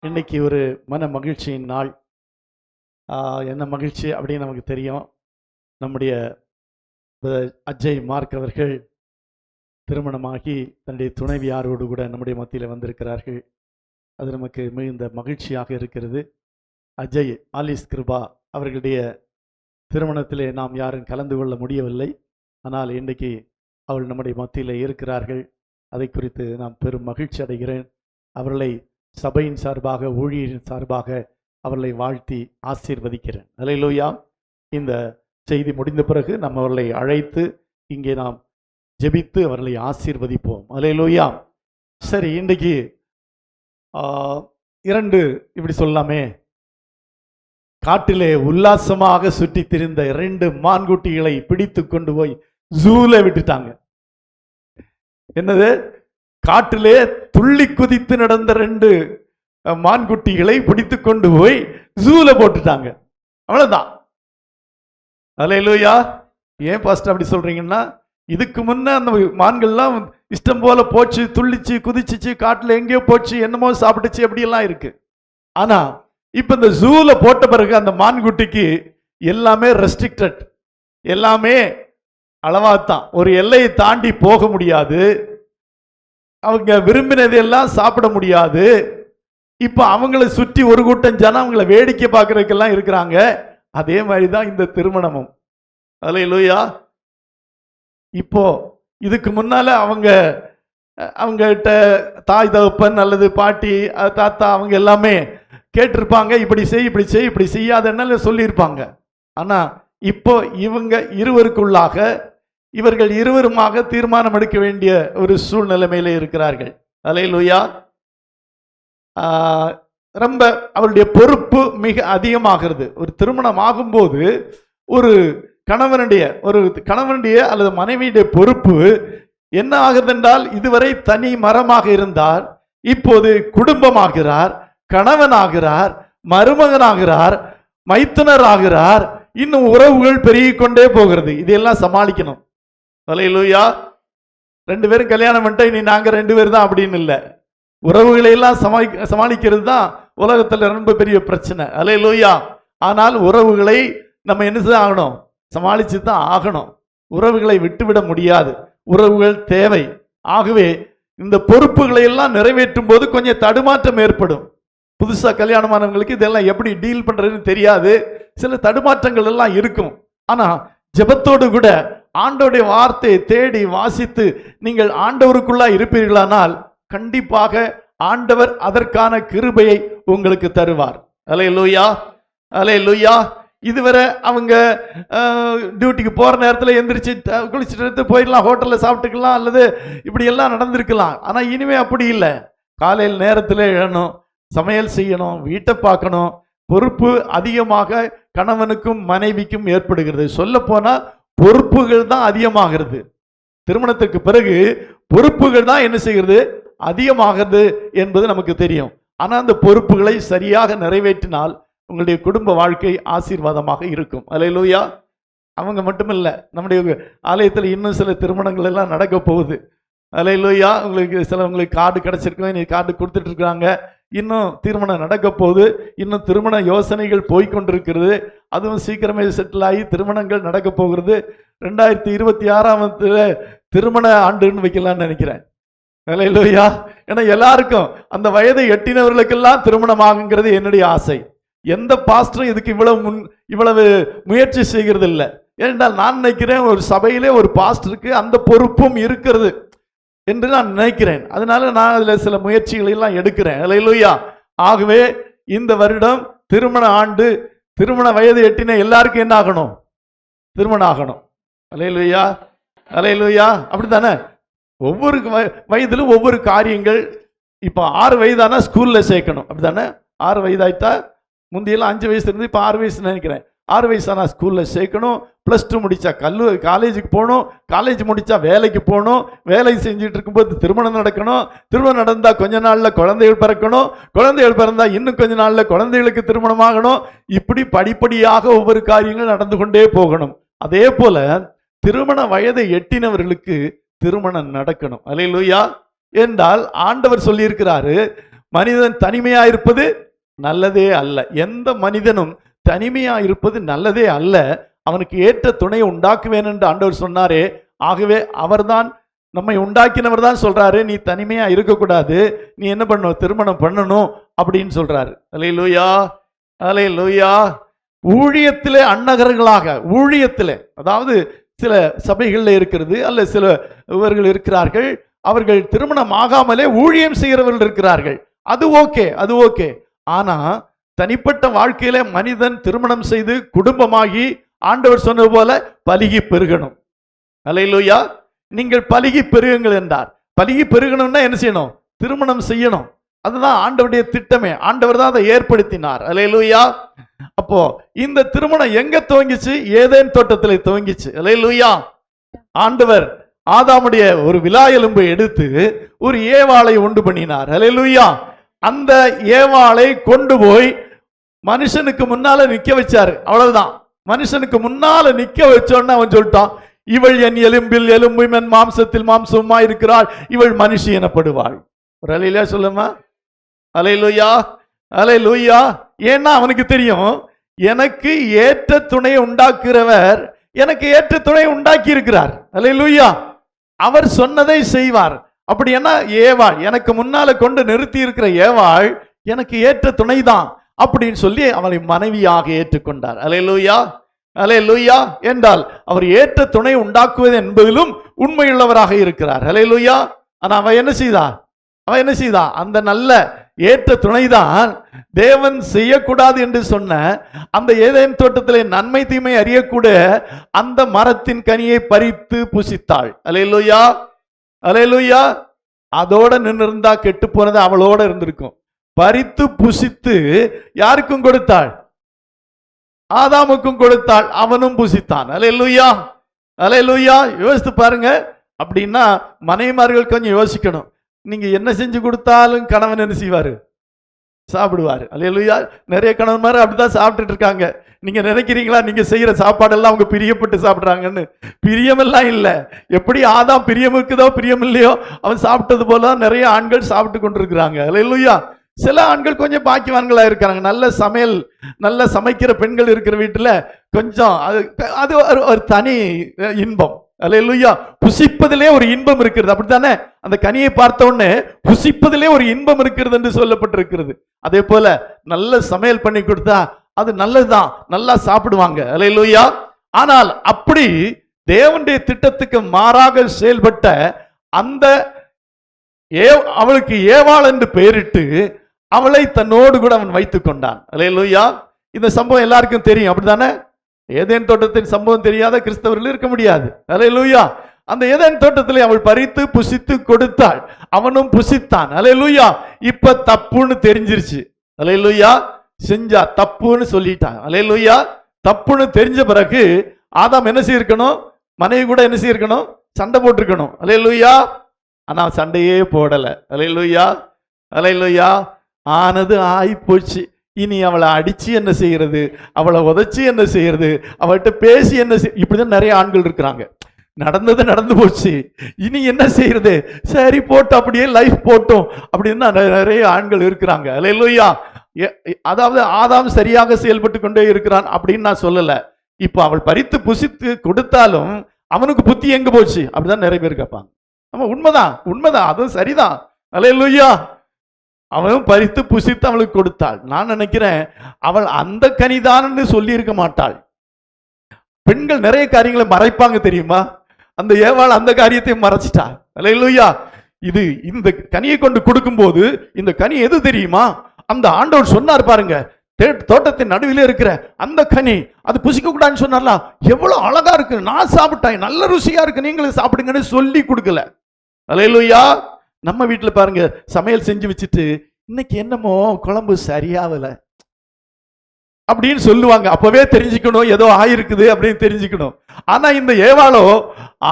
இன்னைக்கு ஒரு மன மகிழ்ச்சியின் நாள். என்ன மகிழ்ச்சி அப்படின்னு நமக்கு தெரியும். நம்முடைய அஜய் மார்க் அவர்கள் திருமணமாகி தன்னுடைய துணைவியாரோடு கூட நம்முடைய மத்தியில் வந்திருக்கிறார்கள். அது நமக்கு மிகுந்த மகிழ்ச்சியாக இருக்கிறது. அஜய் ஆலிஸ் கிருபா அவர்களுடைய திருமணத்திலே நாம் யாரும் கலந்து கொள்ள முடியவில்லை. ஆனால் இன்றைக்கு அவள் நம்முடைய மத்தியில் இருக்கிறார்கள். அதை குறித்து நான் பெரும் மகிழ்ச்சி அடைகிறேன். அவர்களை சபையின் சார்பாக, ஊழியரின் சார்பாக அவர்களை வாழ்த்தி ஆசீர்வதிக்கிறேன். அல்லேலூயா. இந்த செய்தி முடிந்த பிறகு நம்ம அவர்களை அழைத்து இங்கே நாம் ஜெபித்து அவர்களை ஆசீர்வதிப்போம். அல்லேலூயா. சரி, இன்றைக்கு இரண்டு இப்படி சொல்லாமே, காட்டிலே உல்லாசமாக சுற்றி திரிந்த 2 மான்குட்டிகளை பிடித்து கொண்டு போய் ஜூல விட்டுட்டாங்க. என்னது? காட்டிலே துள்ளி குதித்து நடந்த 2 மான்குட்டிகளை பிடித்து கொண்டு போய் ஜூல போட்டுட்டாங்க. அவ்வளவுதான். அல்லேலூயா. ஏன் பாஸ்டர் அப்படி சொல்றீங்கன்னா, இதுக்கு முன்ன அந்த மான்கள்லாம் இஷ்டம் போல போச்சு, துள்ளிச்சு குதிச்சிச்சு, காட்டுல எங்கேயோ போச்சு, என்னமோ சாப்பிட்டுச்சு, அப்படியெல்லாம் இருக்கு. ஆனா இப்ப இந்த ஜூல போட்ட பிறகு அந்த மான்குட்டிக்கு எல்லாமே ரெஸ்ட்ரிக்டட், எல்லாமே அளவாத்தான். ஒரு எல்லையை தாண்டி போக முடியாது. அவங்க விரும்பினதெல்லாம் சாப்பிட முடியாது. இப்ப அவங்களை சுற்றி ஒரு கூட்டம் ஜனம் அவங்களை வேடிக்கை பார்க்கறதுக்கெல்லாம் இருக்கிறாங்க. அதே மாதிரிதான் இந்த திருமணமும். அல்லேலூயா. இப்போ இதுக்கு முன்னால அவங்ககிட்ட தாய் தகப்பன் அல்லது பாட்டி தாத்தா அவங்க எல்லாமே கேட்டிருப்பாங்க, இப்படி செய் இப்படி செய் இப்படி செய்யாதன்னு சொல்லியிருப்பாங்க. ஆனா இப்போ இவங்க இருவருக்குள்ளாக இவர்கள் இருவருமாக தீர்மானம் எடுக்க வேண்டிய ஒரு சூழ்நிலைமையில இருக்கிறார்கள். அல்லேலூயா. ரொம்ப அவருடைய பொறுப்பு மிக அதிகமாகிறது. ஒரு திருமணம் ஆகும்போது ஒரு கணவனுடைய அல்லது மனைவியுடைய பொறுப்பு என்ன ஆகிறது என்றால், இதுவரை தனி மரமாக இருந்தார், இப்போது குடும்பமாகிறார், கணவனாகிறார், மருமகனாகிறார், மைத்துனர் ஆகிறார், இன்னும் உறவுகள் பெருகிக் கொண்டே போகிறது. இதையெல்லாம் சமாளிக்கணும். அல்லேலூயா. 2 பேரும் கல்யாணம் பண்ணிட்டா இனி நாங்க 2 பேர் தான் அப்படின்னு இல்லை. உறவுகளை எல்லாம் சமாளிக்கிறது தான் உலகத்தில் ரொம்ப பெரிய பிரச்சனை. அல்லேலூயா. ஆனால் உறவுகளை நம்ம என்ன செய்ய ஆகணும்? சமாளிச்சு தான் ஆகணும். உறவுகளை விட்டுவிட முடியாது. உறவுகள் தேவை. ஆகவே இந்த பொறுப்புகளை எல்லாம் நிறைவேற்றும் போது கொஞ்சம் தடுமாற்றம் ஏற்படும். புதுசா கல்யாணமானவங்களுக்கு இதெல்லாம் எப்படி டீல் பண்றதுன்னு தெரியாது. சில தடுமாற்றங்கள் எல்லாம் இருக்கும். ஆனா ஜெபத்தோடு கூட ஆண்டவருடைய வார்த்தையை தேடி வாசித்து நீங்கள் ஆண்டவருக்குள்ளா இருப்பீர்களானால் கண்டிப்பாக ஆண்டவர் அதற்கான கிருபையை உங்களுக்கு தருவார். அல்லேலூயா. அல்லேலூயா. இதுவரை அவங்க டியூட்டிக்கு போற நேரத்தில் எந்திரிச்சு குளிச்சுட்டு போயிடலாம், ஹோட்டல்ல சாப்பிட்டுக்கலாம், அல்லது இப்படி எல்லாம் நடந்திருக்கலாம். ஆனா இனிமே அப்படி இல்லை. காலையில் நேரத்தில் எழணும், சமையல் செய்யணும், வீட்டை பார்க்கணும். பொறுப்பு அதிகமாக கணவனுக்கும் மனைவிக்கும் ஏற்படுகிறது. சொல்ல போனா பொறுப்புகள் தான் அதிகமாகிறது. திருமணத்திற்கு பிறகு பொறுப்புகள் தான் என்ன செய்கிறது? அதிகமாகிறது என்பது நமக்கு தெரியும். ஆனா அந்த பொறுப்புகளை சரியாக நிறைவேற்றினால் உங்களுடைய குடும்ப வாழ்க்கை ஆசீர்வாதமாக இருக்கும். அல்லேலூயா. அவங்க மட்டுமில்ல, நம்முடைய ஆலயத்தில் இன்னும் சில திருமணங்கள் எல்லாம் நடக்க போகுது. அல்லேலூயா. சிலவங்களுக்கு கார்டு கிடைச்சிருக்கோம், நீ கார்டு கொடுத்துட்டு இருக்காங்க. இன்னும் திருமணம் நடக்க போகுது. இன்னும் திருமண யோசனைகள் போய்கொண்டிருக்கிறது. அதுவும் சீக்கிரமே செட்டில் ஆகி திருமணங்கள் நடக்க போகிறது. 2026 திருமண ஆண்டுன்னு வைக்கலாம்னு நினைக்கிறேன். அல்லேலூயா. ஏன்னா எல்லாருக்கும் அந்த வயதை எட்டினவர்களுக்கெல்லாம் திருமணம் ஆகுங்கிறது என்னுடைய ஆசை. எந்த பாஸ்டரும் இதுக்கு இவ்வளவு முயற்சி செய்கிறது இல்லை. ஏனென்றால் நான் நினைக்கிறேன், ஒரு சபையிலே ஒரு பாஸ்டருக்கு அந்த பொறுப்பும் இருக்கிறது என்று நான் நினைக்கிறேன். அதனால நான் அதுல சில முயற்சிகளை எல்லாம் எடுக்கிறேன். அல்லேலூயா. ஆகவே இந்த வருடம் திருமண ஆண்டு, திருமண வயது எட்டின எல்லாருக்கும் என்ன ஆகணும்? திருமணம் ஆகணும். அல்லேலூயா. அல்லேலூயா. அப்படித்தானே? ஒவ்வொரு வயதிலும் ஒவ்வொரு காரியங்கள். இப்போ 6 வயதானா ஸ்கூல்ல சேர்க்கணும், அப்படித்தானே? 6 வயதாயிட்டா, முந்தையெல்லாம் 5 வயசு இருந்து இப்போ 6 வயசு நினைக்கிறேன். 6 வயசானா ஸ்கூல்ல சேர்க்கணும். +2 முடிச்சா காலேஜுக்கு போகணும். காலேஜ் முடிச்சா வேலைக்கு போகணும். வேலை செஞ்சுட்டு இருக்கும்போது திருமணம் நடக்கணும். திருமணம் நடந்தா கொஞ்ச நாள்ல குழந்தைகள் பிறக்கணும். குழந்தைகள் பிறந்தா இன்னும் கொஞ்ச நாள்ல குழந்தைகளுக்கு திருமணம் ஆகணும். இப்படி படிப்படியாக ஒவ்வொரு காரியங்கள் நடந்து கொண்டே போகணும். அதே போல திருமண வயதை எட்டினவர்களுக்கு திருமணம் நடக்கணும். அல்லேலூயா. என்றால் ஆண்டவர் சொல்லியிருக்கிறாரு, மனிதன் தனிமையா இருப்பது நல்லதே அல்ல. எந்த மனிதனும் தனிமையா இருப்பது நல்லதே அல்ல. அவனுக்கு ஏற்ற துணையை உண்டாக்குவேன் என்று ஆண்டவர் சொன்னாரே. ஆகவே அவர்தான் நம்மை உண்டாக்கினவர் தான் சொல்றாரு, நீ தனிமையா இருக்கக்கூடாது, நீ என்ன பண்ணணும், திருமணம் பண்ணணும் அப்படின்னு சொல்றாரு. அல்லேலூயா, அல்லேலூயா. ஊழியத்திலே அன்னகர்களாக, ஊழியத்திலே, அதாவது சில சபைகளில் இருக்கிறது அல்ல, சில இவர்கள் இருக்கிறார்கள், அவர்கள் திருமணம் ஆகாமலே ஊழியம் செய்கிறவர்கள் இருக்கிறார்கள். அது ஓகே, அது ஓகே. ஆனா தனிப்பட்ட வாழ்க்கையில மனிதன் திருமணம் செய்து குடும்பமாகி ஆண்டவர் சொன்னது போல பலுகி பெருகணும். அல்லேலூயா. நீங்கள் பலுகி பெருகுங்கள் என்றார். பலுகி பெருகணும்னா என்ன செய்யணும், திருமணம் செய்யணும். அதுதான் ஆண்டவருடைய திட்டமே. ஆண்டவர் தான் அதை ஏற்படுத்தினார். அல்லேலூயா. அப்போ இந்த திருமணம் எங்க துவங்கிச்சு? ஏதேன் தோட்டத்தில் துவங்கிச்சு. அல்லேலூயா. ஆண்டவர் ஆதாமுடைய ஒரு விலா எலும்பை எடுத்து ஒரு ஏவாளை உண்டு பண்ணினார். அல்லேலூயா. அந்த ஏவாளை கொண்டு போய் மனுஷனுக்கு முன்னால நிக்க வச்சாரு. அவ்வளவுதான். மனுஷனுக்கு முன்னால நிக்க வச்சோன்னு அவன் சொல்லிட்டான், இவள் என் எலும்பில் எலும்பும் என் மாம்சத்தில் மாம்சமா இருக்கிறாள், இவள் மனுஷி எனப்படுவாள். ஒரு அல்லேலூயா சொல்லுமா. அல்லேலூயா, அல்லேலூயா. ஏன்னா அவனுக்கு தெரியும், எனக்கு ஏற்ற துணை உண்டாக்குறவர் எனக்கு ஏற்ற துணை உண்டாக்கி இருக்கிறார். அல்லேலூயா. அவர் சொன்னதை செய்வார். அப்படி என்ன, ஏவாள் எனக்கு முன்னால கொண்டு நிறுத்தி இருக்கிற ஏவாள் எனக்கு ஏற்ற துணைதான் அப்படின்னு சொல்லி அவளை மனைவியாக ஏற்றுக்கொண்டார். அல்லேலூயா, அல்லேலூயா. என்றால் அவர் ஏற்ற துணை உண்டாக்குவது என்பதிலும் உண்மையுள்ளவராக இருக்கிறார். அல்லேலூயா. ஆனா அவ என்ன செய்தா, அந்த நல்ல ஏற்ற துணைதான் தேவன் செய்யக்கூடாது என்று சொன்ன அந்த ஏதேன் தோட்டத்திலே நன்மை தீமை அறியக்கூடிய அந்த மரத்தின் கனியை பறித்து புசித்தாள். அல்லேலூயா, அல்லேலூயா. அதோட நின்று இருந்தா கெட்டு போனது அவளோட இருந்திருக்கும். பறித்து புசித்து யாருக்கும் கொடுத்தாள்? ஆதாமுக்கும் கொடுத்தாள், அவனும் புசித்தான். அல்லேலூயா, அல்லேலூயா. யோசித்து பாருங்க. அப்படின்னா மனைவிமார்கள் கொஞ்சம் யோசிக்கணும். நீங்க என்ன செஞ்சு கொடுத்தாலும் கணவன் என்ன செய்வாரு? சாப்பிடுவாரு. அல்லேலூயா. நிறைய கணவன்மார் அப்படிதான் சாப்பிட்டுட்டு இருக்காங்க. நீங்க நினைக்கிறீங்களா நீங்க செய்யற சாப்பாடெல்லாம் அவங்க பிரியப்பட்டு சாப்பிடுறாங்கன்னு? பிரியமெல்லாம் இல்லை. எப்படி ஆதாம் பிரியம் இருக்குதோ பிரியம் இல்லையோ அவன் சாப்பிட்டது போல நிறைய ஆண்கள் சாப்பிட்டு கொண்டிருக்கிறாங்க. அல்லேலூயா. சில ஆண்கள் கொஞ்சம் பாக்கியவான்களா இருக்கிறாங்க. நல்ல சமையல், நல்ல சமைக்கிற பெண்கள் இருக்கிற வீட்டுல கொஞ்சம் அது ஒரு தனி இன்பம். அல்லேலூயா. புசிப்பதிலே ஒரு இன்பம் இருக்கிறது. அப்படித்தானே? அந்த கனியை பார்த்த உடனே புசிப்பதிலே ஒரு இன்பம் இருக்கிறது என்று சொல்லப்பட்டிருக்கிறது. அதே போல நல்ல சமையல் பண்ணி கொடுத்தா அது நல்லதுதான், நல்லா சாப்பிடுவாங்க. அல்லேலூயா. ஆனால் அப்படி தேவனுடைய திட்டத்துக்கு மாறாக செயல்பட்ட அந்த அவளுக்கு ஏவாள் என்று பெயரிட்டு அவளை தன்னோடு கூட அவன் வைத்துக் கொண்டான். அல்லேலூயா. இந்த சம்பவம் எல்லாருக்கும் தெரியும். அப்படித்தானே? ஏதேன் தோட்டத்தின் சம்பவம் தெரியாத கிறிஸ்தவர்கள் இருக்க முடியாது. அல்லேலூயா. அந்த ஏதேன் தோட்டத்திலே அவள் பறித்து புசித்து கொடுத்தாள், அவனும் புசித்தான். அல்லேலூயா. இப்ப தப்புன்னு தெரிஞ்சிருச்சு. அல்லேலூயா. செஞ்சா தப்புன்னு சொல்லிட்டான். அல்லேலூயா. தப்புன்னு தெரிஞ்ச பிறகு ஆதாம் என்ன செய்யிருக்கணும்? மனைவி கூட என்ன செய்யிருக்கணும்? சண்டை போட்டிருக்கணும். அல்லேலூயா. ஆனா சண்டையே போடல. அல்லேலூயா, அல்லேலூயா. ஆனது ஆகி போச்சு. இனி அவளை அடிச்சு என்ன செய்யறது, அவளை உதைச்சு என்ன செய்யறது, அவள்கிட்ட பேசி என்ன இப்படிதான் நிறைய ஆண்கள் இருக்கிறாங்க. நடந்தது நடந்து போச்சு, இனி என்ன செய்யறது, சரி போட்டு அப்படியே லைஃப் போட்டோம் அப்படின்னு நிறைய ஆண்கள் இருக்கிறாங்க. அல்லேலூயா. அதாவது ஆதாம் சரியாக செயல்பட்டு கொண்டே இருக்கிறான் அப்படின்னு நான் சொல்லல. இப்ப அவள் பறித்து புசித்து கொடுத்தாலும் அவனுக்கு புத்தி எங்க போச்சு அப்படிதான் நிறைய பேர் கேட்பாங்க. ஆமா, உண்மைதான், உண்மைதான், அதுவும் சரிதான். அல்லேலூயா. அவனும் பறித்து புசித்து அவளுக்கு கொடுத்தாள். நான் நினைக்கிறேன் அவள் அந்த கனிதான்னு சொல்லி இருக்க மாட்டாள். பெண்கள் நிறைய காரியங்களை மறைப்பாங்க தெரியுமா? அந்த ஏவாள் அந்த காரியத்தை மறைச்சிட்டா. அல்லேலூயா. இது இந்த கனியை கொண்டு கொடுக்கும் போது இந்த கனி எது தெரியுமா? அந்த ஆண்டவர் சொன்னார் பாருங்க, தோட்டத்தின் நடுவில் இருக்கிற அந்த கனி, அது புசிக்க கூடாதுன்னு சொன்னார்ல, எவ்வளவு அழகா இருக்கு, நான் சாப்பிட்டேன், நல்ல ருசியா இருக்கு, நீங்களும் சாப்பிடுங்கன்னு சொல்லி கொடுக்கல. அல்லேலூயா. நம்ம வீட்டுல பாருங்க, சமையல் செஞ்சு வச்சுட்டு இன்னைக்கு என்னமோ குழம்பு சரியாவல அப்படின்னு சொல்லுவாங்க. அப்பவே தெரிஞ்சுக்கணும் ஏதோ ஆயிருக்குது அப்படின்னு தெரிஞ்சுக்கணும். ஆனா இந்த ஏவாளோ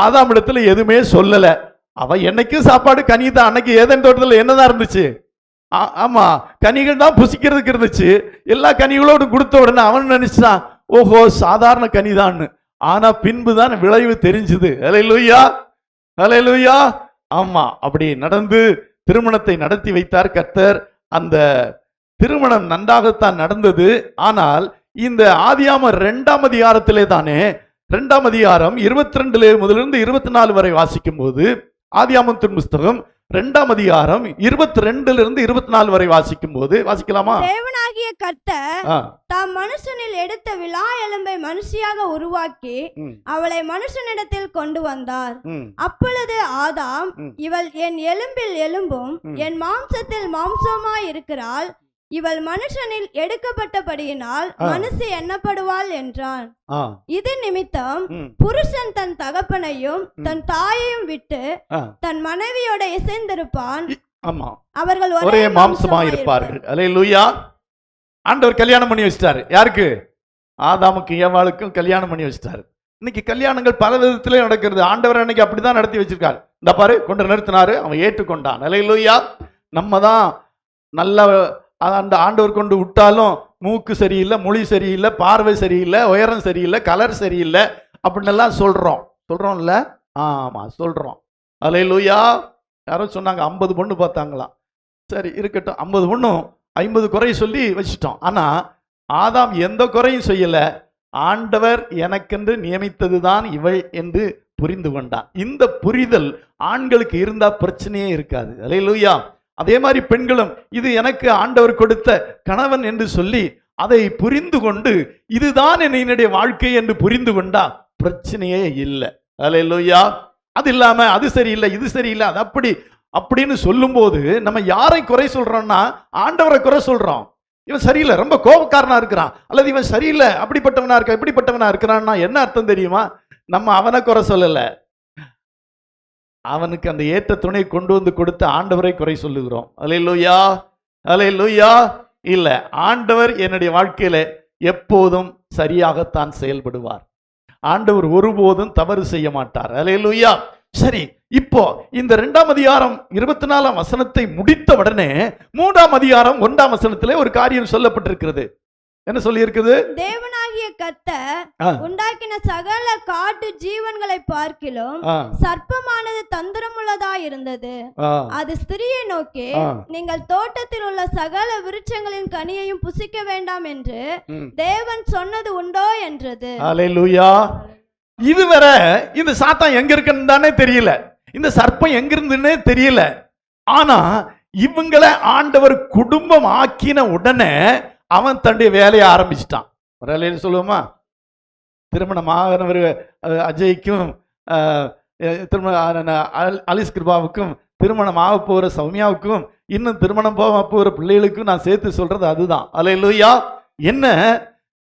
ஆதாம் இடத்துல எதுவுமே சொல்லல. அவ என்னைக்கும் சாப்பாடு கனி தான். அன்னைக்கு ஏதேன் தோட்டத்துல என்னதான் இருந்துச்சு? ஆமா, கனிகள் தான் புசிக்கிறதுக்கு இருந்துச்சு. எல்லா கனிகளோடும் கொடுத்த உடனே அவன் நினைச்சான், ஓஹோ சாதாரண கனிதான்னு. ஆனா பின்புதான் விளைவு தெரிஞ்சுது. அல்லேலூயா, அல்லேலூயா. ஆமா, அப்படி நடந்து திருமணத்தை நடத்தி வைத்தார் கர்த்தர். அந்த திருமணம் நன்றாகத்தான் நடந்தது. ஆனால் இந்த ஆதியாகமம் 2ஆம் அதிகாரத்திலே தானே, 2ஆம் அதிகாரம் 22 முதலிருந்து 24 வரை வாசிக்கும் போது, ஆதியாகமத்தின் புஸ்தகம் 2ஆம் அதிகாரம் 22 24 வரை வாசிக்கும் போது, வாசிக்கலாமா? தேவனாகிய கர்த்தர் தாம் மனுஷனில் எடுத்த விலா எலும்பை மனுஷியாக உருவாக்கி அவளை மனுஷனிடத்தில் கொண்டு வந்தார். அப்பொழுது ஆதாம், இவள் என் எலும்பில் எலும்பும் என் மாம்சத்தில் மாம்சமாய் இருக்கிறாள், இவள் மனுஷனில் எடுக்கப்பட்டபடியினால் மனுஷி எண்ணப்படுவாள் என்றான். இது நிமித்தம் புருஷன் தன் தகப்பனையும் தன் தாயையும் விட்டு தன் மனைவியோட இசைந்திருப்பான், அவர்கள் ஒரே மாம்சமா இருப்பார்கள். அல்லேலூயா. ஆண்டவர் கல்யாணம் பண்ணி வச்சிட்டாரு. யாருக்கு? ஆதாமுக்கு ஏவாளுக்கும் கல்யாணம் பண்ணி வச்சிட்டாரு. இன்னைக்கு கல்யாணங்கள் பல விதத்திலே நடக்கிறது. ஆண்டவர் அன்னைக்கு அப்படிதான் நடத்தி வச்சிருக்காரு. இந்த பாரு கொண்டு நிறுத்தினாரு, அவன் ஏற்றுக்கொண்டான். அல்லேலூயா. நம்ம தான் நல்ல அந்த ஆண்டவர் கொண்டு விட்டாலும் மூக்கு சரியில்லை, மொழி சரியில்லை, பார்வை சரியில்லை, உயரம் சரியில்லை, கலர் சரியில்லை அப்படின்னு எல்லாம் சொல்றோம்ல. ஆமா சொல்றோம். அல்லேலூயா. யாரோ சொன்னாங்க 50 பொண்ணு பார்த்தாங்களாம். சரி இருக்கட்டும், 50 பொண்ணும் 50 குறை சொல்லி வச்சிட்டோம். ஆனா ஆதாம் எந்த குறையும் செய்யல. ஆண்டவர் எனக்கென்று நியமித்தது தான் இவள் என்று புரிந்து கொண்டான். இந்த புரிதல் ஆண்களுக்கு இருந்தா பிரச்சனையே இருக்காது. அல்லேலூயா. அதே மாதிரி பெண்களும் இது எனக்கு ஆண்டவர் கொடுத்த கணவன் என்று சொல்லி அதை புரிந்து கொண்டு இதுதான் என்னுடைய வாழ்க்கை என்று புரிந்து கொண்டா பிரச்சனையே இல்லை. அல்லேலூயா. அது இல்லாம அது சரியில்லை, இது சரியில்லை, அது அப்படின்னு சொல்லும் போது நம்ம யாரை குறை சொல்றோம்னா ஆண்டவரை குறை சொல்றோம். இவன் சரியில்லை, ரொம்ப கோபக்காரனா இருக்கிறான், அல்லது இவன் சரியில்லை, அப்படிப்பட்டவனா இருக்க, இப்படிப்பட்டவனா இருக்கிறான்னா என்ன அர்த்தம் தெரியுமா? நம்ம அவனை குறை சொல்லல, அவனுக்கு அந்த ஏற்ற துணை கொண்டு வந்து கொடுத்த ஆண்டவரை குறை சொல்லுகிறோம். அல்லேலூயா. அல்லேலூயா. இல்ல, ஆண்டவர் என்னுடைய வாழ்க்கையில எப்போதும் சரியாகத்தான் செயல்படுவார். ஆண்டவர் ஒருபோதும் தவறு செய்ய மாட்டார். அல்லேலூயா. சரி, இப்போ இந்த 2ஆம் அதிகாரம் 24ஆம் வசனத்தை முடித்த உடனே 3ஆம் அதிகாரம் 1ஆம் வசனத்திலே ஒரு காரியம் சொல்லப்பட்டிருக்கிறது. என்ன சொல்லி இருக்குது? தேவனாகிய கர்த்தர் உண்டாக்கின சகல காட்டு ஜீவன்களை பார்க்கிலும் சர்ப்பமானது தந்திரமுள்ளதாய் இருந்தது. அது ஸ்திரியை நோக்கி, நீங்கள் தோட்டத்தில் உள்ள சகல விருட்சங்களின் கனியையும் புசிக்க வேண்டாம் என்று தேவன் சொன்னது உண்டோ என்றது. அல்லேலூயா. இதுவரை இந்த சாத்தான் எங்க இருக்குன்னு தானே தெரியல, இந்த சர்ப்பம் எங்க இருந்துன்னே தெரியல. ஆனா இவங்களை ஆண்டவர் குடும்பம் ஆக்கின உடனே அவன் தன்னுடைய வேலையை ஆரம்பிச்சிட்டான். சொல்லுவோமா? திருமணம் ஆகிறவர் அஜய்க்கும் அலிஸ் கிருபாவுக்கும் திருமணம் ஆக போகிற சௌமியாவுக்கும் இன்னும் திருமணம் போக போகிற பிள்ளைகளுக்கும் நான் சேர்த்து சொல்றது அதுதான். அல்லேலூயா. என்ன,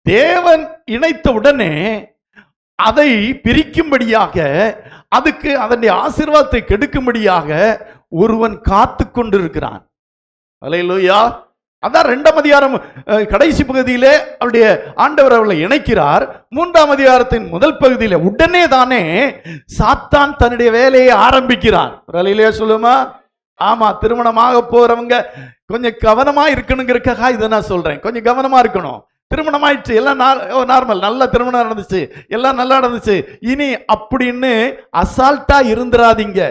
தேவன் இணைத்த உடனே அதை பிரிக்கும்படியாக, அதுக்கு அதனுடைய ஆசீர்வாதத்தை கெடுக்கும்படியாக ஒருவன் காத்து கொண்டிருக்கிறான். அல்லேலூயா. அதான் 2ஆம் அதிகாரம் கடைசி பகுதியிலே அவருடைய ஆண்டவர் அவர்களை இணைக்கிறார். 3ஆம் அதிகாரத்தின் முதல் பகுதியில உடனே தானே சாத்தான் தன்னுடைய வேலையை ஆரம்பிக்கிறான். சொல்லுமா? ஆமா, திருமணமாக போறவங்க கொஞ்சம் கவனமா இருக்கணுங்கிறக்காக இதை நான் சொல்றேன். கொஞ்சம் கவனமா இருக்கணும். திருமணம் ஆயிடுச்சு, எல்லாம் நார்மல், நல்ல திருமணம் நடந்துச்சு, எல்லாம் நல்லா நடந்துச்சு, இனி அப்படின்னு அசால்ட்டா இருந்துராதீங்க.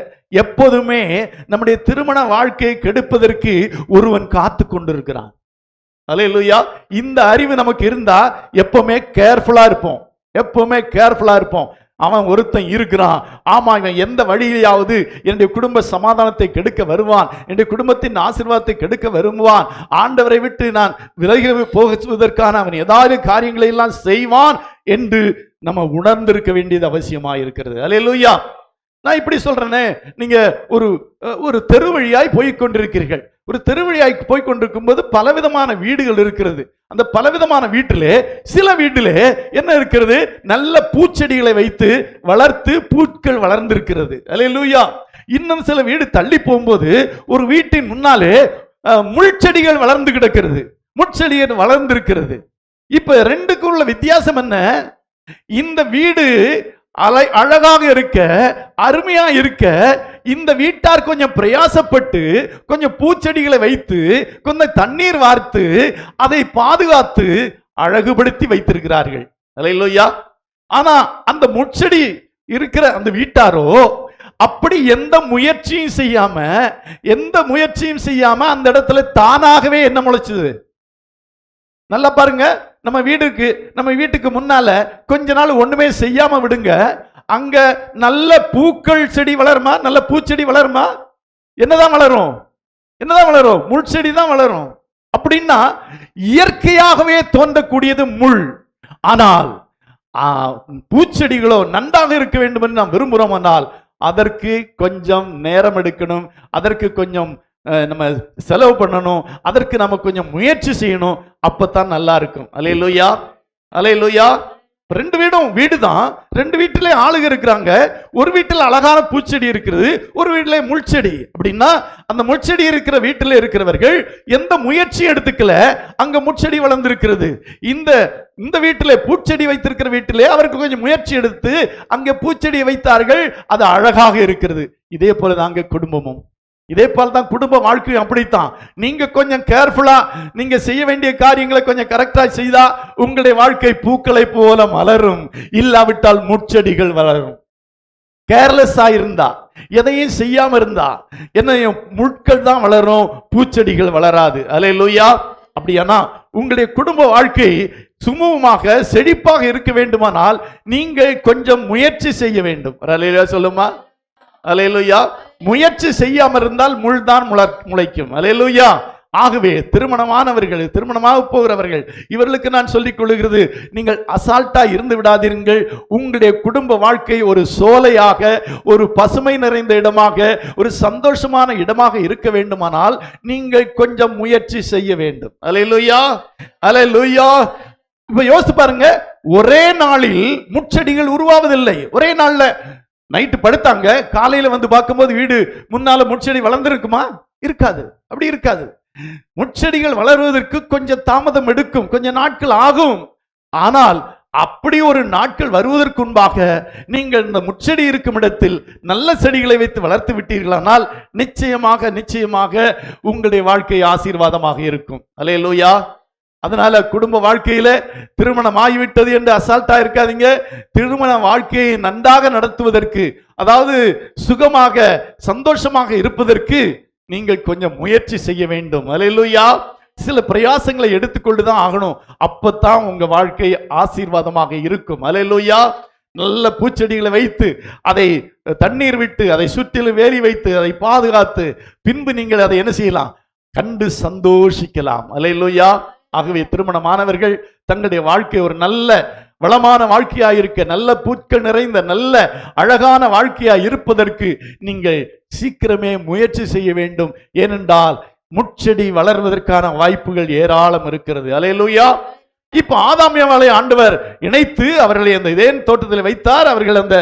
எப்போதுமே நம்முடைய திருமண வாழ்க்கையை கெடுப்பதற்கு ஒருவன் காத்து கொண்டிருக்கிறான். அல்லேலூயா. இந்த அறிவு நமக்கு இருந்தா எப்பவுமே கேர்ஃபுல்லா இருப்போம், எப்பவுமே கேர்ஃபுல்லா இருப்போம். அவன் ஒருத்தன் இருக்கிறான், ஆமா இவன் எந்த வழியிலாவது என்னுடைய குடும்ப சமாதானத்தை கெடுக்க வருவான், என்னுடைய குடும்பத்தின் ஆசீர்வாதத்தை கெடுக்க வருவான், ஆண்டவரை விட்டு நான் விலகி போகுவதற்கான அவன் ஏதாவது காரியங்களை எல்லாம் செய்வான் என்று நம்ம உணர்ந்திருக்க வேண்டியது அவசியமா இருக்கிறது. அல்லேலூயா. நான் இப்படி சொல்றேனே, நீங்க ஒரு தெரு வழியாய் போய்கொண்டிருக்கிறீர்கள். ஒரு தெரு வழியாய் போய்கொண்டிருக்கும் போது பலவிதமான வீடுகள் இருக்கிறது. அந்த பலவிதமான வீட்டிலே சில வீட்டிலே என்ன இருக்கிறது? நல்ல பூச்செடிகளை வைத்து வளர்த்து பூக்கள் வளர்ந்திருக்கிறது. அல்லேலூயா. இன்னும் சில வீடு தள்ளி போகும்போது ஒரு வீட்டின் முன்னாலே முள்செடிகள் வளர்ந்து கிடக்கிறது, முட்செடிகள் வளர்ந்திருக்கிறது. இப்ப ரெண்டுக்குள்ள வித்தியாசம் என்ன? இந்த வீடு அழகாக இருக்க, அருமையா இருக்க, இந்த வீட்டார் கொஞ்சம் பிரயாசப்பட்டு கொஞ்சம் பூச்செடிகளை வைத்து கொஞ்சம் தண்ணீர் வார்த்து அதை பாதுகாத்து அழகுபடுத்தி வைத்திருக்கிறார்கள். அல்லேலூயா. ஆனா அந்த முட்செடி இருக்கிற அந்த வீட்டாரோ அப்படி எந்த முயற்சியும் செய்யாம அந்த இடத்துல தானாகவே என்ன முளைச்சது? நல்லா பாருங்க, நம்ம வீட்டுக்கு முன்னால கொஞ்ச நாள் ஒண்ணுமே செய்யாம விடுங்க, அங்க நல்ல பூக்கள் செடி வளருமா? நல்ல பூச்செடி வளருமா? என்னதான் வளரும்? முள் செடி தான் வளரும். அப்படின்னா இயற்கையாகவே தோன்றக்கூடியது முள். ஆனால் பூச்செடிகளோ நன்றாக இருக்க வேண்டும் என்று நாம் விரும்புகிறோம். அதற்கு கொஞ்சம் நேரம் எடுக்கணும், அதற்கு கொஞ்சம் நம்ம செலவு பண்ணணும், அதற்கு நம்ம கொஞ்சம் முயற்சி செய்யணும், அப்பதான் நல்லா இருக்கும். அல்லேலூயா, அல்லேலூயா. ரெண்டு வீடு தான், ரெண்டு வீட்டிலே ஆளுங்க இருக்கிறாங்க. ஒரு வீட்டில் அழகான பூச்செடி இருக்கிறது, ஒரு வீட்டிலே முள்செடி. அப்படின்னா அந்த முள்செடி இருக்கிற வீட்டில் இருக்கிறவர்கள் எந்த முயற்சியும் எடுத்துக்கல, அங்க முட்செடி வளர்ந்திருக்கிறது. இந்த வீட்டிலே பூச்செடி வைத்திருக்கிற வீட்டிலே அவருக்கு கொஞ்சம் முயற்சி எடுத்து அங்கே பூச்செடியை வைத்தார்கள், அது அழகாக இருக்கிறது. இதே போலதாங்க குடும்பமும், இதே போலதான் குடும்ப வாழ்க்கையும் அப்படித்தான். நீங்க கொஞ்சம் கேர்ஃபுல்லா நீங்க செய்ய வேண்டிய காரியங்களை கொஞ்சம் கரெக்டா செய்தா உங்களுடைய வாழ்க்கை பூக்களை போல மலரும், இல்லாவிட்டால் முட்செடிகள் வளரும். கேர்லெஸ்ஸா இருந்தா, எதையும் செய்யாம இருந்தா என்னையும் முட்கள் தான் வளரும், பூச்செடிகள் வளராது. அல்லேலூயா. அப்படியானா உங்களுடைய குடும்ப வாழ்க்கை சுமூகமாக செழிப்பாக இருக்க வேண்டுமானால் நீங்கள் கொஞ்சம் முயற்சி செய்ய வேண்டும். அல்லேலூயா சொல்லுமா? அல்லேலூயா. முயற்சி செய்யாம இருந்தால் முள் தான் முளைக்கும். அல்லேலூயா. ஆகவே திருமணமாக போகிறவர்கள் இவர்களுக்கு நான் சொல்லிக் கொள்கிறது, நீங்கள் அசால்ட்டா இருந்து விடாதீர்கள். உங்களுடைய குடும்ப வாழ்க்கை ஒரு சோலையாக, ஒரு பசுமை நிறைந்த இடமாக, ஒரு சந்தோஷமான இடமாக இருக்க வேண்டுமானால் நீங்கள் கொஞ்சம் முயற்சி செய்ய வேண்டும். அல்லேலூயா, அல்லேலூயா. இப்ப யோசித்து பாருங்க, ஒரே நாளில் முட்செடிகள் உருவாவதில்லை. ஒரே நாள்ல நைட்டு படுத்தாங்க, காலையில வந்து பார்க்கும்போது வீடு முன்னால முட்செடி வளர்ந்திருக்குமா? இருக்காது. அப்படி இருக்காது. முட்செடிகள் வளருவதற்கு கொஞ்சம் தாமதம் எடுக்கும், கொஞ்சம் நாட்கள் ஆகும். ஆனால் அப்படி ஒரு நாட்கள் வருவதற்கு முன்பாக நீங்கள் இந்த முட்செடி இருக்கும் இடத்தில் நல்ல செடிகளை வைத்து வளர்த்து விட்டீர்களானால் நிச்சயமாக உங்களுடைய வாழ்க்கை ஆசீர்வாதமாக இருக்கும். அல்லேலூயா. அதனால குடும்ப வாழ்க்கையில திருமணம் ஆகிவிட்டது என்று அசால்ட்டா இருக்காதீங்க. திருமண வாழ்க்கையை நன்றாக நடத்துவதற்கு, அதாவது சுகமாக சந்தோஷமாக இருப்பதற்கு நீங்கள் கொஞ்சம் முயற்சி செய்ய வேண்டும். அல்லேலூயா. சில பிரயாசங்களை எடுத்துக்கொண்டுதான் ஆகணும், அப்பதான் உங்க வாழ்க்கை ஆசீர்வாதமாக இருக்கும். அல்லேலூயா. நல்ல பூச்செடிகளை வைத்து அதை தண்ணீர் விட்டு அதை சுற்றிலும் வேலி வைத்து அதை பாதுகாத்து பின்பு நீங்கள் அதை என்ன செய்யலாம்? கண்டு சந்தோஷிக்கலாம். அல்லேலூயா. ஆகவே திருமணமானவர்கள் தங்களுடைய வாழ்க்கை ஒரு நல்ல வளமான வாழ்க்கையாக இருக்க, நல்ல பூக்கள் நிறைந்த நல்ல அழகான வாழ்க்கையாக இருப்பதற்கு நீங்கள் சீக்கிரமே முயற்சி செய்ய வேண்டும். ஏனென்றால் முட்செடி வளர்வதற்கான வாய்ப்புகள் ஏராளம் இருக்கிறது. அல்லேலூயா. இப்ப ஆதாம் ஏவாளை ஆண்டவர் இணைத்து அவர்களை அந்த ஏதேன் தோட்டத்தில் வைத்தார். அவர்கள் அந்த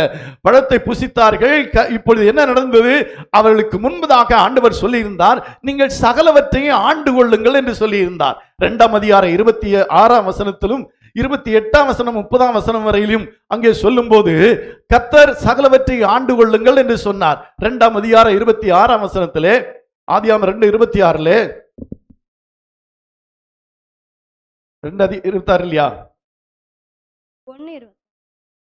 பழத்தை புசித்தார்கள். இப்பொழுது என்ன நடந்தது? அவர்களுக்கு முன்பதாக ஆண்டவர் சொல்லியிருந்தார், நீங்கள் சகலவற்றையும் ஆண்டு கொள்ளுங்கள் என்று சொல்லியிருந்தார். 2ஆம் அதிகாரம் 26ஆம் வசனத்திலும் 28ஆம் வசனம் 30ஆம் வசனம் வரையிலும் அங்கே சொல்லும் போது கர்த்தர் சகலவற்றை ஆண்டு கொள்ளுங்கள் என்று சொன்னார். 2ஆம் அதிகாரம் 26ஆம் வசனத்திலே, ஆதியாகமம் 2:26 2:26 இல்லையா?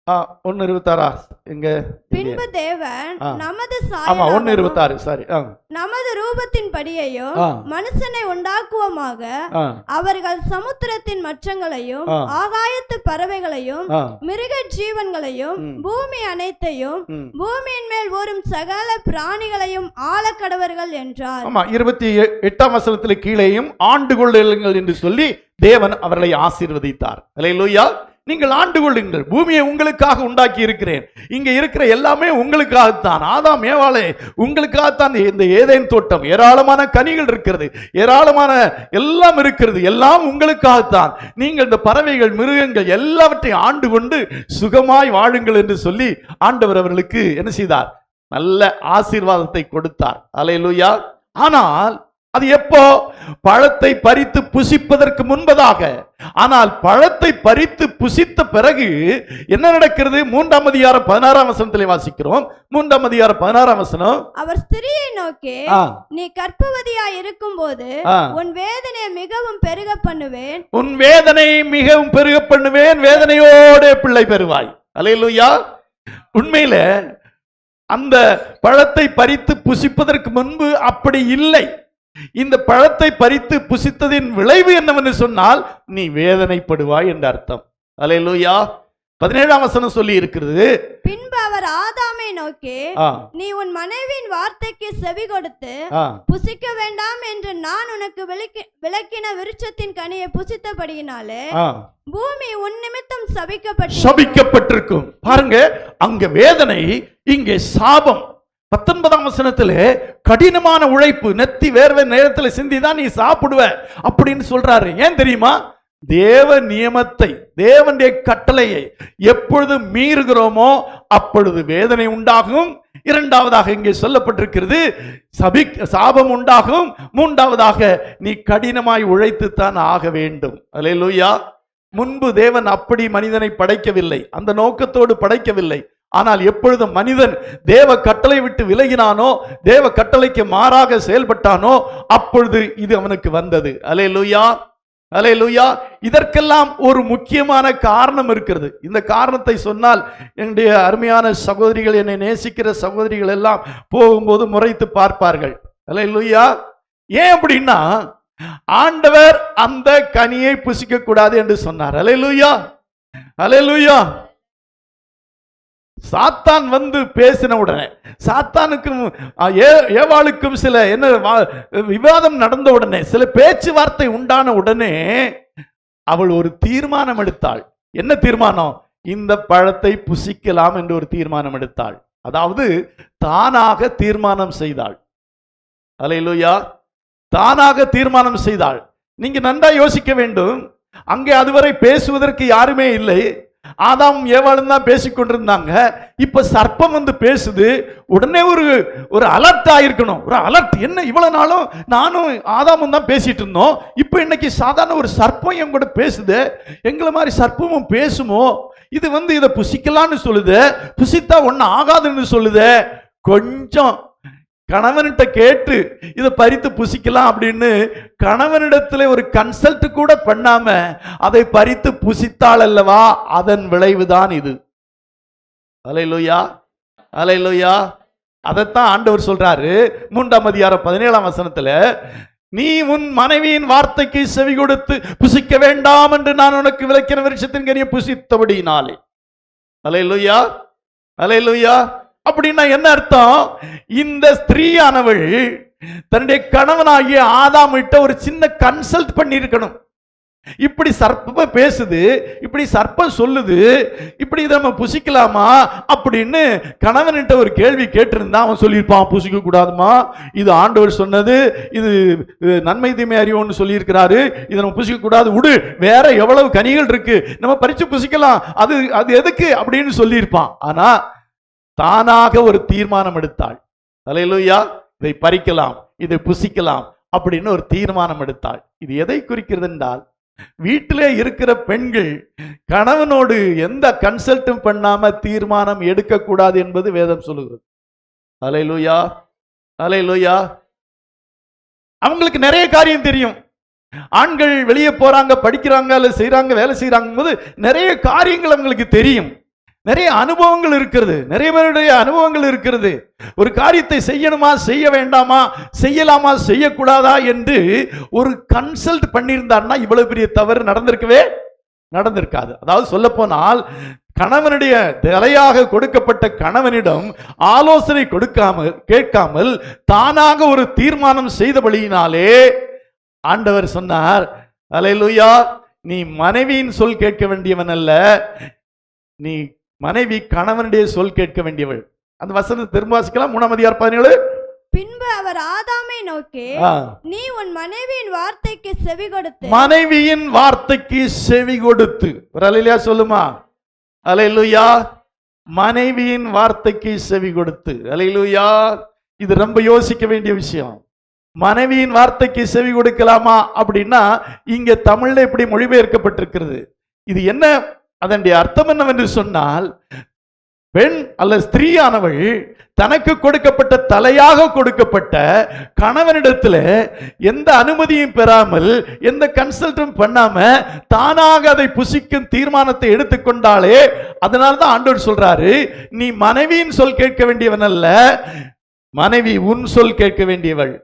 1:26 எங்க? பின்பு தேவன் நமது ஆமா 1:26 சாரி நமது ரூபத்தின் படியையும் மனுஷனை உண்டாக்குவோமாக, அவர்கள் சமுத்திரத்தின் மச்சங்களையும் ஆகாயத்து பறவைகளையும் மிருக ஜீவன்களையும் பூமி அனைத்தையும் பூமியின் மேல் ஊறும் சகல பிராணிகளையும் ஆளக்கடவர்கள் என்றார். ஆமா 28ஆம் வசனத்தில் கீழேயும் ஆண்டு கொள்ளுங்கள் என்று சொல்லி தேவன் அவர்களை ஆசீர்வதித்தார். அல்லேலூயா. நீங்கள் ஆண்டு கொள்ளுங்கள், பூமியை உங்களுக்காக உண்டாக்கி இருக்கிறேன். இங்க இருக்கிற எல்லாமே உங்களுக்காகத்தான். ஆதாம் ஏவாளே உங்களுக்காகத்தான் இந்த ஏதேன் தோட்டம், ஏராளமான கனிகள் இருக்கிறது, ஏராளமான எல்லாம் இருக்கிறது, எல்லாம் உங்களுக்காகத்தான். நீங்கள் இந்த பறவைகள் மிருகங்கள் எல்லாவற்றையும் ஆண்டு கொண்டு சுகமாய் வாழுங்கள் என்று சொல்லி ஆண்டவர் அவர்களுக்கு என்ன செய்தார்? நல்ல ஆசீர்வாதத்தை கொடுத்தார். அல்லேலூயா. ஆனால் அது எப்போ? பழத்தை பறித்து புசிப்பதற்கு முன்பதாக. ஆனால் பழத்தை பறித்து புசித்த பிறகு என்ன நடக்கிறது? 3ஆம் அதிகாரம் 16ஆம் வசனத்திலே வாசிக்கிறோம். 3ஆம் அதிகாரம் 16ஆம் வசனம், அவர் ஸ்திரியை நோக்கி, நீ கர்ப்பவதியாய் இருக்கும்போது உன் வேதனையை மிகவும் பெருக பண்ணுவேன், உன் வேதனையை மிகவும் பெருக பண்ணுவேன், வேதனையோடு பிள்ளை பெறுவாய். அல்லேலூயா. உண்மையில அந்த பழத்தை பறித்து புசிப்பதற்கு முன்பு அப்படி இல்லை. இந்த பழத்தை பறித்து புசித்ததின் விளைவு என்னவென்று சொன்னால் நீ வேதனைப்படுவாய் என்ற அர்த்தம். அல்லேலூயா. 17ஆம் வசனம் சொல்லி இருக்கிறது, பின்பு அவர் ஆதாமை நோக்கி, நீ உன் மனைவியின் வார்த்தைக்கு செவி கொடுத்து புசிக்க வேண்டாம் என்று நான் உனக்கு விளக்கின விருட்சத்தின் கனியை புசித்தபடியினாலே பூமி உன் நிமித்தம் சபிக்கப்பட்டிருக்கும். பாருங்க, அங்க வேதனை, இங்கே சாபம். 19ஆம் வசனத்திலே கடினமான உழைப்பு, நெத்தி வேர்வை நேரத்தில் சிந்திதான் நீ சாப்பிடுவ அப்படின்னு சொல்றாரு. ஏன் தெரியுமா? தேவ நியமத்தை, தேவனுடைய கட்டளையை எப்பொழுது மீறுகிறோமோ அப்பொழுது வேதனை உண்டாகும். இரண்டாவதாக இங்கே சொல்லப்பட்டிருக்கிறது சாபம் உண்டாகும். மூன்றாவதாக நீ கடினமாய் உழைத்து தான் ஆக வேண்டும். அல்லேலூயா. முன்பு தேவன் அப்படி மனிதனை படைக்கவில்லை, அந்த நோக்கத்தோடு படைக்கவில்லை. ஆனால் எப்பொழுது மனிதன் தேவ கட்டளை விட்டு விலகினானோ, தேவ கட்டளைக்கு மாறாக செயல்பட்டானோ, அப்பொழுது இது அவனுக்கு வந்தது. அல்லேலூயா, அல்லேலூயா. இதற்கெல்லாம் ஒரு முக்கியமான காரணம் இருக்கிறது. இந்த காரணத்தை சொன்னால் என்னுடைய அருமையான சகோதரிகள், என்னை நேசிக்கிற சகோதரிகள் எல்லாம் போகும்போது முறைத்து பார்ப்பார்கள். அல்லேலூயா. ஏன் அப்படின்னா, ஆண்டவர் அந்த கனியை புசிக்க கூடாது என்று சொன்னார். அல்லேலூயா, அல்லேலூயா. சாத்தான் வந்து பேசின உடனே, சாத்தானுக்கும் ஏவாளுக்கும் சில என்ன விவாதம் நடந்த உடனே, சில பேச்சுவார்த்தை உண்டான உடனே அவள் ஒரு தீர்மானம் எடுத்தாள். என்ன தீர்மானம்? இந்த பழத்தை புசிக்கலாம் என்று ஒரு தீர்மானம் எடுத்தாள். அதாவது தானாக தீர்மானம் செய்தாள். அல்லேலூயா. தானாக தீர்மானம் செய்தாள். நீங்க நன்றா யோசிக்க வேண்டும். அங்கே அதுவரை பேசுவதற்கு யாருமே இல்லை. ஆதாம் ஏவாளும் தான் பேசிக்கொண்டிருந்தாங்க. இப்ப சர்ப்பம் வந்து பேசுது. உடனே ஒரு அலர்ட் ஆயிருக்கணும். ஒரு அலர்ட். என்ன, இவ்வளவு நாளும் நானும் ஆதாமும் தான் பேசிட்டு இருந்தோம், இப்ப இன்னைக்கு சாதாரண ஒரு சர்ப்பம் என் கூட பேசுது, எங்களை மாதிரி சர்ப்பமும் பேசுமோ, இது வந்து இதை புசிக்கலான்னு சொல்லுது, புசித்தா ஒன்னும் ஆகாதுன்னு சொல்லுது. கொஞ்சம் கணவன்கிட்ட கேட்டு இதை பறித்து புசிக்கலாம் அப்படின்னு கணவனிடத்தில் ஒரு கன்சல்ட் கூட பண்ணாம அதை பறித்து புசித்தாள் அல்லவா, அதன் விளைவுதான் இது. அல்லேலூயா, அல்லேலூயா. அதைத்தான் ஆண்டவர் சொல்றாரு 3ஆம் அதிகாரம் 17ஆம் வசனத்துல, நீ உன் மனைவியின் வார்த்தைக்கு செவி கொடுத்து புசிக்க வேண்டாம் என்று நான் உனக்கு விளக்கின விருட்சத்தின் கனியை புசித்தபடியினாலே. அல்லேலூயா, அல்லேலூயா. அப்படின்னா என்ன அர்த்தம்? இந்த ஸ்திரீயானவள் தன்னுடைய கணவனாகிய ஆதாமிட்ட ஒரு சின்ன கன்சல்ட் பண்ணி இருக்கணும். இப்படி சர்ப்பம் பேசுது, இப்படி சர்ப்பம் சொல்லுது, இப்படி இதை நம்ம புசிக்கலாமா அப்படின்னு கணவன்கிட்ட ஒரு கேள்வி கேட்டிருந்தா அவன் சொல்லியிருப்பான், புசிக்க கூடாதுமா, இது ஆண்டவர் சொன்னது, இது நன்மை தீமை அறிவோம்னு சொல்லியிருக்கிறாரு, இதை நம்ம புசிக்க கூடாது, விடு, வேற எவ்வளவு கனிகள் இருக்கு, நம்ம பறிச்சு புசிக்கலாம், அது எதுக்கு அப்படின்னு சொல்லியிருப்பான். ஆனா தானாக ஒரு தீர்மானம் எடுத்தாள். அல்லேலூயா. இதை பறிக்கலாம், இதை புசிக்கலாம் அப்படின்னு ஒரு தீர்மானம் எடுத்தாள். இது எதை குறிக்கிறது என்றால், வீட்டிலே இருக்கிற பெண்கள் கணவனோடு எந்த கன்சல்ட்டும் பண்ணாம தீர்மானம் எடுக்க கூடாது என்பது வேதம் சொல்லுகிறது. அல்லேலூயா, அல்லேலூயா. அவங்களுக்கு நிறைய காரியம் தெரியும். ஆண்கள் வெளியே போறாங்க, படிக்கிறாங்க, அல்லது செய்யறாங்க, வேலை செய்யறாங்க போது நிறைய காரியங்கள் அவங்களுக்கு தெரியும். நிறைய அனுபவங்கள் இருக்கிறது, நிறைய பேருடைய அனுபவங்கள் இருக்கிறது. ஒரு காரியத்தை செய்யணுமா, செய்ய வேண்டாமா, செய்யலாமா, செய்யக்கூடாதா என்று ஒரு கன்சல்ட் பண்ணியிருந்தார்னா இவ்வளவு பெரிய தவறு நடந்திருக்காது. அதாவது சொல்ல போனால், கணவனுடைய தலையாக கொடுக்கப்பட்ட கணவனிடம் ஆலோசனை கேட்காமல் தானாக ஒரு தீர்மானம் செய்தபடியினாலே ஆண்டவர் சொன்னார், அல்லேலூயா, நீ மனைவியின் சொல் கேட்க வேண்டியவன் அல்ல, நீ மனைவி கணவனுடைய சொல் கேட்க வேண்டியவள். அந்த வசனத்தை திரும்ப வாசிக்கலாம். 3ஆம் அதிகாரம் 17. பின்பு அவர் ஆதாமை நோக்கி, நீ உன் மனைவியின் வார்த்தைக்கு செவி கொடுத்து, மனைவியின் வார்த்தைக்கு செவி கொடுத்து, ஒரு அல்லேலூயா சொல்லுமா, அல்லேலூயா. மனைவியின் வார்த்தைக்கு செவி கொடுத்து, அல்லேலூயா. இது ரொம்ப யோசிக்க வேண்டிய விஷயம். மனைவியின் வார்த்தைக்கு செவி கொடுக்கலாமா அப்படின்னா இங்க தமிழ்ல இப்படி மொழிபெயர்க்கப்பட்டிருக்கிறது. இது என்ன, அதனுடைய அர்த்தம் என்னவென்று சொன்னால், பெண் அல்ல ஸ்திரீயானவள் தனக்கு கொடுக்கப்பட்ட தலையாக கொடுக்கப்பட்ட கணவனிடத்துல எந்த அனுமதியும் பெறாமல் எந்த கன்சல்டும் பண்ணாம தானாக அதை புசிக்கும் தீர்மானத்தை எடுத்துக்கொண்டாலே, அதனால்தான் ஆண்டவர் சொல்றாரு, நீ மனைவியின் சொல் கேட்க வேண்டியவன் அல்ல, மனைவி உன் சொல் கேட்க வேண்டியவள்.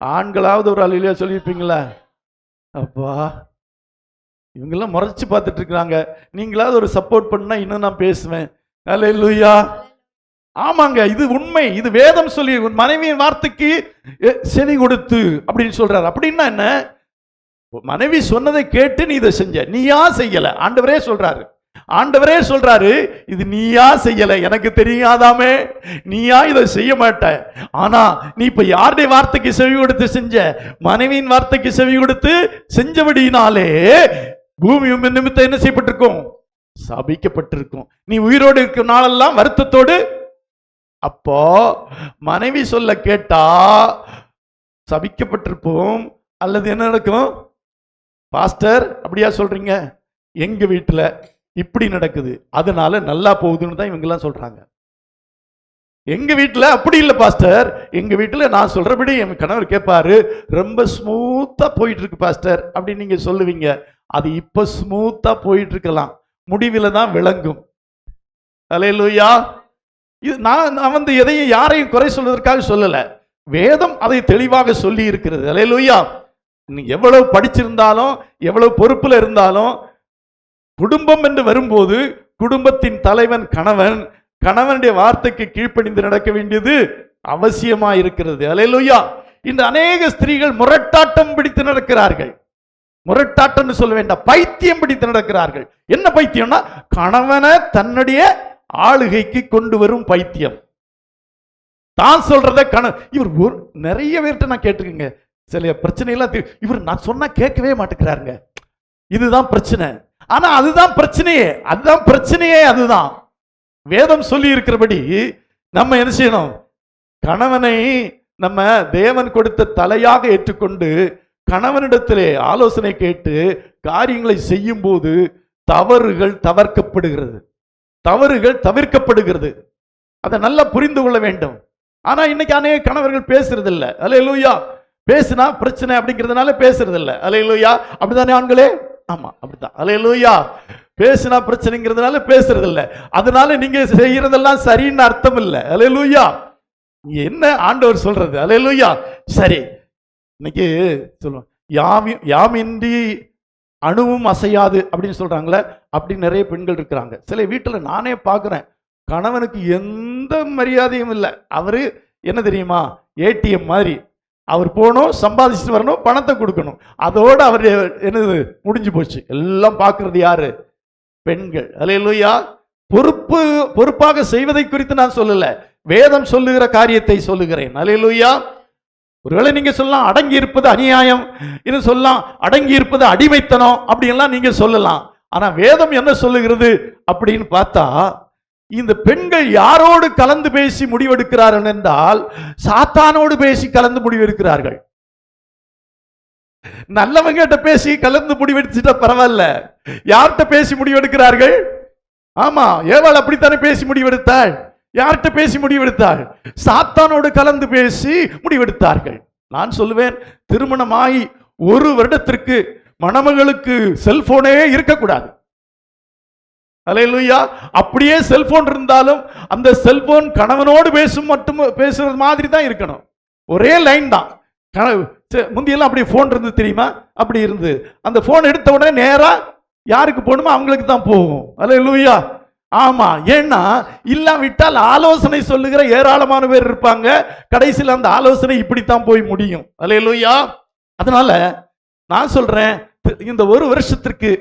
ஆண்களாவது ஒரு அலையில சொல்லியிருப்பீங்களா, அப்பா இவங்கெல்லாம் முறைச்சு பார்த்துட்டு இருக்கிறாங்க, நீங்களாவது ஒரு சப்போர்ட் பண்ணா இன்னும் நான் பேசுவேன். அல்லேலூயா. ஆமாங்க, இது உண்மை, இது வேதம் சொல்லி உன் மனைவியின் வார்த்தைக்கு செவி கொடுத்து அப்படின்னு சொல்றாரு. அப்படின்னா என்ன? மனைவி சொன்னதை கேட்டு நீ இதை செஞ்ச, நீயா செய்யல. ஆண்டவரே சொல்றாரு, ஆண்டவரே சொல்றாரு, இது நீயா செய்யல, எனக்கு தெரியாதாமே, நீயா இதை செய்ய மாட்ட. ஆனா நீ இப்ப யாருடைய வார்த்தைக்கு செவி கொடுத்து செஞ்ச? மனைவியின் வார்த்தைக்கு செவி கொடுத்து செஞ்சபடினாலே பூமி நிமித்தம் என்ன செய்யப்பட்டிருக்கும்? சபிக்கப்பட்டிருக்கும். நீ உயிரோடு இருக்கும் நாளெல்லாம் வருத்தத்தோடு. அப்போ மனைவி சொல்ல கேட்டா சபிக்கப்பட்டிருப்போம். அல்லது என்ன நடக்கும்? பாஸ்டர் அப்படியா சொல்றீங்க? எங்க வீட்டுல இப்படி நடக்குது, அதனால நல்லா போகுதுன்னு தான் இவங்க எல்லாம் சொல்றாங்க. எங்க வீட்டுல அப்படி இல்லை பாஸ்டர், எங்க வீட்டுல நான் சொல்றபடி என் கணவர் கேட்பாரு, ரொம்ப ஸ்மூத்தா போயிட்டு இருக்கு பாஸ்டர் அப்படின்னு நீங்க சொல்லுவீங்க. அது இப்ப ஸ்மூத்தா போயிட்டு இருக்கலாம், முடிவில தான் விளங்கும். அல்லேலூயா. இது நான் வந்து எதையும் யாரையும் குறை சொல்வதற்காக சொல்லல, வேதம் அதை தெளிவாக சொல்லி இருக்கிறது. அல்லேலூயா. நீ எவ்வளவு படிச்சிருந்தாலும் எவ்வளவு பொறுப்புல இருந்தாலும் குடும்பம் என்று வரும்போது குடும்பத்தின் தலைவன் கணவன், கணவனுடைய வார்த்தைக்கு கீழ்ப்படிந்து நடக்க வேண்டியது அவசியமா இருக்கிறது. அல்லேலூயா. இந்த அநேக ஸ்திரீகள் முரட்டாட்டம் பிடித்து நடக்கிறார்கள். முரட்டாட்டம் சொல்ல வேண்டாம், பைத்தியம் பிடித்து நடக்கிறார்கள். என்ன பைத்தியம்னா, கணவனை தன்னுடைய ஆளுகைக்கு கொண்டு வரும் பைத்தியம். தான் சொல்றத இவர் நிறைய பேர்கிட்ட நான் கேட்டுக்கங்க, சில பிரச்சனையெல்லாம் இவர் நான் சொன்னா கேட்கவே மாட்டேங்கிறாருங்க, இதுதான் பிரச்சனை. ஆனா அதுதான் பிரச்சனையே, அதுதான் பிரச்சனையே, அதுதான் வேதம் சொல்லி இருக்கிறபடி நம்ம என்ன செய்யணும்? கணவனை நம்ம தேவன் கொடுத்த தலையாக ஏற்றுக்கொண்டு கணவனிடத்திலே ஆலோசனை கேட்டு காரியங்களை செய்யும் போது தவறுகள் தவிர்க்கப்படுகிறது, தவறுகள் தவிர்க்கப்படுகிறது. அதை நல்லா புரிந்து கொள்ள வேண்டும். ஆனா இன்னைக்கு அநேக கணவர்கள் பேசுறது இல்லை. அல்லேலூயா. பேசுனா பிரச்சனை அப்படிங்கிறதுனால பேசுறது இல்லை. அல்லேலூயா. அப்படிதானே ஆண்களே? ஆமா அப்படித்தான். அல்லேலூயா. பேசுனா பிரச்சனைங்கிறதுனால பேசுறது இல்லை, அதனால நீங்க செய்யறதெல்லாம் சரின்னு அர்த்தம் இல்லை. அல்லேலூயா. என்ன ஆண்டவர் சொல்றது? அல்லேலூயா. சரி, இன்னைக்கு சொல்லுவோம், யாமின்றி அணுவும் அசையாது அப்படின்னு சொல்றாங்களே, அப்படி நிறைய பெண்கள் இருக்கிறாங்க. சில வீட்டுல நானே பார்க்கிறேன், கணவனுக்கு எந்த மரியாதையும் இல்லை. அவரு என்ன தெரியுமா, ஏடிஎம் மாதிரி. அவர் போகணும், சம்பாதிச்சுட்டு வரணும், பணத்தை கொடுக்கணும், அதோட அவர் என்னது முடிஞ்சு போச்சு. எல்லாம் பார்க்கறது யாரு? பெண்கள். அல்லேலூயா. பொறுப்பாக செய்வதை குறித்து நான் சொல்லல, வேதம் சொல்லுகிற காரியத்தை சொல்லுகிறேன். அல்லேலூயா. ஒருவேளை நீங்க சொல்லலாம் அடங்கி இருப்பது அநியாயம், இது சொல்லலாம் அடங்கி இருப்பது அடிமைத்தனம், அப்படியெல்லாம் நீங்க சொல்லலாம். ஆனா வேதம் என்ன சொல்லுகிறது அப்படின்னு பார்த்தா, இந்த பெண்கள் யாரோடு கலந்து பேசி முடிவெடுக்கிறார்கள் என்றால் சாத்தானோடு பேசி கலந்து முடிவெடுக்கிறார்கள். நல்லவங்க கிட்ட பேசி கலந்து முடிவெடுத்துட்டா பரவாயில்ல, யார்கிட்ட பேசி முடிவெடுக்கிறார்கள்? ஆமா, ஏவாள் அப்படித்தானே பேசி முடிவெடுத்தாள். யார்கிட்ட பேசி முடிவெடுத்தாள்? சாத்தானோடு கலந்து பேசி முடிவெடுத்தார்கள். நான் சொல்லுவேன், திருமணமாகி 1 வருடத்திற்கு மணமகளுக்கு செல்போனே இருக்கக்கூடாது. அல்லேலூயா. அப்படியே செல்போன் இருந்தாலும் அந்த செல்போன் கணவனோடு பேசுறது மாதிரி தான் இருக்கணும். ஒரே லைன் தான். முந்தியெல்லாம் அப்படி போன் இருந்து தெரியுமா? அப்படி இருந்து அந்த போன் எடுத்த உடனே நேரா யாருக்கு போகணுமோ அவங்களுக்கு தான் போகும். அல்லேலூயா. ஆமா, ஏன்னா இல்லாவிட்டால் ஆலோசனை சொல்லுகிற ஏராளமான பேர் இருப்பாங்க, கடைசியில் அந்த ஆலோசனை இப்படித்தான் போய் முடியும். அல்லேலூயா. அதனால நான் சொல்றேன், இந்த 1 வருஷத்திற்கு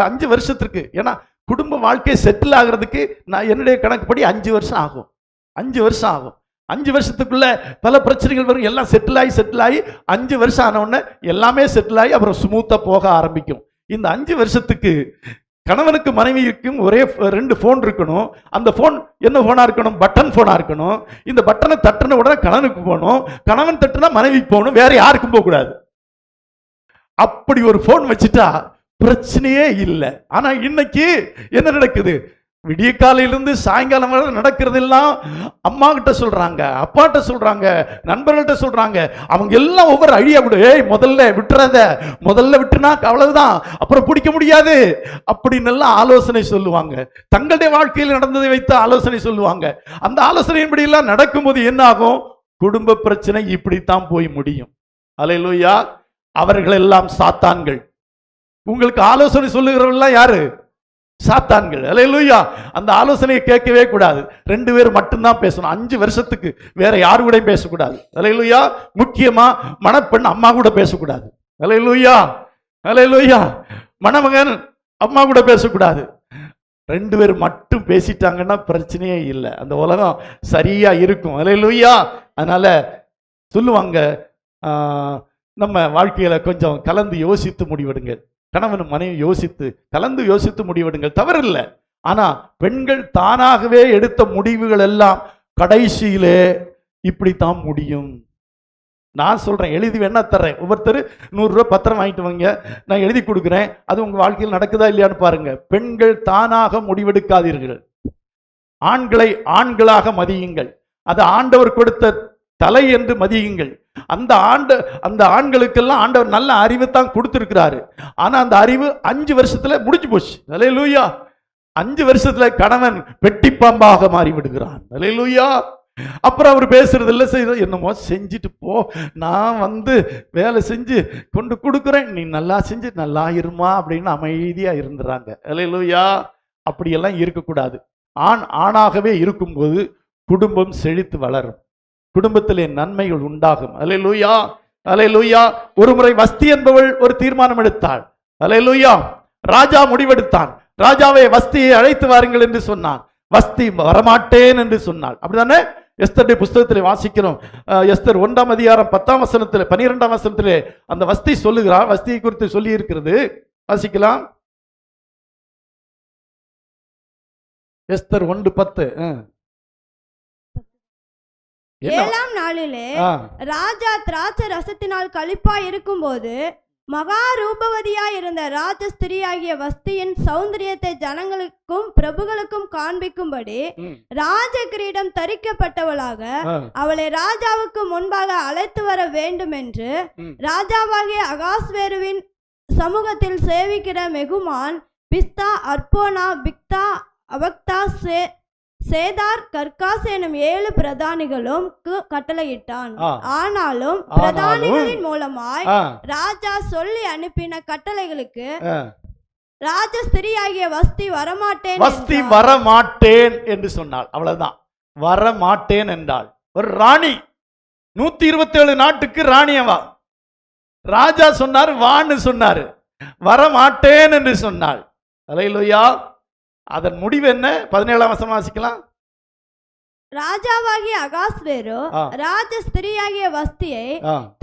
5 வருஷத்திற்கு, ஏன்னா குடும்ப வாழ்க்கை செட்டில் ஆகிறதுக்கு நான் என்னுடைய கணக்குப்படி 5 வருஷம் ஆகும். 5 வருஷம் ஆகும். 5 வருஷத்துக்குள்ள பல பிரச்சனைகள் வரும். எல்லாம் செட்டில் ஆகி 5 வருஷம் ஆன உடனே எல்லாமே செட்டில் ஆகி அப்புறம் ஸ்மூத்தா போக ஆரம்பிக்கும். இந்த 5 வருஷத்துக்கு கணவனுக்கு மனைவிக்கும் ஒரே 2 போன் இருக்கணும். அந்த போன் என்ன போனா இருக்கணும்? பட்டன் போனா இருக்கணும். இந்த பட்டனை தட்டின உடனே கணவனுக்கு போகணும், கணவன் தட்டுனா மனைவிக்கு போகணும், வேற யாருக்கும் போக கூடாது. அப்படி ஒரு போன் வச்சுட்டா பிரச்சனையே இல்லை. ஆனா இன்னைக்கு என்ன நடக்குது? விடிய காலையிலிருந்து சாயங்காலம் வரை நடக்கிறதெல்லாம் அம்மா கிட்ட சொல்றாங்க, அப்பாட்ட சொல்றாங்க, நண்பர்கள்ட்ட சொல்றாங்க. அவங்க எல்லாம் ஒவ்வொரு ஐடியா கூட, ஏய் முதல்ல விட்டுறத, முதல்ல விட்டுனா அவ்வளவுதான், அப்புறம் பிடிக்க முடியாது அப்படின்னு எல்லாம் ஆலோசனை சொல்லுவாங்க. தங்களுடைய வாழ்க்கையில் நடந்ததை வைத்து ஆலோசனை சொல்லுவாங்க. அந்த ஆலோசனையின்படி எல்லாம் நடக்கும்போது என்ன ஆகும்? குடும்ப பிரச்சனை இப்படித்தான் போய் முடியும். அல்லேலூயா. அவர்கள் எல்லாம் சாத்தான்கள். உங்களுக்கு ஆலோசனை சொல்லுகிறவர்கள் யாரு? சாத்தான்கள். அல்லேலூயா. அந்த ஆலோசனையை கேட்கவே கூடாது. 2 பேர் மட்டும்தான் பேசணும். 5 வருஷத்துக்கு வேற யாரு கூட பேசக்கூடாது. அல்லேலூயா. முக்கியமா மணப்பெண் அம்மா கூட பேசக்கூடாது. அல்லேலூயா. அல்லேலூயா. மணமகன் அம்மா கூட பேசக்கூடாது. 2 பேர் மட்டும் பேசிட்டாங்கன்னா பிரச்சனையே இல்லை, அந்த உலகம் சரியா இருக்கும். அல்லேலூயா. அதனால சொல்லுவாங்க, நம்ம வாழ்க்கையில கொஞ்சம் கலந்து யோசித்து முடிவெடுங்க. கணவன் மனைவி கலந்து யோசித்து முடிவெடுங்கள், தவறில்லை. ஆனா பெண்கள் தானாகவே எடுத்த முடிவுகள் எல்லாம் கடைசியிலே இப்படித்தான் முடியும். நான் சொல்றேன், எழுதி வேணா தர்றேன். ஒவ்வொருத்தர் 100 ரூபாய் பத்திரம் வாங்கிட்டு வாங்க, நான் எழுதி கொடுக்குறேன். அது உங்க வாழ்க்கையில் நடக்குதா இல்லையான்னு பாருங்க. பெண்கள் தானாக முடிவெடுக்காதீர்கள். ஆண்களை ஆண்களாக மதியுங்கள். அது ஆண்டவர் கொடுத்த தலை என்று மதியுங்கள். அந்த ஆண்களுக்கெல்லாம் ஆண்டவர் நல்ல அறிவு தான் கொடுத்திருக்கிறாரு. ஆனா அந்த அறிவு 5 வருஷத்துல முடிஞ்சு போச்சு. அல்லேலூயா. 5 வருஷத்துல கணவன் வெட்டிப்பாம்பாக மாறி விடுகிறான். அல்லேலூயா. அப்புறம் அவர் பேசுறது இல்லை, என்னமோ செஞ்சுட்டு போ, நான் வேலை செஞ்சு கொண்டு கொடுக்குறேன், நீ நல்லா செஞ்சு நல்லா இருமா அப்படின்னு அமைதியா இருந்துறாங்க. அல்லேலூயா. அப்படியெல்லாம் இருக்கக்கூடாது. ஆணாகவே இருக்கும்போது குடும்பம் செழித்து வளரும், குடும்பத்திலே நன்மைகள் உண்டாகும். அல்லேலூயா. அல்லேலூயா. ஒரு முறை வஸ்தி என்பவள் ஒரு தீர்மானம் எடுத்தாள். அல்லேலூயா. ராஜா முடிவெடுத்தான். ராஜாவை வஸ்தியை அழைத்து வாருங்கள் என்று சொன்னான். வஸ்தி வரமாட்டேன் என்று சொன்னாள். அப்படிதானே? எஸ்தருடைய புஸ்தகத்திலே வாசிக்கிறோம். எஸ்தர் 1ஆம் அதிகாரம் 10ஆம் வசனத்திலே 12ஆம் வசனத்திலே அந்த வஸ்தி சொல்லுகிறார். வஸ்தியை குறித்து சொல்லி இருக்கிறது, வாசிக்கலாம். எஸ்தர் 1:10. 7ஆம் நாளிலே ராஜா திராட்சை ரசத்தினால் களிப்பாய் இருக்கும்போது மகா ரூபவதியாய் இருந்த ராஜ ஸ்திரியாகிய வஸ்தியின் சௌந்தரியத்தை ஜனங்களுக்கும் பிரபுகளுக்கும் காண்பிக்கும்படி ராஜ கிரீடம் தரிக்கப்பட்டவளாக அவளை ராஜாவுக்கு முன்பாக அழைத்து வர வேண்டும் என்று ராஜாவாகிய அகாஸ்வேருவின் சமூகத்தில் சேவிக்கிற மெகுமான், பிஸ்தா, அர்போனா, பிக்தா, அவக்தா, சேதார், கர்காஸ் எனும் 7 பிரதானிகளும் கட்டளையிட்டான். ஆனாலும் பிரதானிகளின் மூலமாய் ராஜா சொல்லி அனுப்பின கட்டளைகளுக்கு ராஜஸ்திரியாகிய வஸ்தி வரமாட்டேன் என்று சொன்னாள். அவ்வளவுதான், வரமாட்டேன் என்றாள். ஒரு ராணி, 127 நாட்டுக்கு ராணியவா. ராஜா சொன்னார் வான்னு சொன்னாரு, வரமாட்டேன் என்று சொன்னாள். அல்லேலூயா. அதன் முடிவு என்ன? 17ஆம் வசனம் வாசிக்கலாம். ராஜாவாகிய அகாஸ்வேரு ராஜ ஸ்திரியாகிய வஸ்தியை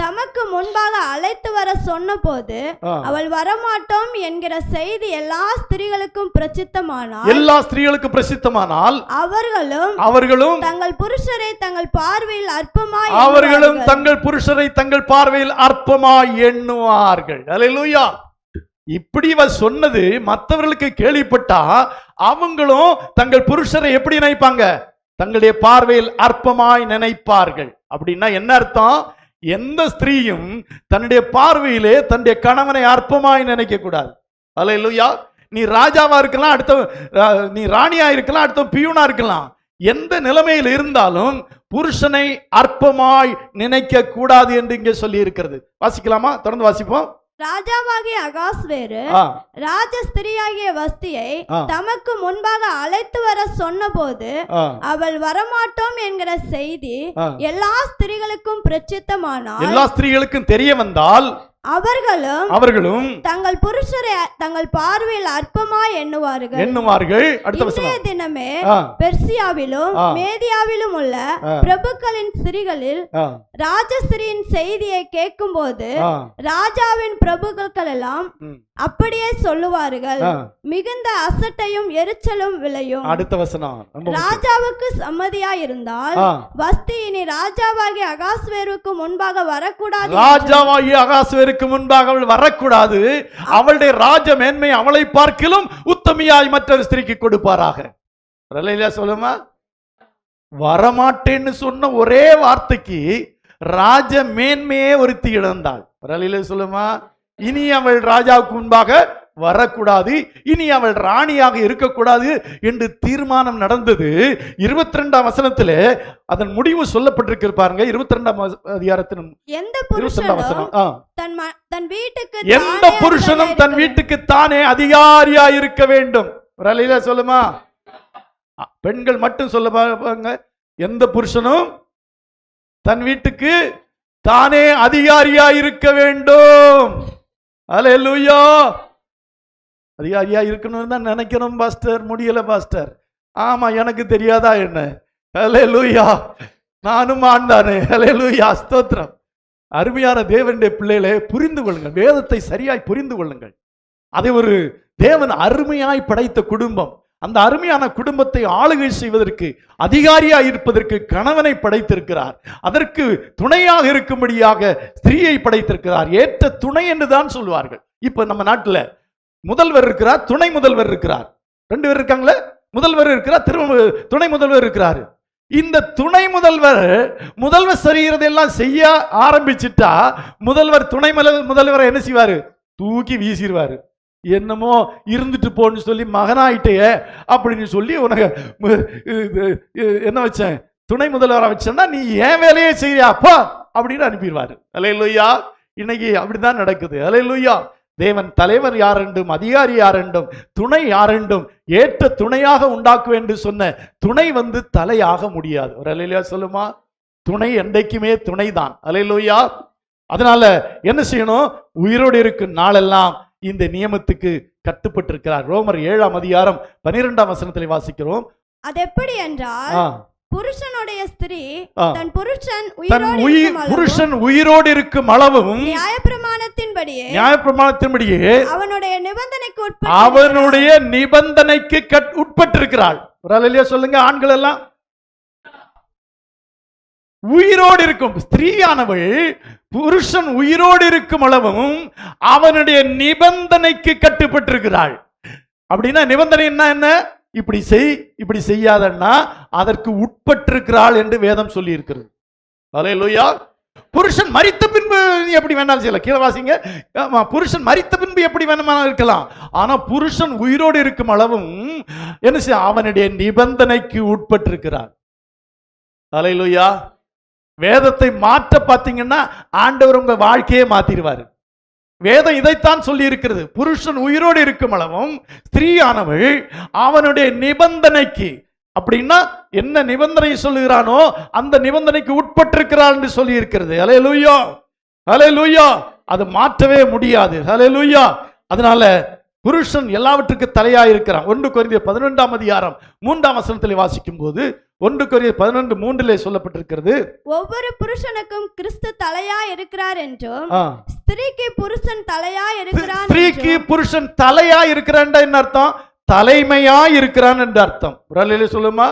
தமக்கு முன்பாக அழைத்து வர சொன்ன போது அவள் வரமாட்டோம் என்கிற செய்தி எல்லா ஸ்திரீகளுக்கும் பிரசித்தமானால் அவர்களும் தங்கள் புருஷரை தங்கள் பார்வையில் அற்பமாய் எண்ணுவார்கள். அல்லேலூயா. இப்படி சொன்னது மற்றவர்களுக்கு கேள்விப்பட்டா அவங்களும் தங்கள் புருஷரை எப்படி நினைப்பாங்க? தங்களுடைய பார்வையில் அற்பமாய் நினைப்பார்கள். அப்படின்னா என்ன அர்த்தம்? எந்த ஸ்திரீயும் தன்னுடைய பார்வையிலே தன்னுடைய கணவனை அற்பமாய் நினைக்க கூடாது. அல்லேலூயா. நீ ராஜாவா இருக்கலாம், அடுத்த நீ ராணியா இருக்கலாம், அடுத்த பியூனா இருக்கலாம். எந்த நிலைமையில் இருந்தாலும் புருஷனை அற்பமாய் நினைக்க கூடாது என்று இங்கே சொல்லி இருக்கிறது. வாசிக்கலாமா? தொடர்ந்து வாசிப்போம். ராஜாவாகிய அகாஸ்வேரு ராஜஸ்திரியாகிய வஸ்தியை தமக்கு முன்பாக அழைத்து வர சொன்ன போது அவள் வரமாட்டோம் என்கிற செய்தி எல்லா ஸ்திரீகளுக்கும் பிரசித்தமானால், எல்லா ஸ்திரீகளுக்கும் தெரிய வந்தால் அவர்களும் தங்கள் புருஷரை தங்கள் பார்வையில் அற்பமாய் எண்ணுவார்கள். அடுத்த தினமே பெர்சியாவிலும் மேதியாவிலும் உள்ள பிரபுக்களின் ஸ்திரீகளில் ராஜஸ்திரியின் செய்தியை கேட்கும் போது ராஜாவின் பிரபுக்கள் எல்லாம் அப்படியே சொல்லுவார்கள். மிகுந்த அசட்டையும் எரிச்சலும் விளையும். அடுத்த வசனம். ராஜாவுக்கு சம்மதியாய் இருந்தால் வஸ்தி இனி ராஜாவாகிய அகாஸ்வேருக்கு முன்பாக வரக்கூடாது. ராஜாவாகிய அகாஸ்வேருக்கு முன்பாக அவள் வரக்கூடாது. அவளுடைய ராஜ மேன்மை அவளை பார்க்கிலும் உத்தமியாய் மற்றொரு ஸ்திரீக்கு கொடுப்பாராக. அல்லேலூயா சொல்லுமா. வரமாட்டேன்னு சொன்ன ஒரே வார்த்தைக்கு ராஜ மேன்மையே ஒருத்தி இழந்தாள். அல்லேலூயா சொல்லுமா. இனி அவள் ராஜாவுக்கு முன்பாக வரக்கூடாது, இனி அவள் ராணியாக இருக்கக்கூடாது என்று தீர்மானம் நடந்தது. 22ஆம் வசனத்திலே அதன் முடிவு சொல்லப்பட்டிருக்கு பாருங்க. 22ஆம் அதிகாரத்தின் எந்த 22ஆம் வசனம். தன் வீட்டுக்கு எந்த புருஷனும் தன் வீட்டுக்கு தானே அதிகாரியா இருக்க வேண்டும். அல்லேலூயா சொல்லுமா. பெண்கள் மட்டும் சொல்ல பாருங்க. எந்த புருஷனும் தன் வீட்டுக்கு தானே அதிகாரியா இருக்க வேண்டும். அல்லேலூயா. அதிகாரியா இருக்கணும்னு தான் நினைக்கிறோம் பாஸ்டர், முடியல பாஸ்டர். ஆமா, எனக்கு தெரியாதா என்ன? அல்லேலூயா. நானும் ஆண்டானே. அல்லேலூயா, ஸ்தோத்திரம். அருமையான தேவனுடைய பிள்ளைகளே, புரிந்து கொள்ளுங்கள், வேதத்தை சரியாய் புரிந்து கொள்ளுங்கள். அதை ஒரு தேவன் அருமையாய் படைத்த குடும்பம். அந்த அருமையான குடும்பத்தை ஆளுகை செய்வதற்கு, அதிகாரியா இருப்பதற்கு கணவனை படைத்திருக்கிறார். அதற்கு துணையாக இருக்கும்படியாக ஸ்திரீயை படைத்திருக்கிறார். ஏற்ற துணை என்று தான் சொல்வார்கள். இப்ப நம்ம நாட்டுல முதல்வர் இருக்கிறார், துணை முதல்வர் இருக்கிறார். 2 பேர் இருக்காங்களே. முதல்வர் இருக்கிறார், துணை முதல்வர் இருக்கிறார். இந்த துணை முதல்வர் சரிகிறதெல்லாம் செய்ய ஆரம்பிச்சுட்டா முதல்வர் துணை முதல்வரை என்ன செய்வாரு? தூக்கி வீசிடுவாரு. என்னமோ இருந்துட்டு போன்னு சொல்லி மகனாயிட்டே அப்படின்னு சொல்லி உனக்கு என்ன வச்சேன், துணை முதல்வரை வச்சேன்னா நீ ஏன் வேலையே செய்யாப்பா அப்படின்னு அனுப்பிடுவாரு. அல்லேலூயா. இன்னைக்கு அப்படிதான் நடக்குது. அல்லேலூயா. தேவன் தலைவர் யாரெண்டும், அதிகாரி யாரெண்டும், துணை யாரெண்டும் ஏற்ற துணையாக உண்டாக்குவேன் என்று சொன்ன துணை தலையாக முடியாது. ஒரு அல்லேலூயா சொல்லுமா. துணை என்றைக்குமே துணைதான். அல்லேலூயா. அதனால என்ன செய்யணும்? உயிரோடு இருக்கும் நாளெல்லாம் இந்த நியமத்துக்கு கட்டுப்பட்டிருக்கிறார். ரோமர் 7ஆம் அதிகாரம் 12ஆம் வசனத்தில் வாசிக்கிறோம். அது எப்படி என்றால், புருஷனுடைய ஸ்திரீ தன் புருஷன் உயிரோடு இருக்கும் அளவும் நியாயப்பிரமாணத்தின்படியே அவனுடைய நிபந்தனைக்கு உட்பட்டிருக்கிறாள். ஒரு அல்லேலூயா சொல்லுங்க. ஆண்கள் எல்லாம் உயிரோடு இருக்கும் ஸ்திரீயானவள் புருஷன் உயிரோடு இருக்கும் அளவும் அவனுடைய நிபந்தனைக்கு கட்டுப்பட்டிருக்கிறாள். அப்படின்னா நிபந்தனை என்ன? இப்படி செய், இப்படி செய்யாதன்னா அதற்கு உட்பட்டிருக்கிறாள் என்று வேதம் சொல்லி இருக்கிறது. அல்லேலூயா. புருஷன் மரித்த பின்பு எப்படி வேணாலும் செய்யலாம். கீழே வாசிங்க. புருஷன் மரித்த பின்பு எப்படி வேணுமானாலும் இருக்கலாம். ஆனா புருஷன் உயிரோடு இருக்கும் அளவும் என்ன செய்ய? அவனுடைய நிபந்தனைக்கு உட்பட்டிருக்கிறார். அல்லேலூயா. வேதத்தை மாற்ற பார்த்தீங்கன்னா ஆண்டவர் உங்க வாழ்க்கையே மாத்திடுவாரு. வேதம் இதைத்தான் சொல்லி இருக்கிறது. புருஷன் உயிரோடு இருக்கும் அளவும் ஸ்திரீயானவள் அவனுடைய நிபந்தனைக்கு, அப்படின்னா என்ன நிபந்தனை சொல்லுகிறானோ அந்த நிபந்தனைக்கு உட்பட்டிருக்கிறாள் என்று சொல்லி இருக்கிறது. அல்லேலூயா. அல்லேலூயா. அது மாற்றவே முடியாது. அல்லேலூயா. அதனால புருஷன் எல்லாவற்றுக்கும் தலையாய் இருக்கிறான். 1 கொரிந்தியர் 11ஆம் அதிகாரம் 3ஆம் வசனத்தில் வாசிக்கும் போது 1 கொரிந்தியர் 11:3 சொல்லப்பட்டிருக்கிறது, ஒவ்வொரு புருஷனுக்கும் கிறிஸ்து தலையா இருக்கிறார் என்றும் ஸ்திரீக்கு புருஷன் தலையா இருக்கிறான். ஸ்திரீக்கு புருஷன் தலையா இருக்கிறான் என்ன அர்த்தம்? தலைமையா இருக்கிறான் என்று அர்த்தம். ஒரு சொல்லுமா.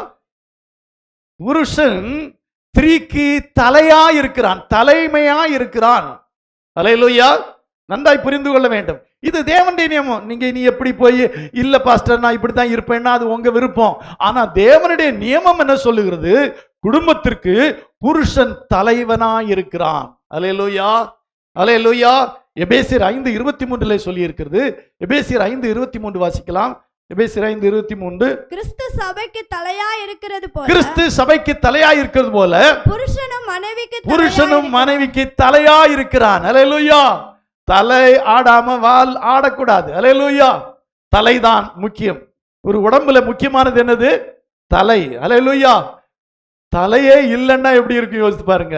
புருஷன் ஸ்திரீக்கு தலையா இருக்கிறான், தலைமையா இருக்கிறான். அல்லேலூயா. நன்றாய் புரிந்து கொள்ள வேண்டும். இது தேவனுடைய நியமம். நீ எப்படி போய் இல்ல பாஸ்டர் நான் இப்படித்தான் இருப்பேன்னா அது உங்க விருப்பம். ஆனா தேவனுடைய நியமம் என்ன சொல்லுகிறது? குடும்பத்திற்கு புருஷன் தலைவனாய் இருக்கிறான். அல்லேலூயா. அல்லேலூயா. எபேசியர் 5:23 சொல்லி இருக்கிறது. எபேசியர் 5:23 வாசிக்கலாம். எபேசியர் 5:23, கிறிஸ்து சபைக்கு தலையா இருக்கிறது போல, கிறிஸ்து சபைக்கு தலையா இருக்கிறது போல புருஷனும் மனைவிக்கு தலையா இருக்கிறான். அல்லேலூயா. தலை ஆடாம வால் ஆடக்கூடாது. அல்லேலூயா. தலைதான் முக்கியம். ஒரு உடம்புல முக்கியமானது என்னது? தலை. அல்லேலூயா. தலையே இல்லைன்னா எப்படி இருக்கும் யோசித்து பாருங்க.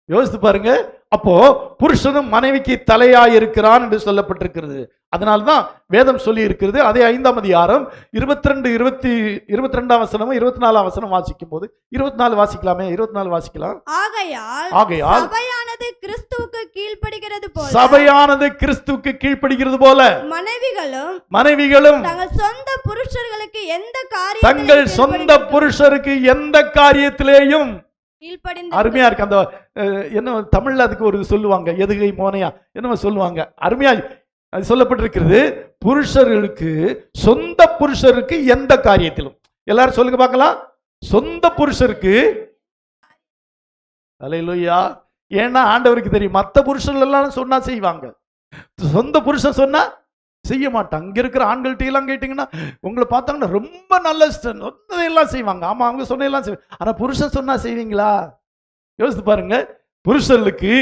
யோசித்து பாருங்க. அப்போ புருஷனும் மனைவிக்கு தலையாய் இருக்கிறான் என்று சொல்லப்பட்டிருக்கிறது. அதனால்தான் வேதம் சொல்லி இருக்கிறது. அதே 5ஆம் அதிகாரம் 22ஆம் வசனம் 24ஆம் வசனம் வாசிக்கும் போது 24 வாசிக்கலாமே. 24 வாசிக்கலாம். ஆகையால் சபையானது கிறிஸ்துவுக்கு கீழ்ப்படிகிறது போல, சபையானது கிறிஸ்துவுக்கு கீழ்ப்படிகிறது போல மனைவிகளும் தங்கள் சொந்த புருஷருக்கு எந்த காரியத்திலேயும் அருமையா இருக்கு. அந்த என்ன தமிழ்ல அதுக்கு ஒரு சொல்லுவாங்க, எதுகை மோனையா என்ன சொல்லுவாங்க, அருமையா அது சொல்லப்பட்டிருக்கிறது. புருஷர்களுக்கு சொந்த புருஷருக்கு எந்த காரியத்திலும், எல்லாரும் சொல்லுங்க பார்க்கலாம். சொந்த புருஷருக்கு. அல்லேலூயா. ஏன்னா ஆண்டவருக்கு தெரியும் மற்ற புருஷர்கள் எல்லாம் சொன்னா செய்வாங்க, சொந்த புருஷன் சொன்னா செய்ய மாட்டாங்க. அங்க இருக்கிற ஆண்கள்ட்ட எல்லாம் கேட்டீங்கன்னா உங்களை பார்த்தாங்கன்னா ரொம்ப நல்ல சொன்னதையெல்லாம் செய்வாங்க. ஆமா, அவங்க சொன்னதெல்லாம் செய்வாங்க. ஆனா புருஷன் சொன்னா செய்வீங்களா? யோசித்து பாருங்க. புருஷர்களுக்கு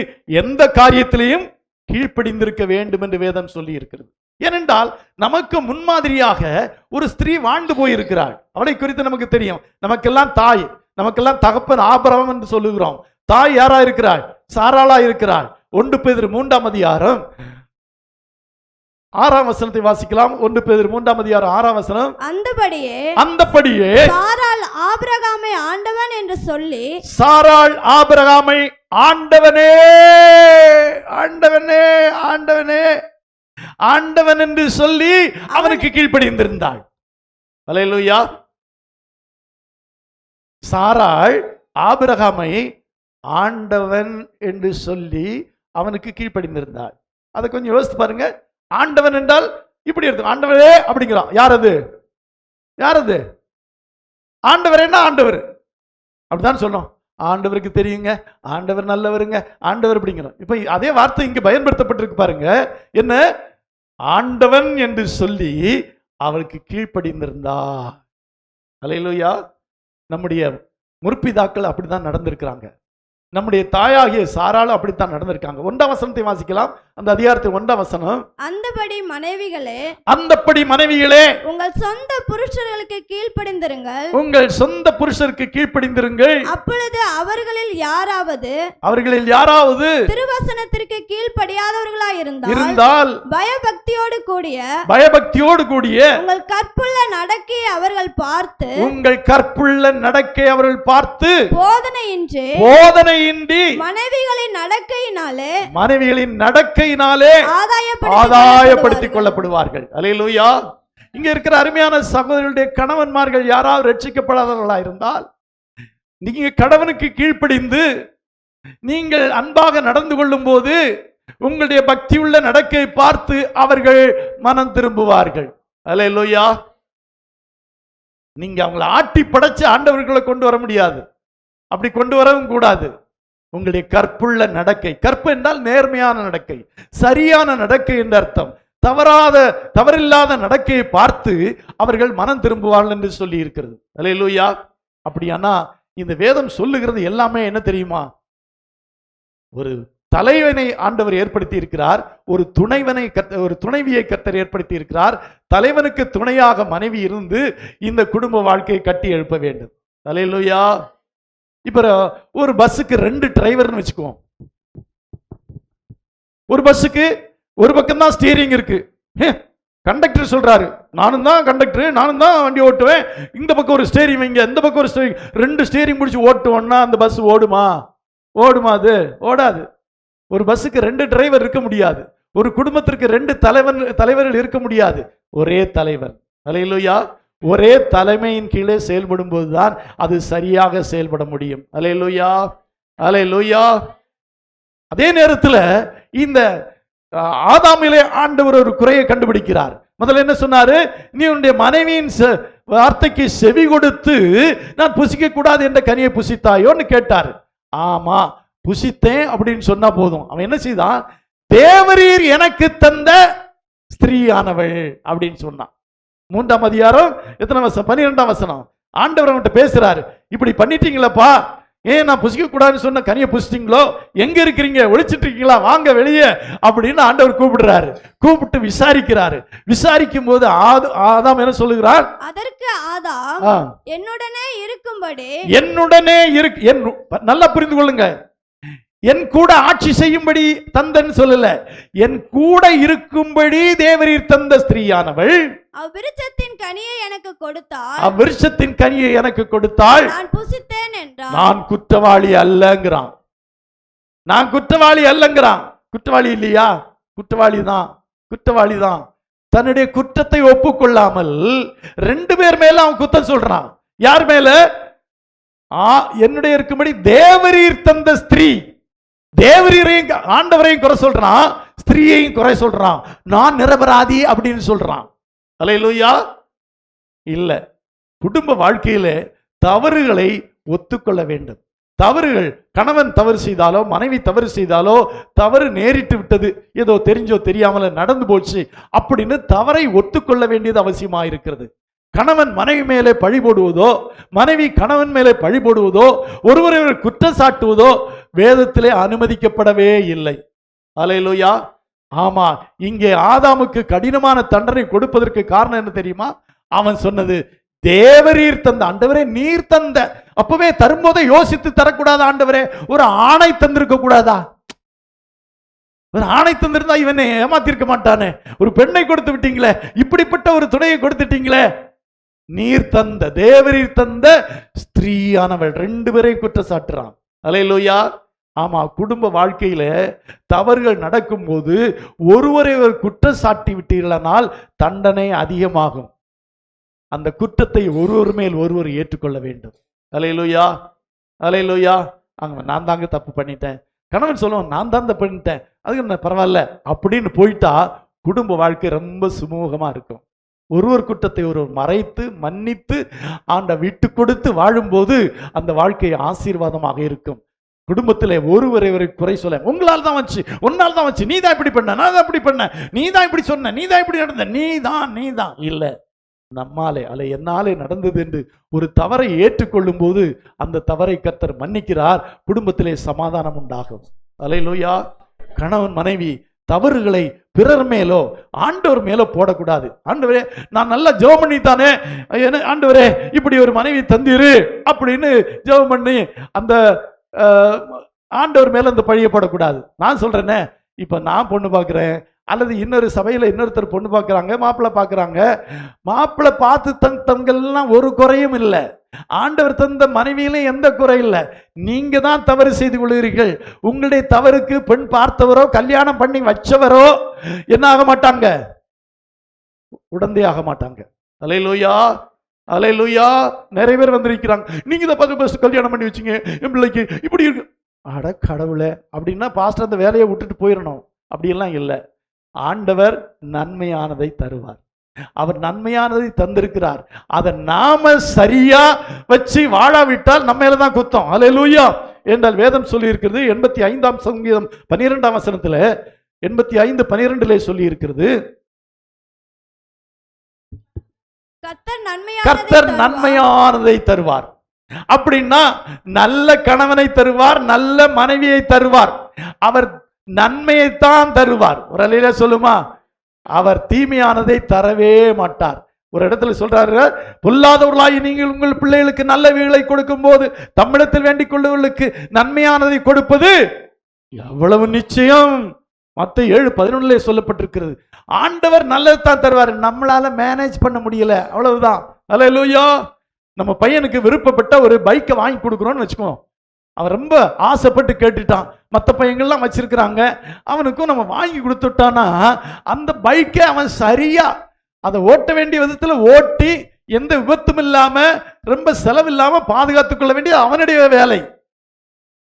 எந்த காரியத்திலையும் கீழ்ப்படிந்திருக்க வேண்டும் என்று வேதம் சொல்லி இருக்கிறது. ஏனென்றால் நமக்கு முன்மாதிரியாக ஒரு ஸ்திரீ வாழ்ந்து போயிருக்கிறாள். அவளை குறித்து நமக்கு தெரியும். நமக்கெல்லாம் தாய், நமக்கெல்லாம் தகப்பன் ஆபிரகாம் என்று சொல்லுகிறோம். தாய் யாரா இருக்கிறாள்? சாராளா இருக்கிறாள். 1 பேதுரு 3ஆம் அதிகாரம் 6ஆம் வசனத்தை வாசிக்கலாம். 1 பேதுரு 3ஆம் அதிகாரம் 6ஆம் வசனம். அந்தபடியே சாராள் ஆபிரகாமை ஆண்டவன் என்று சொல்லி, சாராள் ஆபிரகாமை ஆண்டவனே ஆண்டவனே ஆண்டவனே ஆண்டவன் என்று சொல்லி அவனுக்கு கீழ்ப்படிந்திருந்தாள். அல்லேலூயா. சாராள் ஆபிரகாமை ஆண்டவன் என்று சொல்லி அவனுக்கு கீழ்ப்படிந்திருந்தாள். அதை கொஞ்சம் யோசித்து பாருங்க. ஆண்டவன் என்றால் இப்படி இருக்கு, ஆண்டவரே அப்படிங்கிறான். யார் அது? யார் அது? ஆண்டவரேன்னா ஆண்டவர் அப்படிதான் சொன்னோம். ஆண்டவருக்கு தெரியுங்க, ஆண்டவர் நல்லவருங்க, ஆண்டவர் அப்படிங்கிறோம். இப்ப அதே வார்த்தை இங்க பயன்படுத்தப்பட்டிருக்கு பாருங்க. என்ன? ஆண்டவன் என்று சொல்லி அவளுக்கு கீழ்ப்படிந்திருந்தா. அல்லேலூயா. நம்முடைய முற்பிதாக்கள் அப்படித்தான் நடந்திருக்கிறாங்க. நம்முடைய தாயாகிய சாராளும் அப்படித்தான் நடந்திருக்காங்க. 1ஆம் வசனத்தை வாசிக்கலாம். அந்த அதிகாரத்தில் 1ஆம் வசனம். அந்தபடி மனைவிகளே உங்கள் சொந்த புருஷர்களுக்கு கீழ்ப்படிந்திருங்கள், உங்கள் சொந்த புருஷருக்கு கீழ்ப்படிந்திருங்கள். அப்பொழுது அவர்களில் யாராவது திருவசனத்திற்கு கீழ்ப்படியாதவர்களாய் இருந்தால் பயபக்தியோடு கூடிய உங்கள் கற்புள்ள நடக்கையை அவர்கள் பார்த்து போதனையின்றி மனைவிகளின் நடக்கையினாலே ஆதாயப்படுத்திக் கொள்ளப்படுவார்கள். அல்லேலூயா. இங்க இருக்கிற அருமையான சகோதரர்களுடைய கணவன்மார்கள் யாராவது ரட்சிக்கப்படாதவர்களா இருந்தால், நீங்க கணவனுக்கு கீழ்ப்படிந்து நீங்கள் அன்பாக நடந்து கொள்ளும் போது உங்களுடைய பக்தியுள்ள நடக்கையை பார்த்து அவர்கள் மனம் திரும்புவார்கள். அல்லேலூயா. நீங்க அவங்களை ஆட்டி படைச்சு ஆண்டவர்களை கொண்டு வர முடியாது, அப்படி கொண்டு வரவும் கூடாது. உங்களுடைய கற்புள்ள நடக்கை, கற்பு என்றால் நேர்மையான நடக்கை, சரியான நடக்கை என்ற அர்த்தம். தவறில்லாத நடக்கையை பார்த்து அவர்கள் மனம் திரும்புவார்கள் என்று சொல்லி இருக்கிறது. அல்லேலூயா. அப்படியானா இந்த வேதம் சொல்லுகிறது எல்லாமே என்ன தெரியுமா? ஒரு தலைவனை ஆண்டவர் ஏற்படுத்தி இருக்கிறார், ஒரு துணைவியை கர்த்தர் ஏற்படுத்தி இருக்கிறார். தலைவனுக்கு துணையாக மனைவி இருந்து இந்த குடும்ப வாழ்க்கையை கட்டி எழுப்ப வேண்டும். அல்லேலூயா. இப்ப ஒரு பஸ்ஸுக்கு 2 டிரைவர்னு வச்சுக்குவோம். ஒரு பஸ்ஸுக்கு ஒரு பக்கம் தான் ஸ்டீரிங் இருக்கு. கண்டக்டர் சொல்றாரு, நானும் தான் கண்டக்டர், நானும் தான் வண்டி ஓட்டுவேன், இந்த பக்கம் ஒரு ஸ்டீரிங் வைங்க, இந்த பக்கம் ஒரு ஸ்டீரிங். 2 ஸ்டீரிங் முடிச்சு ஓட்டுவோம்னா அந்த பஸ் ஓடுமா? அது ஓடாது. ஒரு பஸ்ஸுக்கு 2 டிரைவர் இருக்க முடியாது. ஒரு குடும்பத்திற்கு 2 தலைவர்கள் இருக்க முடியாது. ஒரே தலைவர். அல்லேலூயா. ஒரே தலைமையின் கீழே செயல்படும் போதுதான் அது சரியாக செயல்பட முடியும். அல்லேலூயா. அல்லேலூயா. அதே நேரத்தில் இந்த ஆதாமிலே ஆண்டவர் ஒரு குறையை கண்டுபிடிக்கிறார். முதல்ல என்ன சொன்னாரு? நீ உன்னுடைய மனைவியின் வார்த்தைக்கு செவி கொடுத்து நான் புசிக்க கூடாது என்ற கனியை புசித்தாயோன்னு கேட்டாரு. ஆமா புசித்தேன் அப்படின்னு சொன்னா போதும். அவன் என்ன செய்தான்? தேவரீர் எனக்கு தந்த ஸ்திரீயானவள் அப்படின்னு சொன்னான். 3ஆம் அதிகாரம் எத்தனை வசனம்? 12ஆம் வசனம். ஆண்டவர் அவன்கிட்ட பேசுறாரு, இப்படி பண்ணிட்டீங்களப்பா, ஏன் நான் புசிக்க கூடாதுன்னு சொன்ன கனியை புசிட்டீங்களோ? எங்க இருக்கிறீங்க? ஒளிச்சிட்டு இருக்கீங்களா? வாங்க வெளியே அப்படின்னு ஆண்டவர் கூப்பிடுறாரு. கூப்பிட்டு விசாரிக்கிறாரு. விசாரிக்கும் போது ஆதாம் என்ன சொல்லுகிறார்? அதற்கு ஆதாம் என்னுடனே இருக்கும்படி நல்லா புரிந்து கொள்ளுங்க, என் கூட ஆட்சி செய்யும்படி தந்தன்னு சொல்லல, என் கூட இருக்கும்படி தேவரீர் தந்த ஸ்திரீயானவள் அவ்விருட்சத்தின் கனியை எனக்கு கொடுத்தாள், நான் புசித்தேன் என்றான். நான் குற்றவாளி அல்லங்கிறான். குற்றவாளி இல்லையா? குற்றவாளி தான். தன்னுடைய குற்றத்தை ஒப்புக்கொள்ளாமல் 2 பேர் மேல அவன் குற்றம் சொல்றான். யார் மேல? என்னுடைய இருக்கும்படி தேவரீர் தந்த ஸ்திரீ. தேவரீரையும் ஆண்டவரையும் குறை சொல்றான், ஸ்திரீயையும் குறை சொல்றான். நான் நிரபராதி அப்படின்னு சொல்றான். அல்லேலூயா. இல்ல, குடும்ப வாழ்க்கையில தவறுகளை ஒத்துக்கொள்ள வேண்டும். தவறுகள், கணவன் தவறு செய்தாலோ மனைவி தவறு செய்தாலோ, தவறு நேரிட்டு விட்டது, ஏதோ தெரிஞ்சோ தெரியாமல நடந்து போச்சு அப்படின்னு தவறை ஒத்துக்கொள்ள வேண்டியது அவசியமா இருக்கிறது. கணவன் மனைவி மேலே பழி போடுவதோ, மனைவி கணவன் மேலே பழி போடுவதோ, ஒருவரை குற்றம் சாட்டுவதோ வேதத்திலே அனுமதிக்கப்படவே இல்லை. அல்லேலூயா. ஆமா, இங்கே ஆதாமுக்கு கடினமான தண்டனை கொடுப்பதற்கு காரணம் என்ன தெரியுமா? அவன் சொன்னது, தேவரீர் தந்த, ஆண்டவரே நீர் தந்த, அப்பவே தரும்போதே யோசித்து தரக்கூடாதா? ஆண்டவரே ஒரு ஆணை தந்திருக்க கூடாதா? ஒரு ஆணை தந்திருந்தா இவனை ஏமாத்திருக்க மாட்டானே. ஒரு பெண்ணை கொடுத்து விட்டீங்களே, இப்படிப்பட்ட ஒரு துணையை கொடுத்துட்டீங்களே. நீர் தந்த, தேவரீர் தந்த ஸ்திரீயானவள், ரெண்டு பேரையும் குற்றம் சாட்டுறான். அல்லேலூயா. ஆமா, குடும்ப வாழ்க்கையில தவறுகள் நடக்கும் போது ஒருவரை ஒரு குற்றம் சாட்டி விட்டீர்களானால் தண்டனை அதிகமாகும். அந்த குற்றத்தை ஒருவர் மேல் ஒருவர் ஏற்றுக்கொள்ள வேண்டும். அல்லேலூயா, அல்லேலூயா. அங்க நான் தாங்க தப்பு பண்ணிட்டேன், கணவன் சொல்லுவான் நான் தான் தப்பு பண்ணிட்டேன், அதுக்கு என்ன பரவாயில்ல அப்படின்னு போயிட்டா குடும்ப வாழ்க்கை ரொம்ப சுமூகமா இருக்கும். ஒருவர் குற்றத்தை ஒருவர் மறைத்து மன்னித்து ஆண்ட விட்டு கொடுத்து வாழும்போது அந்த வாழ்க்கை ஆசீர்வாதமாக இருக்கும். குடும்பத்திலே ஒருவரை குறை சொல்ல, உங்களால் தான் வச்சு, உன்னால் தான் வச்சு, நீ தான் இப்படி பண்ண, நான் தான் இப்படி பண்ண, நீ தான் இப்படி சொன்ன, நீ தான் இப்படி நடந்த, நீ தான் இல்ல, நம்மாலே அல்ல என்னாலே நடந்தது என்று ஒரு தவறை ஏற்றுக்கொள்ளும் போது அந்த தவறை கர்த்தர் மன்னிக்கிறார். குடும்பத்திலே சமாதானம் உண்டாகும். அல்லேலூயா. கணவன் மனைவி தவறுகளை பிறர் மேலோ ஆண்டவர் மேலோ போடக்கூடாது. ஆண்டவரே நான் நல்லா ஜெபம் பண்ணி தானே, ஆண்டவரே இப்படி ஒரு மனைவி தந்திரு அப்படின்னு ஜெபம் பண்ணி அந்த ஆண்டவர் மேல அந்த பழிய போடக்கூடாது. நான் சொல்றேனே, இப்ப நான் பொண்ணு பார்க்கிறேன், அல்லது இன்னொரு சபையில இன்னொருத்தர் பொண்ணு பார்க்கறாங்க, மாப்பிள்ளை பார்க்கறாங்க, மாப்பிள்ளை பார்த்து தங்கள்லாம் ஒரு குறையும் இல்லை, ஆண்டவர் தந்த மனைவியில எந்த குறை இல்லை. நீங்க தான் தவறு செய்து கொள்கிறீர்கள். உங்களுடைய தவறுக்கு பெண் பார்த்தவரோ கல்யாணம் பண்ணி வச்சவரோ என்ன ஆக மாட்டாங்க, உடந்தே ஆக மாட்டாங்க. அல்லேலூயா, அல்லேலூயா. நிறைய பேர் வந்திருக்கிறாங்க, நீங்க தான் பஸ்ட் கல்யாணம் பண்ணி வச்சீங்க என் பிள்ளைக்கு இப்படி இருக்கு. அட கடவுளே, அப்படின்னா பாஸ்டர் அந்த வேலையை விட்டுட்டு போயிடணும், அப்படியெல்லாம் இல்லை. ஆண்டவர் நன்மையானதை தருவார். அவர் நன்மையானதை தந்திருக்கிறார். அதை நாம சரியா வச்சு வாழாவிட்டால் நம்ம மேலதான் குத்தம். அல்லேலூயா என்றால் வேதம் சொல்லி இருக்கிறது. 85ஆம் சங்கீதம் 12ஆம் வசனத்துல 85:12 சொல்லி இருக்கிறது, கர்த்தர் நன்மையானதை தருவார். அப்படின்னா நல்ல கணவனை தருவார், நல்ல மனைவியை தருவார். அவர் நன்மையைத்தான் தருவார். ஒரு அலையில சொல்லுமா, அவர் தீமையானதை தரவே மாட்டார். ஒரு இடத்துல சொல்றாரு, பொல்லாதவர்களாகி நீங்கள் உங்கள் பிள்ளைகளுக்கு நல்ல வீகளை கொடுக்கும் போது தம்மிடத்தில் வேண்டிக் கொள்ளுவர்களுக்கு நன்மையானதை கொடுப்பது எவ்வளவு நிச்சயம். மத்தேயு 7:11 சொல்லப்பட்டிருக்கிறது. ஆண்டவர் நல்லதுதான் தருவார், நம்மளால மேனேஜ் பண்ண முடியல, அவ்வளவுதான். அல்லேலூயா. நம்ம பையனுக்கு விருப்பப்பட்ட ஒரு பைக்கை வாங்கி கொடுக்குறோம்னு வச்சுக்கோ, அவன் ரொம்ப ஆசைப்பட்டு கேட்டுட்டான், மற்ற பையங்கள்லாம் வச்சிருக்கிறாங்க, அவனுக்கும் நம்ம வாங்கி கொடுத்துட்டானா அந்த பைக்கை அவன் சரியா அதை ஓட்ட வேண்டிய விதத்துல ஓட்டி எந்த விபத்தும் இல்லாம ரொம்ப செலவில்லாம பாதுகாத்துக் கொள்ள வேண்டிய அவனுடைய வேலை.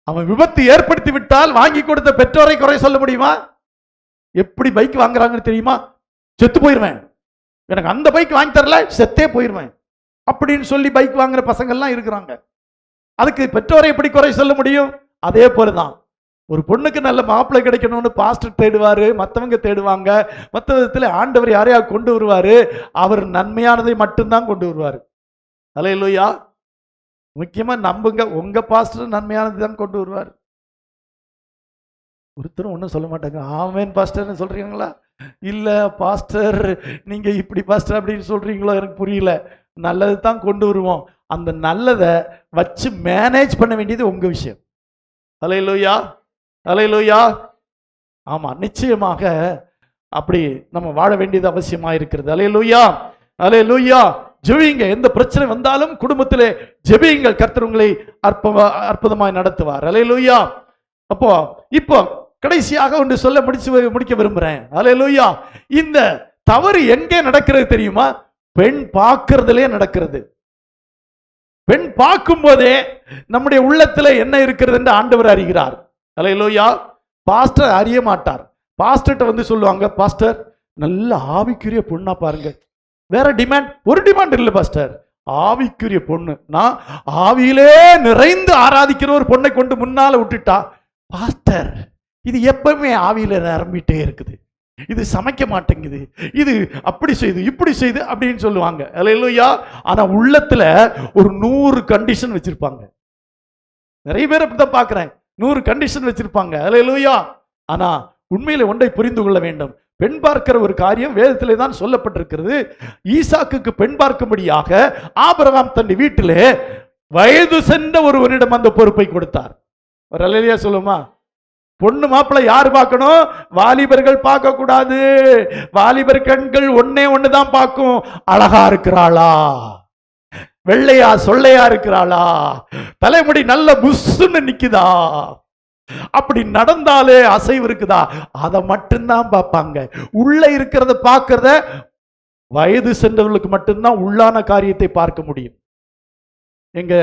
அவன் விபத்து ஏற்படுத்தி விட்டால் வாங்கி கொடுத்த பெற்றோரை குறை சொல்ல முடியுமா? எப்படி பைக் வாங்குறாங்கன்னு தெரியுமா? செத்து போயிருவேன், எனக்கு அந்த பைக் வாங்கி தரல, செத்தே போயிருவேன் அப்படின்னு சொல்லி பைக் வாங்குற பசங்கள்லாம் இருக்கிறாங்க. அதுக்கு பெற்றோரை எப்படி குறை சொல்ல முடியும்? அதே போலதான் ஒரு பொண்ணுக்கு நல்ல மாப்பிள்ளை கிடைக்கணும்னு பாஸ்டர் தேடுவாரு, மற்றவங்க தேடுவாங்க, மற்ற விதத்துல ஆண்டவர் யாரையா கொண்டு வருவாரு, அவர் நன்மையானதை மட்டும்தான் கொண்டு வருவாரு. அல்லேலூயா. முக்கியமா நம்புங்க, உங்க பாஸ்டர் நன்மையானது தான் கொண்டு வருவார். ஒருத்தரும் ஒன்றும் சொல்ல மாட்டாங்க, ஆமேன் பாஸ்டர்னு சொல்றீங்களா? இல்ல பாஸ்டர் நீங்க இப்படி பாஸ்டர் அப்படின்னு சொல்றீங்களோ எனக்கு புரியல. நல்லது தான் கொண்டு வருவோம். அந்த நல்லதை வச்சு மேனேஜ் பண்ண வேண்டியது உங்க விஷயம். அல்லேலூயா, அல்லேலூயா. ஆமா, நிச்சயமாக அப்படி நம்ம வாழ வேண்டியது அவசியமா இருக்கிறது. அல்லேலூயா, அல்லேலூயா. ஜெபிங்க, எந்த பிரச்சனை வந்தாலும் குடும்பத்திலே ஜெபியுங்கள், கர்த்தர் உங்களை அற்புதமாய் நடத்துவார். அல்லேலூயா. அப்போ இப்போ கடைசியாக ஒன்று சொல்ல முடிக்க விரும்புறேன். அல்லேலூயா. இந்த தவறு எங்கே நடக்கிறது தெரியுமா? பெண் பார்க்கிறதுலே நடக்கிறது. பெண் பார்க்கும் போதே நம்முடைய உள்ளத்துல என்ன இருக்கிறது என்று ஆண்டவர் அறிகிறார். அல்லேலூயா. பாஸ்டர் அறிய மாட்டார். பாஸ்டர்ட்ட வந்து சொல்லுவாங்க, பாஸ்டர் நல்ல ஆவிக்குரிய பொண்ணா பாருங்க, வேற டிமாண்ட் ஒரு டிமாண்ட் இல்லை பாஸ்டர், ஆவிக்குரிய பொண்ணு. நான் ஆவியிலே நிறைந்து ஆராதிக்கிற ஒரு பொண்ணை கொண்டு முன்னால விட்டுட்டா, பாஸ்டர் இது எப்பவுமே ஆவியில நிரம்பிட்டே இருக்குது, இது சமைக்க மாட்டேங்குது, இது அப்படி செய்து இப்படி செய்து அப்படின்னு சொல்லுவாங்க. அல்லேலூயா. ஆனா உள்ளத்துல ஒரு 100 கண்டிஷன் வச்சிருப்பாங்க. நிறைய பேர் அப்படித்தான் பார்க்கிறேன், 100 கண்டிஷன் வச்சிருப்பாங்க. அல்லேலூயா. ஆனா உண்மையில ஒன்றை புரிந்து கொள்ள வேண்டும். பெண் பார்க்கிற ஒரு காரியம் வேதத்திலே தான் சொல்லப்பட்டிருக்கிறது. ஈசாக்குக்கு பெண் பார்க்கும்படியாக ஆபிரகாம் தன் வீட்டிலே வயது சென்ற ஒருவனிடம் அந்த பொறுப்பை கொடுத்தார். ஒரு அல்லேலூயா சொல்லுமா? பொண்ணு மாப்பிள்ளை யாரு பார்க்கணும்? வாலிபர்கள் பார்க்க கூடாது. வாலிபர் கண்கள் ஒன்னே ஒண்ணுதான் பார்க்கும், அழகா இருக்கிறாளா, வெள்ளையா சொல்லையா இருக்கிறாளா, தலைமுடி நல்ல புஷ்ன்னு நிக்குதா, அப்படி நடந்தாலே அசைவு இருக்குதா, அதை மட்டும்தான் பார்ப்பாங்க. உள்ள இருக்கிறத பார்க்கறத வயது சென்றவர்களுக்கு மட்டும்தான் உள்ளான காரியத்தை பார்க்க முடியும். எங்க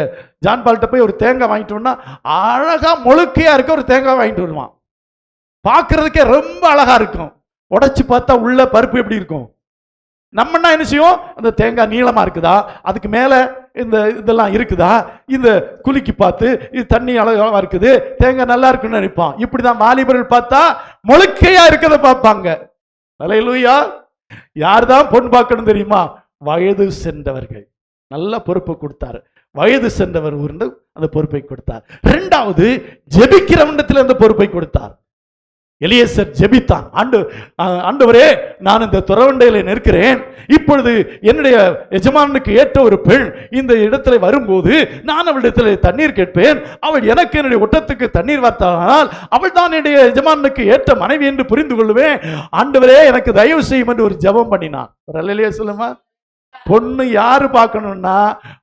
ஜான் பால்ட்ட போய் ஒரு தேங்காய் வாங்கிட்டோம்னா அழகா முழுக்கையா இருக்க ஒரு தேங்காய் வாங்கிட்டு வருவான். பார்க்கறதுக்கே ரொம்ப அழகா இருக்கும். உடைச்சு பார்த்தா உள்ள பருப்பு எப்படி இருக்கும்? நம்மனா என்ன செய்வோம்? அந்த தேங்காய் நீளமா இருக்குதா, அதுக்கு மேல இந்த இதெல்லாம் இருக்குதா, இந்த குலுக்கி பார்த்து இது தண்ணி அழகா இருக்குது, தேங்காய் நல்லா இருக்குன்னு நினைப்பான். இப்படிதான் வாலிபர்கள் பார்த்தா முழுக்கையா இருக்கிறத பார்ப்பாங்க. அல்லேலூயா. யார்தான் பொண்ணு பார்க்கணும் தெரியுமா? வயது சென்றவர்கள். நல்ல பொறுப்பை கொடுத்தாரு. வயது சென்றவர் அந்த பொறுப்பை கொடுத்தார். இரண்டாவது, ஜெபிக்கிறவனிடத்தில் அந்த பொறுப்பை கொடுத்தார். எலியேசர் ஜெபித்தான். ஆண்டவரே, நான் இந்த துறவண்டையில நிற்கிறேன், இப்பொழுது என்னுடைய எஜமானுக்கு ஏற்ற ஒரு பெண் இந்த இடத்துல வரும்போது நான் அவளிடத்தில் தண்ணீர் கேட்பேன், அவள் எனக்கு என்னுடைய ஒட்டத்துக்கு தண்ணீர் வார்த்தானால் அவள் தான் என்னுடைய எஜமானுக்கு ஏற்ற மனைவி என்று புரிந்து கொள்வேன். ஆண்டவரே எனக்கு தயவு செய்யும் என்று ஒரு ஜெபம் பண்ணினான். ஒரு அல்லேலூயா சொல்லுமா? பொண்ணு யாரு பார்க்கணும்னா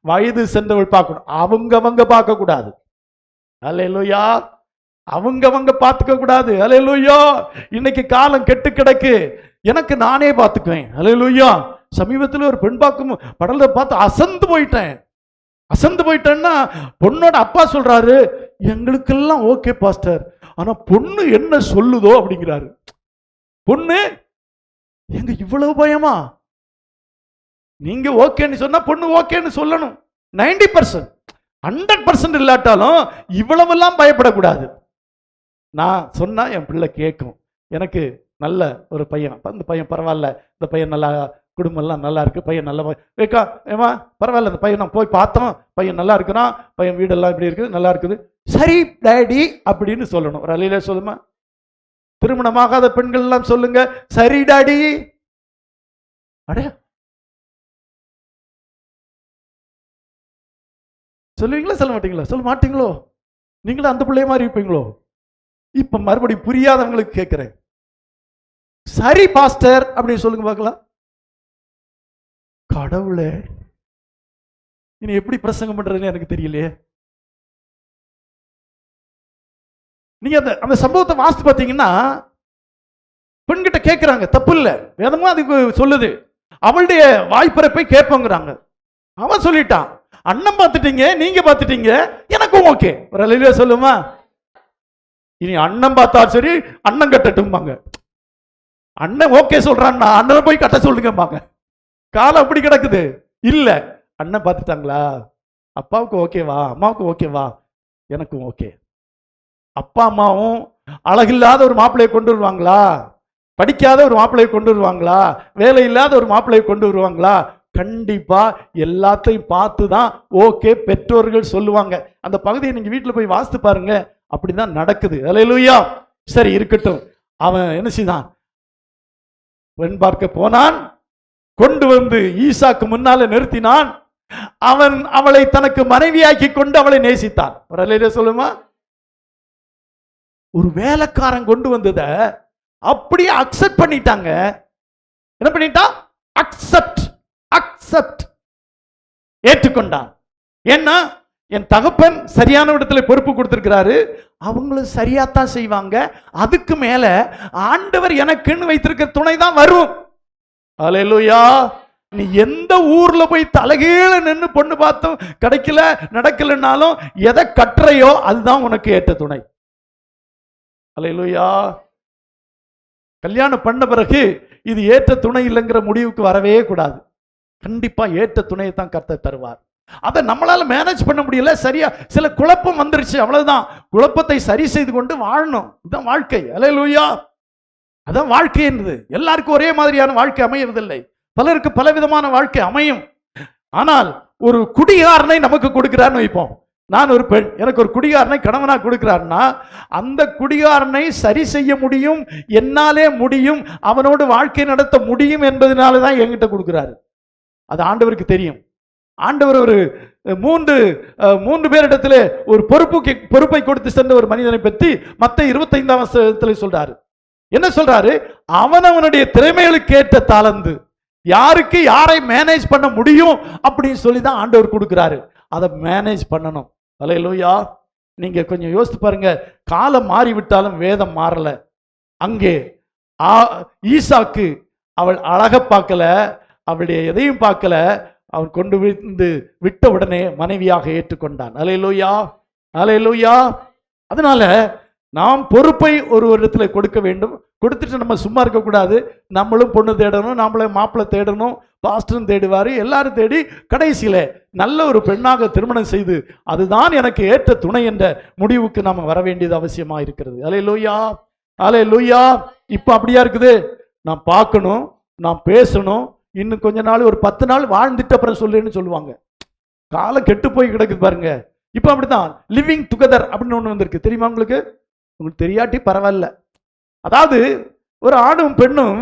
வயது சென்றவள் பார்க்கணும், அவங்க பார்க்க கூடாது. அல்லேலூயா. அவங்க பார்த்துக்க கூடாது. அல்லேலூயா. இன்னைக்கு காலம் கெட்டு கிடக்கு, எனக்கு நானே பார்த்துக்குவேன். அல்லேலூயா. சமீபத்தில் ஒரு பெண் பார்க்கும் படலை பார்த்து அசந்து போயிட்டேன்னா பொண்ணோட அப்பா சொல்றாரு, எங்களுக்கெல்லாம் ஓகே பாஸ்டர், ஆனா பொண்ணு என்ன சொல்லுதோ அப்படிங்கிறாரு. பொண்ணு எங்க இவ்வளவு பயமா? நீங்க ஓகேன்னு சொன்னா பொண்ணு ஓகேன்னு சொல்லணும். 90% 100% இல்லாட்டாலும் இவ்வளவெல்லாம் பயப்படக்கூடாது. நான் சொன்னா என் பிள்ளை கேட்கும். எனக்கு நல்ல ஒரு பையன், அந்த பையன் பரவாயில்ல, இந்த பையன் நல்லா, குடும்பம் எல்லாம் நல்லா இருக்கு, பையன் நல்ல வைக்கா ஏமா பரவாயில்ல, இந்த பையன் நான் போய் பார்த்தோம், பையன் நல்லா இருக்கிறான், பையன் வீடெல்லாம் இப்படி இருக்குது, நல்லா இருக்குது, சரி டாடி அப்படின்னு சொல்லணும். ஒரு அல்லேலூயா சொல்லுமா? திருமணமாகாத பெண்கள் எல்லாம் சொல்லுங்க, சரி டாடி. அடே சொல்லுவீங்களா சொல்ல மாட்டீங்களா? சொல்ல மாட்டீங்களோ? நீங்களும் அந்த பிள்ளைய மாதிரி இருப்பீங்களோ? இப்ப மறுபடியும் புரியாதவங்களுக்கு கேட்கிறேன், சரி பாஸ்டர் அப்படின்னு சொல்லுங்க பார்க்கலாம். கடவுளே, இனி எப்படி பிரசங்கம் பண்றதுன்னு எனக்கு தெரியலையே. நீங்க அந்த சம்பவத்தை வாசித்து பார்த்தீங்கன்னா, பெண்கிட்ட கேட்கிறாங்க, தப்பு இல்லை, வேதமா அதுக்கு சொல்லுது, அவளுடைய வாய்ப்பிறப்பை கேட்போங்கிறாங்க. அவன் சொல்லிட்டான், அண்ணன் பார்த்துட்டீங்க, நீங்க பார்த்துட்டீங்க, எனக்கும் ஓகே. ஒரு அல்லேலூயா சொல்லுமா? இனி அண்ணன் பார்த்தா சரி, அண்ணன் கட்டட்டும்பாங்க. அண்ணன் ஓகே சொல்றான்னா அண்ணன் போய் கட்ட சொல்லுங்கம்பாங்க. காலம் அப்படி கிடக்குது. இல்ல, அண்ணன் பார்த்துட்டாங்களா, அப்பாவுக்கு ஓகேவா, அம்மாவுக்கு ஓகேவா, எனக்கும் ஓகே. அப்பா அம்மாவும் அழகில்லாத ஒரு மாப்பிள்ளையை கொண்டு வருவாங்களா, படிக்காத ஒரு மாப்பிள்ளையை கொண்டு வருவாங்களா, வேலை இல்லாத ஒரு மாப்பிள்ளையை கொண்டு வருவாங்களா? கண்டிப்பா எல்லாத்தையும் பார்த்து தான் ஓகே பெற்றோர்கள் சொல்லுவாங்க. அந்த பகுதியை நீங்க வீட்டுல போய் வாசித்து பாருங்க, அப்படிதான் நடக்குது. அல்லேலூயா. சரி இருக்கட்டும். அவன் என்ன செய்தான்? பெண் பார்க்க போனான், கொண்டு வந்து ஈசாக்கு முன்னால நிறுத்தினான். அவன் அவளை தனக்கு மனைவியாக்கி கொண்டு அவளை நேசித்தான். ஒரு அல்லேலூயா சொல்லுமா? ஒரு வேலைக்காரன் கொண்டு வந்ததை அப்படியே அக்செப்ட் பண்ணிட்டாங்க. என்ன பண்ணிட்டா? அக்செப்ட் ஏற்றுக்கொண்டான். ஏன்னா என் தகப்பன் சரியான இடத்துல பொறுப்பு கொடுத்திருக்கிறாரு, அவங்களும் சரியாத்தான் செய்வாங்க, அதுக்கு மேல ஆண்டவர் எனக்குன்னு வைத்திருக்கிற துணை தான் வரும். அல்லேலூயா. நீ எந்த ஊர்ல போய் தலைகீழ நின்று பொண்ணு பார்த்தோம் கிடைக்கல நடக்கலனாலும் எதை கட்டுறையோ அதுதான் உனக்கு ஏற்ற துணை. அல்லேலூயா. கல்யாணம் பண்ண பிறகு இது ஏற்ற துணை இல்லைங்கிற முடிவுக்கு வரவே கூடாது. கண்டிப்பா ஏற்ற துணையை தான் கர்த்தர் தருவார். அதை நம்மளால மேனேஜ் பண்ண முடியல, சரியா சில குழப்பம் வந்துருச்சு, அவ்வளவுதான். குழப்பத்தை சரி செய்து கொண்டு வாழணும். இதுதான் வாழ்க்கை. அல்லேலூயா. அதான் வாழ்க்கை என்பது. எல்லாருக்கும் ஒரே மாதிரியான வாழ்க்கை அமையறதில்லை. பலருக்கு பலவிதமான வாழ்க்கை அமையும். ஆனால் ஒரு குடிகாரனை நமக்கு கொடுக்கிறான்னு வைப்போம். நான் ஒரு பெண், எனக்கு ஒரு குடிகாரனை கணவனா கொடுக்கிறார்னா, அந்த குடிகாரனை சரி செய்ய முடியும், என்னாலே முடியும், அவனோடு வாழ்க்கை நடத்த முடியும் என்பதனால தான் என்கிட்ட கொடுக்கிறாரு. அது ஆண்டவருக்கு தெரியும். ஆண்டவர் ஒரு மூன்று பேரிடத்துல ஒரு பொறுப்பை கொடுத்து சென்ற ஒரு மனிதனை பற்றி மத்தேயு 25ஆம் வசனத்தில் சொல்றாரு. என்ன சொல்றாரு? அவனவனுடைய திறமைகளுக்கு ஏற்ற தாளந்து, யாருக்கு யாரை மேனேஜ் பண்ண முடியும் அப்படின்னு சொல்லி தான் ஆண்டவர் கொடுக்கிறாரு. அதை மேனேஜ் பண்ணணும். அல்லேலூயா. நீங்க கொஞ்சம் யோசித்து பாருங்க, காலம் மாறிவிட்டாலும் வேதம் மாறல. அங்கே ஈசாக்கு அவள் அழக பார்க்கல, அவளுடைய எதையும் பார்க்கல, அவன் கொண்டு வந்து விட்ட உடனே மனைவியாக ஏற்றுக்கொண்டான். அல்லேலூயா, அல்லேலூயா. அதனால நாம் பொறுப்பை ஒரு இடத்துல கொடுக்க வேண்டும். கொடுத்துட்டு நம்ம சும்மா இருக்கக்கூடாது. நம்மளும் பொண்ணு தேடணும், நம்மள மாப்பிள்ளை தேடணும், பாஸ்டரும் தேடுவாரு, எல்லாரும் தேடி கடைசியில நல்ல ஒரு பெண்ணாக திருமணம் செய்து அதுதான் எனக்கு ஏற்ற துணை என்ற முடிவுக்கு நாம வர வேண்டியது அவசியமா இருக்கிறது. அல்லேலூயா, அல்லேலூயா. இப்ப அப்படியா இருக்குது? நான் பார்க்கணும், நான் பேசணும், இன்னும் கொஞ்ச நாள் ஒரு 10 நாள் வாழ்ந்துட்டு அப்புறம் சொல்லுன்னு சொல்லுவாங்க. காலம் கெட்டு போய் கிடக்குது பாருங்க. இப்ப அப்படித்தான் லிவிங் டுகெதர் அப்படின்னு ஒண்ணு வந்திருக்கு. தெரியுமா உங்களுக்கு? உங்களுக்கு தெரியாட்டி பரவாயில்ல. அதாவது ஒரு ஆணும் பெண்ணும்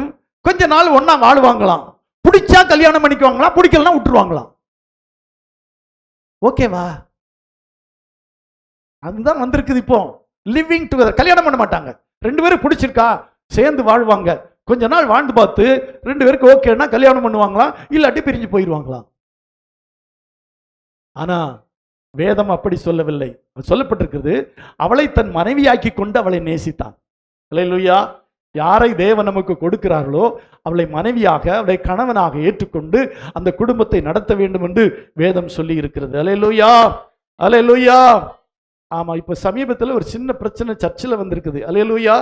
கொஞ்ச நாள் ஒன்னா வாழ்வாங்களாம். பிடிச்சா கல்யாணம் பண்ணிக்குவாங்களாம், பிடிக்கலாம் விட்டுருவாங்களாம். ஓகேவா? அதுதான் வந்திருக்குது இப்போ. Living together. கல்யாணம் பண்ண மாட்டாங்க. 2 பேரும் பிடிச்சிருக்கா சேர்ந்து வாழ்வாங்க. கொஞ்ச நாள் வாழ்ந்து பார்த்து 2 பேருக்கு ஓகேன்னா கல்யாணம் பண்ணுவாங்களாம், இல்லாட்டி பிரிஞ்சு போயிடுவாங்களாம். ஆனா வேதம் அப்படி சொல்லவில்லை. சொல்லப்பட்டிருக்கிறது, அவளை தன் மனைவியாக்கி கொண்டு அவளை நேசித்தான். அல்லேலூயா. யாரை தேவன் நமக்கு கொடுக்கிறார்களோ அவளை மனைவியாக, அவளை கணவனாக ஏற்றுக்கொண்டு அந்த குடும்பத்தை நடத்த வேண்டும் என்று வேதம் சொல்லி இருக்கிறது. அல்லேலூயா, அல்லேலூயா. ஆமா, இப்ப சமீபத்தில் ஒரு சின்ன பிரச்சனை சர்ச்சில் வந்திருக்குது. அல்லேலூயா.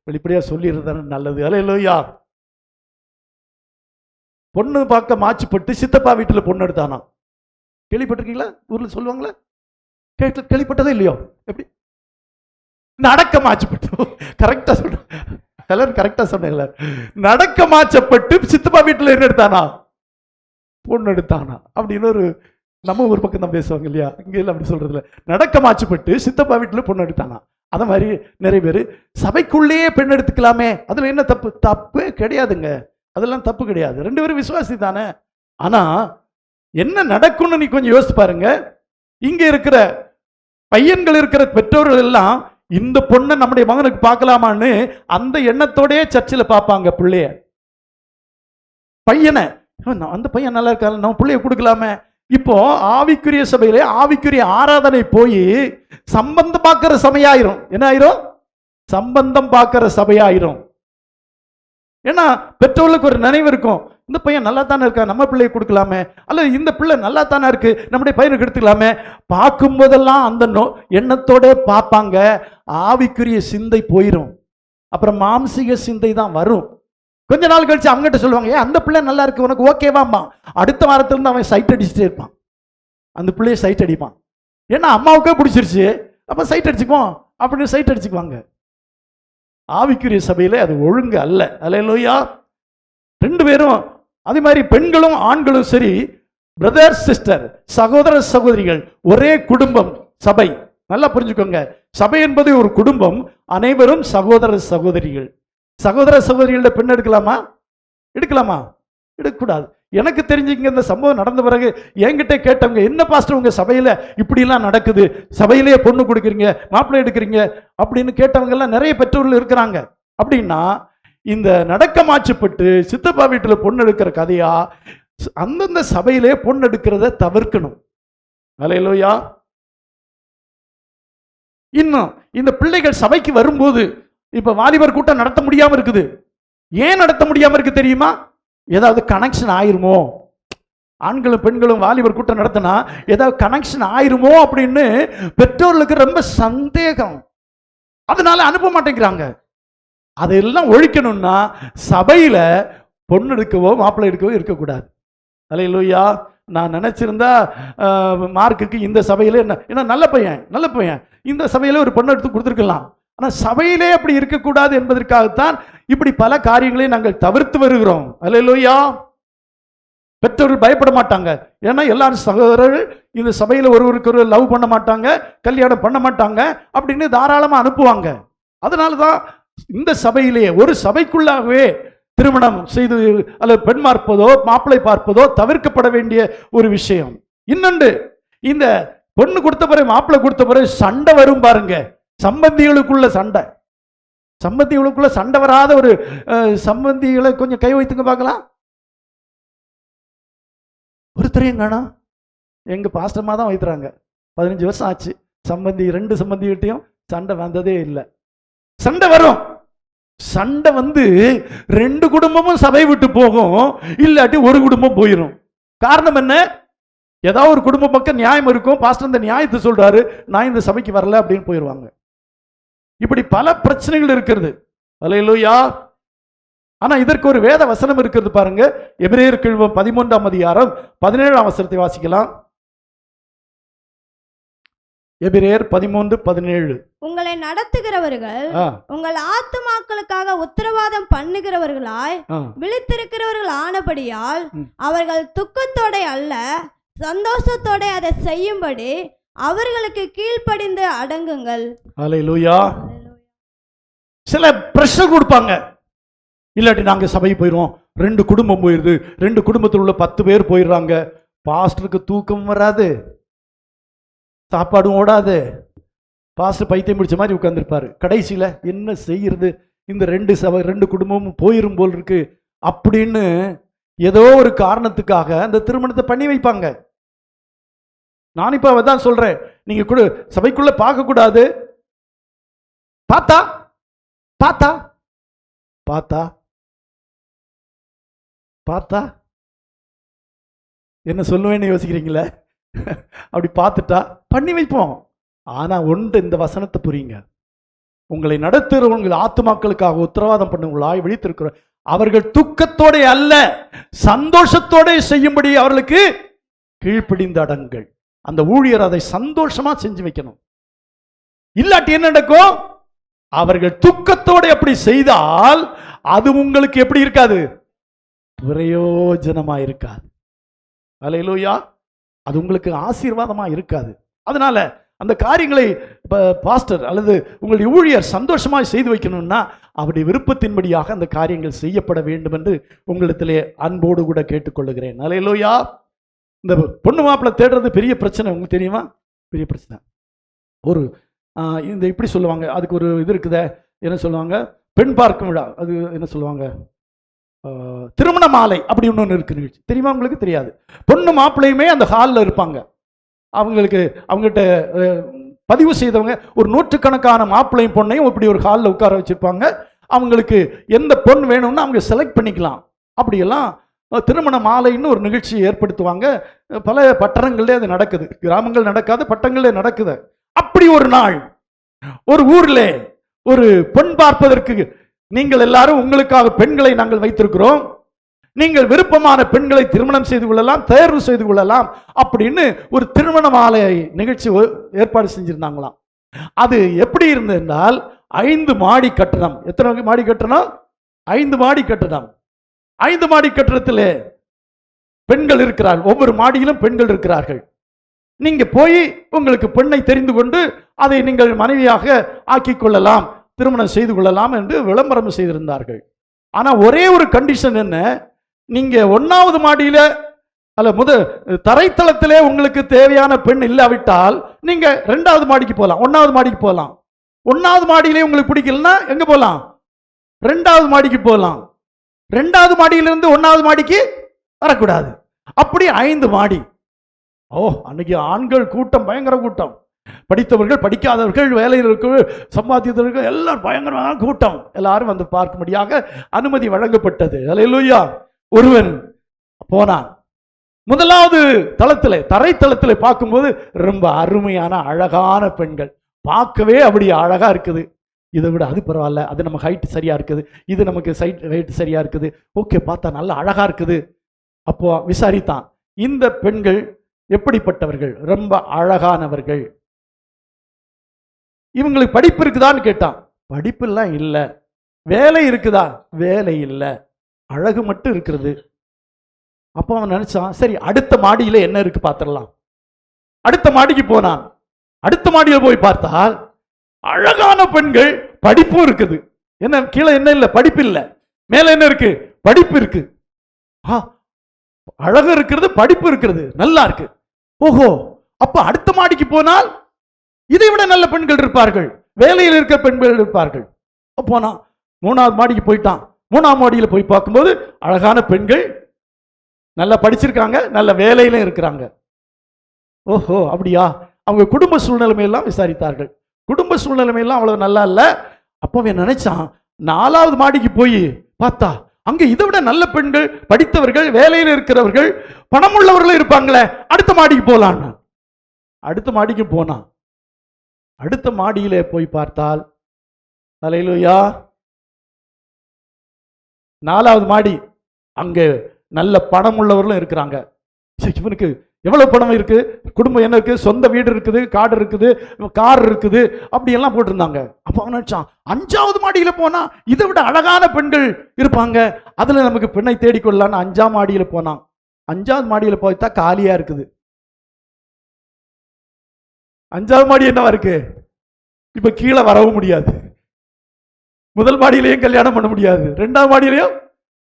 வெளிப்படையா சொல்லிடுறது நல்லது. அல்லேலூயா. பொண்ணு பார்க்க மாச்சுப்பட்டு சித்தப்பா வீட்டுல பொண்ணு எடுத்தானா. கேள்விப்பட்டிருக்கீங்களா? ஊர்ல சொல்லுவாங்களா? கேள்விப்பட்டதே இல்லையோ? எப்படி நடக்க மாச்சப்பட்டு, கரெக்டா சொல்றேன், எல்லாரும் கரெக்டா சொன்னீங்களா? நடக்க மாச்சப்பட்டு சித்தப்பா வீட்டுல என்ன எடுத்தானா? பொண்ணு எடுத்தானா அப்படின்னு ஒரு நம்ம ஒரு பக்கம் தான் பேசுவாங்க இல்லையா? இங்க எல்லாம் அப்படி சொல்றது இல்லை. நடக்க மாச்சுப்பட்டு சித்தப்பா வீட்டுல பொண்ணு எடுத்தானா. அத மாதிரி நிறைய பேர் சபைக்குள்ளேயே பெண் எடுத்துக்கலாமே, அதுல என்ன தப்பு? தப்பே கிடையாதுங்க, அதெல்லாம் தப்பு கிடையாது. 2 பேரும் விசுவாசி தானே. ஆனா என்ன நடக்கும்னு நீ கொஞ்சம் யோசிச்சு பாருங்க. இங்க இருக்கிற பையன்கள் இருக்கிற பெற்றோர்கள் எல்லாம் இந்த பொண்ணை நம்முடைய மகனுக்கு பார்க்கலாமான்னு அந்த எண்ணத்தோடய சர்ச்சில் பார்ப்பாங்க பிள்ளைய. பையனை, அந்த பையன் நல்லா இருக்காரு, நம்ம பிள்ளைய கொடுக்கலாமே. இப்போ ஆவிக்குரிய சபையிலே ஆவிக்குரிய ஆராதனை போய் சம்பந்தம் பார்க்கிற சபையாயிரும். என்ன ஆயிரும்? சம்பந்தம் பார்க்கிற சபையாயிரும். ஏன்னா பெற்றோர்களுக்கு ஒரு நினைவு இருக்கும், இந்த பையன் நல்லா தானே இருக்கா, நம்ம பிள்ளையை கொடுக்கலாமே, அல்லது இந்த பிள்ளை நல்லா தானே இருக்கு, நம்முடைய பையனுக்கு எடுத்துக்கலாமே. பார்க்கும் போதெல்லாம் அந்த எண்ணத்தோட பார்ப்பாங்க. ஆவிக்குரிய சிந்தை போயிரும், அப்புறம் மாம்சீக சிந்தை தான் வரும். கொஞ்ச நாள் கழிச்சு அவங்ககிட்ட சொல்லுவாங்க, ஏன் அந்த பிள்ளை நல்லா இருக்கு, உனக்கு ஓகேவாம்மா. அடுத்த வாரத்துல இருந்து அவன் சைட் அடிச்சுட்டே இருப்பான், அந்த பிள்ளைய சைட் அடிப்பான். ஏன்னா அம்மாவுக்கே பிடிச்சிருச்சு, அப்ப சைட் அடிச்சுக்குவோம் அப்படின்னு சைட் அடிச்சுக்குவாங்க. ஆவிக்குரிய சபையில அது ஒழுங்கு அல்ல. அல்லேலூயா. 2 பேரும் அதே மாதிரி பெண்களும் ஆண்களும் சரி, பிரதர் சிஸ்டர், சகோதர சகோதரிகள், ஒரே குடும்பம் சபை. நல்லா புரிஞ்சுக்கோங்க, சபை என்பது ஒரு குடும்பம், அனைவரும் சகோதர சகோதரிகள். சகோதர சகோதரிகள பெண் எடுக்கலாமா? எடுக்கலாமா? எடுக்கக்கூடாது. எனக்கு தெரிஞ்சுங்க, இந்த சம்பவம் நடந்த பிறகு என்கிட்ட கேட்டவங்க, என்ன பாஸ்டர் உங்க சபையில இப்படிலாம் நடக்குது, சபையிலேயே பொண்ணு கொடுக்குறீங்க, மாப்பிள்ளை எடுக்கிறீங்க அப்படின்னு கேட்டவங்க எல்லாம் நிறைய பெற்றோர்கள் இருக்கிறாங்க. அப்படின்னா இந்த நடக்க மாற்றப்பட்டு சித்தப்பா வீட்டுல பொண்ணு எடுக்கிற கதையா, அந்தந்த சபையிலே பொண்ணு எடுக்கிறத தவிர்க்கணும். அல்லேலூயா. இன்னும் இந்த பிள்ளைகள் சபைக்கு வரும்போது, இப்ப வாலிபர் கூட்டம் நடத்த முடியாம இருக்குது. ஏன் நடத்த முடியாம இருக்கு தெரியுமா? ஏதாவது கனெக்ஷன் ஆயிருமோ, ஆண்களும் பெண்களும் வாலிபர் கூட்டம் நடத்தினா ஏதாவது கனெக்ஷன் ஆயிருமோ அப்படின்னு பெற்றோர்களுக்கு ரொம்ப சந்தேகம். அதனால அனுப்ப மாட்டேங்கிறாங்க. அதெல்லாம் ஒழிக்கணும்னா சபையில பொண்ணு எடுக்கவோ மாப்பிள்ளை எடுக்கவோ இருக்கக்கூடாது. அல்லேலூயா. நான் நினைச்சிருந்தா மார்க்குக்கு இந்த சபையில என்ன நல்ல பையன் இந்த சபையில ஒரு பொண்ணு எடுத்து கொடுத்துருக்கலாம். ஆனா சபையிலே அப்படி இருக்கக்கூடாது என்பதற்காகத்தான் இப்படி பல காரியங்களை நாங்கள் தவிர்த்து வருகிறோம். அல்லேலூயா. பெற்றோர்கள் பயப்பட மாட்டாங்க. ஏன்னா எல்லாரும் சகோதரர்கள் இந்த சபையில ஒருவருக்கு ஒரு லவ் பண்ண மாட்டாங்க, கல்யாணம் பண்ண மாட்டாங்க அப்படின்னு தாராளமா அனுப்புவாங்க. அதனாலதான் இந்த சபையிலேயே ஒரு சபைக்குள்ளாகவே திருமணம் செய்து அல்லது பெண் பார்ப்பதோ மாப்பிள்ளை பார்ப்பதோ தவிர்க்கப்பட வேண்டிய ஒரு விஷயம். இன்னொன்று, இந்த பொண்ணு கொடுத்த பிறகு மாப்பிள்ளை கொடுத்த பிறகு சண்டை வரும் பாருங்க. சம்பந்திகளுக்குள்ள சண்டை வராத ஒரு சம்பந்திகளை கொஞ்சம் கை வைத்துங்க பார்க்கலாம். ஒருத்தரையும் காணோம். எங்க பாஸ்டர்மா தான் வைத்துறாங்க. 15 வருஷம் ஆச்சு. ரெண்டு சம்பந்திகிட்டையும் சண்டை வந்ததே இல்லை. சண்டை வரும். சண்டை வந்து 2 குடும்பமும் சபை விட்டு போகும், இல்லாட்டி ஒரு குடும்பம் போயிடும். காரணம் என்ன? ஏதாவது ஒரு குடும்ப பக்கம் நியாயம் இருக்கும். பாஸ்டர் இந்த நியாயத்தை சொல்றாரு, நான் இந்த சபைக்கு வரல அப்படின்னு போயிடுவாங்க. இப்படி பல பிரச்சனைகள் இருக்கிறது. அல்லேலூயா. ஆனா இதற்கு ஒரு வேத வசனம் இருக்கிறது பாருங்க. எபிரேயர் 13ஆம் அதிகாரம் 17ஆம் வசனத்தை வாசிக்கலாம். எபிரேயர் 13:17. உங்களை நடத்துகிறவர்கள் உங்கள் ஆத்துமாக்களுக்காக உத்தரவாதம் பண்ணுகிறவர்களாய் விழித்திருக்கிறவர்கள் ஆனபடியால் அவர்கள் துக்கத்தோட அல்ல சந்தோஷத்தோட அதை செய்யும்படி அவர்களுக்கு கீழ்ப்படிந்து அடங்குங்கள். அல்லேலூயா. சில பிரஷர் கொடுப்பாங்க. இல்லாட்டி நாங்க சபை போயிடுவோம். 2 குடும்பம் போயிருது. 2 குடும்பத்தில் உள்ள 10 பேர் போயிடுறாங்க. பாஸ்டருக்கு தூக்கம் வராது, சாப்பாடும் ஓடாது. பாஸ்டர் பைத்தியம் பிடிச்ச மாதிரி உட்கார்ந்துருப்பாரு. கடைசியில என்ன செய்யறது, இந்த 2 குடும்பமும் போயிரும் போல் இருக்கு அப்படின்னு ஏதோ ஒரு காரணத்துக்காக அந்த திருமணத்தை பண்ணி வைப்பாங்க. நான் இப்ப அதான் சொல்றேன், நீங்க கூட சபைக்குள்ள பார்க்க கூடாது. பார்த்தா பார்த்தா பார்த்தா பார்த்தா என்ன சொல்லுவேன்னு யோசிக்கிறீங்களே? அப்படி பார்த்துட்டா பண்ணி வைப்போம். ஆனா ஒன்று, இந்த வசனத்தை புரியுங்க. உங்களை நடத்துகிறவர்கள் ஆத்துமாக்களுக்காக உத்தரவாதம் பண்ணுவங்களாய் விழித்திருக்கிற அவர்கள் துக்கத்தோட அல்ல சந்தோஷத்தோட செய்யும்படி அவர்களுக்கு கீழ்ப்படிந்து அடங்கள். அந்த ஊழியர் அதை சந்தோஷமா செஞ்சு வைக்கணும். இல்லாட்டி என்ன நடக்கும்? அவர்கள் துக்கத்தோட அப்படி செய்தால் அது உங்களுக்கு எப்படி இருக்காது? பிரயோஜனமா இருக்காது. அல்லேலூயா. அது உங்களுக்கு ஆசீர்வாதமா இருக்காது. அதனால அந்த காரியங்களை பாஸ்டர் அல்லது உங்களுடைய ஊழியர் சந்தோஷமா செய்து வைக்கணும்னா அவருடைய விருப்பத்தின்படியாக அந்த காரியங்கள் செய்யப்பட வேண்டும் என்று உங்களிடத்திலே அன்போடு கூட கேட்டுக்கொள்ளுகிறேன். அல்லேலூயா. இந்த பொண்ணு மாப்பிள்ளை தேடுறது பெரிய பிரச்சனை. உங்களுக்கு தெரியுமா? பெரிய பிரச்சனை. ஒரு இந்த இப்படி சொல்லுவாங்க, அதுக்கு ஒரு இது இருக்குத, என்ன சொல்லுவாங்க, பெண் பார்க்கும் விழா, அது என்ன சொல்லுவாங்க, திருமண மாலை அப்படி ஒன்று இருக்கு நிகழ்ச்சி. தெரியுமா? உங்களுக்கு தெரியாது. பொண்ணு மாப்பிள்ளையுமே அந்த ஹாலில் இருப்பாங்க. அவங்ககிட்ட பதிவு செய்தவங்க ஒரு 100கணக்கான மாப்பிள்ளையும் பொண்ணையும் இப்படி ஒரு ஹாலில் உட்கார வச்சிருப்பாங்க. அவங்களுக்கு எந்த பொண்ணு வேணும்னு அவங்க செலக்ட் பண்ணிக்கலாம். அப்படியெல்லாம் திருமண மாலைன்னு ஒரு நிகழ்ச்சியை ஏற்படுத்துவாங்க. பல பட்டணங்கள்ல அது நடக்குது. கிராமங்கள் நடக்காது, பட்டணங்களே நடக்குது. அப்படி ஒரு நாள் ஒரு ஊர்ல ஒரு பெண் பார்ப்பதற்கு நீங்கள் எல்லாரும் உங்களுக்காக பெண்களை நாங்கள் வைத்திருக்கிறோம், நீங்கள் விருப்பமான பெண்களை திருமணம் செய்து கொள்ளலாம், தேர்வு செய்து கொள்ளலாம் அப்படின்னு ஒரு திருமண மாலை நிகழ்ச்சி ஏற்பாடு செஞ்சிருந்தாங்களாம். அது எப்படி இருந்ததுனால் 5 மாடி கட்டணம். எத்தனை மாடி கட்டணம்? 5 மாடி கட்டணம். 5 மாடி கட்டடத்தில் பெண்கள் இருக்கிறார்கள். ஒவ்வொரு மாடியிலும் பெண்கள் இருக்கிறார்கள். நீங்க போய் உங்களுக்கு பெண்ணை தெரிந்து கொண்டு அதை நீங்கள் மனைவியாக ஆக்கிக் கொள்ளலாம், திருமணம் செய்து கொள்ளலாம் என்று விளம்பரம் செய்திருந்தார்கள். ஆனா ஒரே ஒரு கண்டிஷன் என்ன, நீங்க 1வது மாடியில அல்ல தரைத்தளத்திலே உங்களுக்கு தேவையான பெண் இல்லாவிட்டால் நீங்க 2வது மாடிக்கு போகலாம், 1வது மாடிக்கு போகலாம். 1வது மாடியிலே உங்களுக்கு பிடிக்கலன்னா எங்க போகலாம்? 2வது மாடிக்கு போகலாம். 2வது மாடியிலிருந்து 1வது மாடிக்கு வரக்கூடாது. அப்படி 5 மாடி. அன்னைக்கு ஆண்கள் கூட்டம், பயங்கர கூட்டம். படித்தவர்கள், படிக்காதவர்கள், வேலையில் இருக்க சம்பாதித்தவர்கள் எல்லாம் பயங்கரமான கூட்டம். எல்லாரும் வந்து பார்க்கும்படியாக அனுமதி வழங்கப்பட்டது. அல்லேலூயா. ஒருவன் போனான். 1வது தளத்திலே, தரைத்தளத்திலே பார்க்கும்போது ரொம்ப அருமையான அழகான பெண்கள், பார்க்கவே அப்படி அழகா இருக்குது. இதை விட அது பரவாயில்ல, அது நம்ம ஹைட் சரியா இருக்குது, இது நமக்கு ஹைட் சரியா இருக்குது, ஓகே பார்த்தா நல்லா அழகா இருக்குது. அப்போ விசாரித்தான், இந்த பெண்கள் எப்படிப்பட்டவர்கள்? ரொம்ப அழகானவர்கள். இவங்களுக்கு படிப்பு இருக்குதான்னு கேட்டான். படிப்புலாம் இல்லை. வேலை இருக்குதா? வேலை இல்லை, அழகு மட்டும் இருக்கிறது. அப்போ அவன் நினைச்சான், சரி அடுத்த மாடியில என்ன இருக்கு பார்த்துடலாம். அடுத்த மாடிக்கு போனான். அடுத்த மாடியில போய் பார்த்தால் அழகான பெண்கள், படிப்பும் இருக்குது. என்ன கீழே என்ன இல்லை? படிப்பு இல்லை. மேல என்ன இருக்கு? படிப்பு இருக்கு. அழகு இருக்கிறது, படிப்பு இருக்கிறது, நல்லா இருக்கு. ஓஹோ, அப்ப அடுத்த மாடிக்கு போனால் இதை விட நல்ல பெண்கள் இருப்பார்கள், வேலையில் இருக்க பெண்கள் இருப்பார்கள். போனா 3வது மாடிக்கு போயிட்டான். 3ஆம் மாடியில போய் பார்க்கும்போது அழகான பெண்கள், நல்லா படிச்சிருக்காங்க, நல்ல வேலையில இருக்கிறாங்க. ஓஹோ அப்படியா? அவங்க குடும்ப சூழ்நிலைமையெல்லாம் விசாரித்தார்கள். குடும்ப சூழ்நிலைமையெல்லாம் அவ்வளவு நல்லா இல்ல. அப்பவே நினைச்சான், 4வது மாடிக்கு போய் பார்த்தா அங்க இதை விட நல்ல பெண்கள், படித்தவர்கள், வேலையில் இருக்கிறவர்கள், பணம் உள்ளவர்களும் இருப்பாங்களே, அடுத்த மாடிக்கு போலான்னு அடுத்த மாடிக்கு போனான். அடுத்த மாடியிலே போய் பார்த்தால், அல்லேலூயா, 4வது மாடி, அங்க நல்ல பணம் உள்ளவர்களும் இருக்கிறாங்க. இவனுக்கு எவ்வளவு பணம் இருக்கு, குடும்பம் என்ன இருக்கு, சொந்த வீடு இருக்குது, காடு இருக்குது, கார் இருக்குது, அப்படி எல்லாம் போட்டிருந்தாங்க. அப்ப அவன் நினைச்சான், 5வது மாடியில போனா இதை விட அழகான பெண்கள் இருப்பாங்க, அதுல நமக்கு பெண்ணை தேடிக்கொள்ளலான்னு 5ஆம் மாடியில போனான். 5வது மாடியில போய்த்தா காலியா இருக்குது. 5வது மாடி என்னவா இருக்கு? இப்ப கீழே வரவும் முடியாது. முதல் மாடியிலையும் கல்யாணம் பண்ண முடியாது, 2ஆம் மாடியிலையும்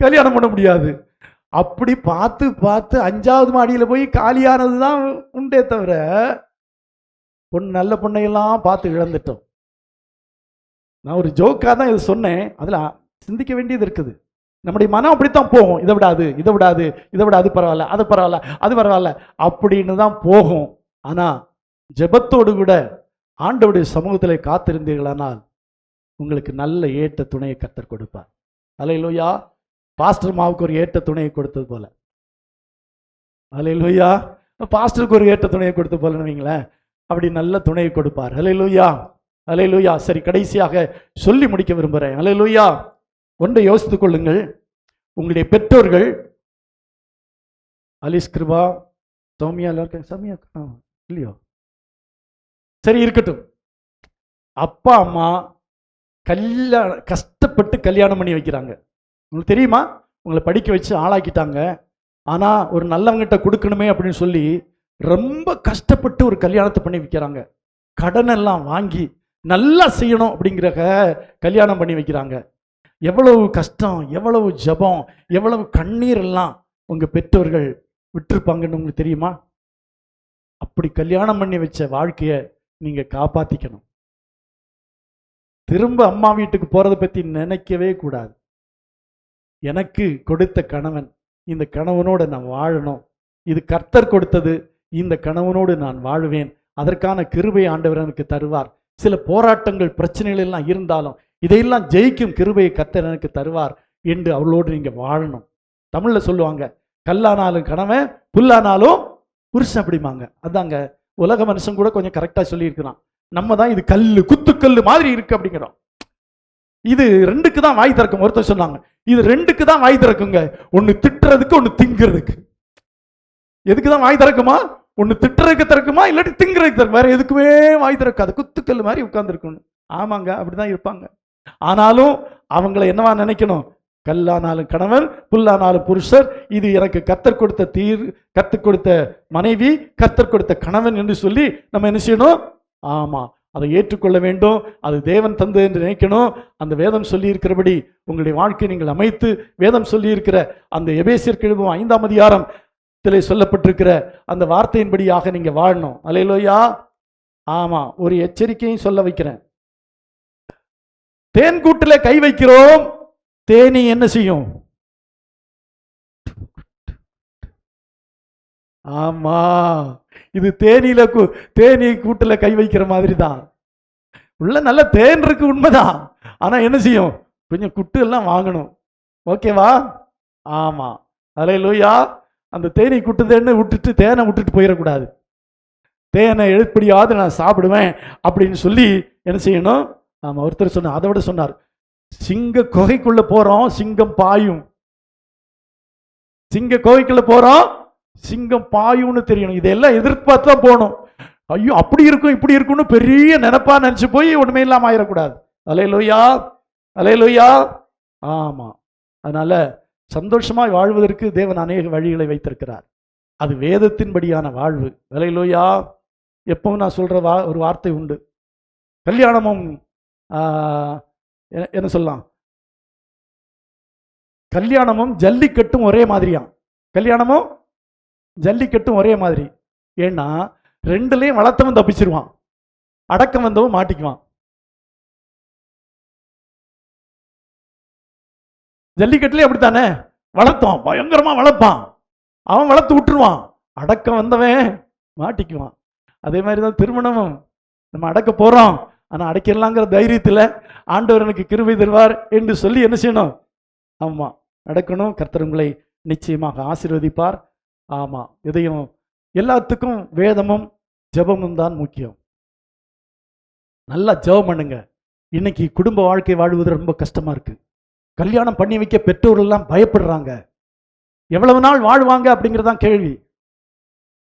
கல்யாணம் பண்ண முடியாது. அப்படி பார்த்து பார்த்து 5வது மாடியில போய் காலியானதுதான் உண்டே தவிர நல்ல பொண்ணையெல்லாம் பார்த்து இழந்துட்டோம். நான் ஒரு ஜோக்கா தான் இது சொன்னேன், அதுல சிந்திக்க வேண்டியது இருக்குது. நம்முடைய மனம் அப்படித்தான் போகும், இதை விடாது, இதை விடாது, இதை விட அது பரவாயில்ல, அது பரவாயில்ல, அது பரவாயில்ல அப்படின்னு தான் போகும். ஆனா ஜெபத்தோடு கூட ஆண்டவருடைய சமூகத்திலே காத்திருந்தீர்களானால் உங்களுக்கு நல்ல ஏற்ற துணையை கர்த்தர் கொடுப்பார். அல்லேலூயா. பாஸ்டர் மாவுக்கு ஒரு ஏற்ற துணையை கொடுத்தது போல, அல்லேலூயா, பாஸ்டருக்கு ஒரு ஏற்ற துணையை கொடுத்தது போலன்னு வைங்களேன், அப்படி நல்ல துணையை கொடுப்பார். அல்லேலூயா, அல்லேலூயா. சரி, கடைசியாக சொல்லி முடிக்க விரும்புகிறேன். அல்லேலூயா. ஒன்றை யோசித்துக் கொள்ளுங்கள், உங்களுடைய பெற்றோர்கள், அலிஸ், கிருபா, சௌமியா எல்லாருக்கும், சௌமியா இல்லையோ, சரி இருக்கட்டும், அப்பா அம்மா கஷ்டப்பட்டு கல்யாணம் பண்ணி வைக்கிறாங்க. உங்களுக்கு தெரியுமா? உங்களை படிக்க வச்சு ஆளாக்கிட்டாங்க. ஆனா ஒரு நல்லவங்கிட்ட கொடுக்கணுமே அப்படின்னு சொல்லி ரொம்ப கஷ்டப்பட்டு ஒரு கல்யாணத்தை பண்ணி வைக்கிறாங்க. கடன் எல்லாம் வாங்கி நல்லா செய்யணும் அப்படிங்கிற கல்யாணம் பண்ணி வைக்கிறாங்க. எவ்வளவு கஷ்டம், எவ்வளவு ஜபம், எவ்வளவு கண்ணீர் எல்லாம் உங்க பெற்றோர்கள் விட்டுருப்பாங்கன்னு உங்களுக்கு தெரியுமா? அப்படி கல்யாணம் பண்ணி வச்ச வாழ்க்கைய நீங்க காப்பாத்திக்கணும். திரும்ப அம்மா வீட்டுக்கு போறதை பத்தி நினைக்கவே கூடாது. எனக்கு கொடுத்த கணவன், இந்த கணவனோடு நான் வாழணும், இது கர்த்தர் கொடுத்தது, இந்த கணவனோடு நான் வாழுவேன், அதற்கான கிருபை ஆண்டவர் எனக்கு தருவார். சில போராட்டங்கள், பிரச்சனைகள் எல்லாம் இருந்தாலும் இதையெல்லாம் ஜெயிக்கும் கிருபையை கர்த்தர் எனக்கு தருவார் என்று அவளோடு நீங்க வாழணும். தமிழ்ல சொல்லுவாங்க, கல்லானாலும் கணவன், புல்லானாலும் புருஷன் அப்படிமாங்க. அதாங்க உலக மனுஷன் கூட கொஞ்சம் கரெக்டா சொல்லி இருக்கிறான். நம்ம தான் இது கல்லு, குத்துக்கல்லு மாதிரி இருக்கு அப்படிங்கிறோம். இது 2க்கு தான் வாய் திறக்கும். ஒருத்தர் சொன்னாங்க, இது 2க்கு தான் வாய் திறக்குங்க, ஒன்னு திட்டுறதுக்கு, ஒன்னு திங்கிறதுக்கு. எதுக்கு தான் வாய் திறக்குமா? ஒன்னு திட்டுறதுக்கு திறக்குமா, இல்லாட்டி திங்கிறதுக்கு திறக்கும். வேற எதுக்குமே வாய் திறக்காது, குத்துக்கல் மாதிரி உட்கார்ந்துருக்கணும். ஆமாங்க, அப்படிதான் இருப்பாங்க. ஆனாலும் அவங்களை என்னவா நினைக்கணும்? கல்லானாலும் கணவன், புல்லானாலும் புருஷர், இது எனக்கு கர்த்தர் கொடுத்த கர்த்தர் கொடுத்த மனைவி, கர்த்தர் கொடுத்த கணவன் என்று சொல்லி நம்ம என்ன செய்யணும்? ஆமா, அதை ஏற்றுக்கொள்ள வேண்டும். அது தேவன் தந்தது என்று நினைக்கணும். அந்த வேதம் சொல்லி இருக்கிறபடி உங்களுடைய வாழ்க்கை நீங்கள் அமைத்து, வேதம் சொல்லி இருக்கிற அந்த எபேசியருக்கு எழுதும் 5ஆம் அதிகாரத்திலே சொல்லப்பட்டிருக்கிற அந்த வார்த்தையின்படியாக நீங்க வாழணும். அல்லேலூயா. ஆமா, ஒரு எச்சரிக்கையும் சொல்ல வைக்கிறேன். தேன் கூட்டில் கை வைக்கிறோம், தேனி என்ன செய்யும்? ஆமா, இது தேனி கூட்டுல கை வைக்கிற மாதிரி தான். உள்ள நல்ல தேன் இருக்கு, உண்மைதான். ஆனா என்ன செய்யும்? கொஞ்சம் குட்டு எல்லாம் வாங்கணும். ஓகேவா? ஆமா, அல்லேலூயா. அந்த தேனி குட்டுதேன்னு விட்டுட்டு தேனை விட்டுட்டு போயிடக்கூடாது. தேனை எப்படியாவது நான் சாப்பிடுவேன் அப்படின்னு சொல்லி என்ன செய்யணும்? ஆமா, ஒருத்தர் சொன்னார், அதை விட சொன்னார், சிங்க குகைக்குள்ள போறோம், சிங்கம் பாயும். சிங்க குகைக்குள்ள போறோம், சிங்கம் பாயும்னு தெரியணும். இதெல்லாம் எதிர்பார்த்து தான் போகணும். ஐயோ அப்படி இருக்கும் இப்படி இருக்கும்னு பெரிய நினைப்பா நினைச்சு போய் ஒண்ணுமே இல்லாம ஆயிடக்கூடாது. அல்லேலூயா, அல்லேலூயா. ஆமா, அதனால சந்தோஷமாய் வாழ்வதற்கு தேவன் அநேக வழிகளை வைத்திருக்கிறார். அது வேதத்தின்படியான வாழ்வு. அல்லேலூயா. எப்பவும் நான் சொல்ற ஒரு வார்த்தை உண்டு, கல்யாணமும் என்ன சொல்லலாம், கல்யாணமும் ஜல்லிக்கட்டும் ஒரே மாதிரியாம். கல்யாணமும் ஜல்லிக்கட்டும் ஒரே மாதிரி. ஏன்னா ரெண்டுலயும் வளர்த்தவன் தப்பிச்சிருவான், அடக்கம் வந்தவன் மாட்டிக்குவான். ஜல்லிக்கட்டுலயே அப்படித்தானே, வளர்த்தோம் பயங்கரமா வளர்ப்பான், அவன் வளர்த்து விட்டுருவான், அடக்கம் வந்தவன் மாட்டிக்குவான். அதே மாதிரிதான் திருமணமும், நம்ம அடக்க போறோம், ஆனா அடைக்கலாங்கிற தைரியத்துல ஆண்டவர் எனக்கு கிருபை தருவார் என்று சொல்லி என்ன செய்யணும், ஆமா நடக்கணும். கர்த்தர் உங்களை நிச்சயமாக ஆசீர்வதிப்பார். ஆமா, இதையும் எல்லாத்துக்கும் வேதமும் ஜெபமும் தான் முக்கியம். நல்லா ஜெபம் பண்ணுங்க. இன்னைக்கு குடும்ப வாழ்க்கை வாழ்வது ரொம்ப கஷ்டமா இருக்கு. கல்யாணம் பண்ணி வைக்க பெற்றோர்கள் எல்லாம் பயப்படுறாங்க. எவ்வளவு நாள் வாழ்வாங்க அப்படிங்கிறதான் கேள்வி.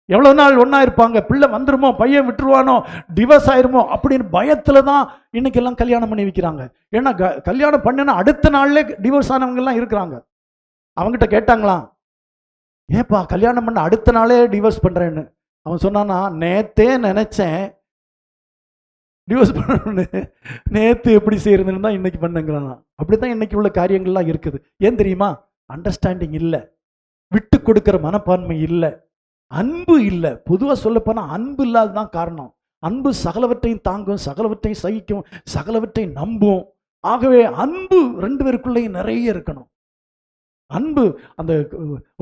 எவ்வளவு நாள் ஒன்னா இருப்பாங்க, பிள்ளை வந்துருமோ, பையன் விட்டுருவானோ, டிவோர்ஸ் ஆயிருமோ அப்படின்னு பயத்துல தான் இன்னைக்கு எல்லாம் கல்யாணம் பண்ணி வைக்கிறாங்க. ஏன்னா கல்யாணம் பண்ணனா அடுத்த நாள்ல டிவோர்ஸ் ஆனவங்க எல்லாம் இருக்கிறாங்க. அவங்ககிட்ட கேட்டாங்களாம், ஏப்பா கல்யாணம் பண்ண அடுத்த நாளே டிவோர்ஸ் பண்றேன்னு. அவன் சொன்னானா, நேத்தே நினைச்சேன் டிவோர்ஸ் பண்ணணும்னு, நேத்து எப்படி செய்யறதுன்னு தான் இன்னைக்கு பண்ணுங்கிறான். அப்படித்தான் இன்னைக்கு உள்ள காரியங்கள்லாம் இருக்குது. ஏன் தெரியுமா, அண்டர்ஸ்டாண்டிங் இல்லை, விட்டு கொடுக்கிற மனப்பான்மை இல்லை, அன்பு இல்லை. பொதுவாக சொல்ல போனா அன்பு இல்லாததான் காரணம். அன்பு சகலவற்றையும் தாங்கும், சகலவற்றையும் சகிக்கும், சகலவற்றையும் நம்பும். ஆகவே அன்பு ரெண்டு பேருக்குள்ளேயும் நிறைய இருக்கணும். அன்பு, அந்த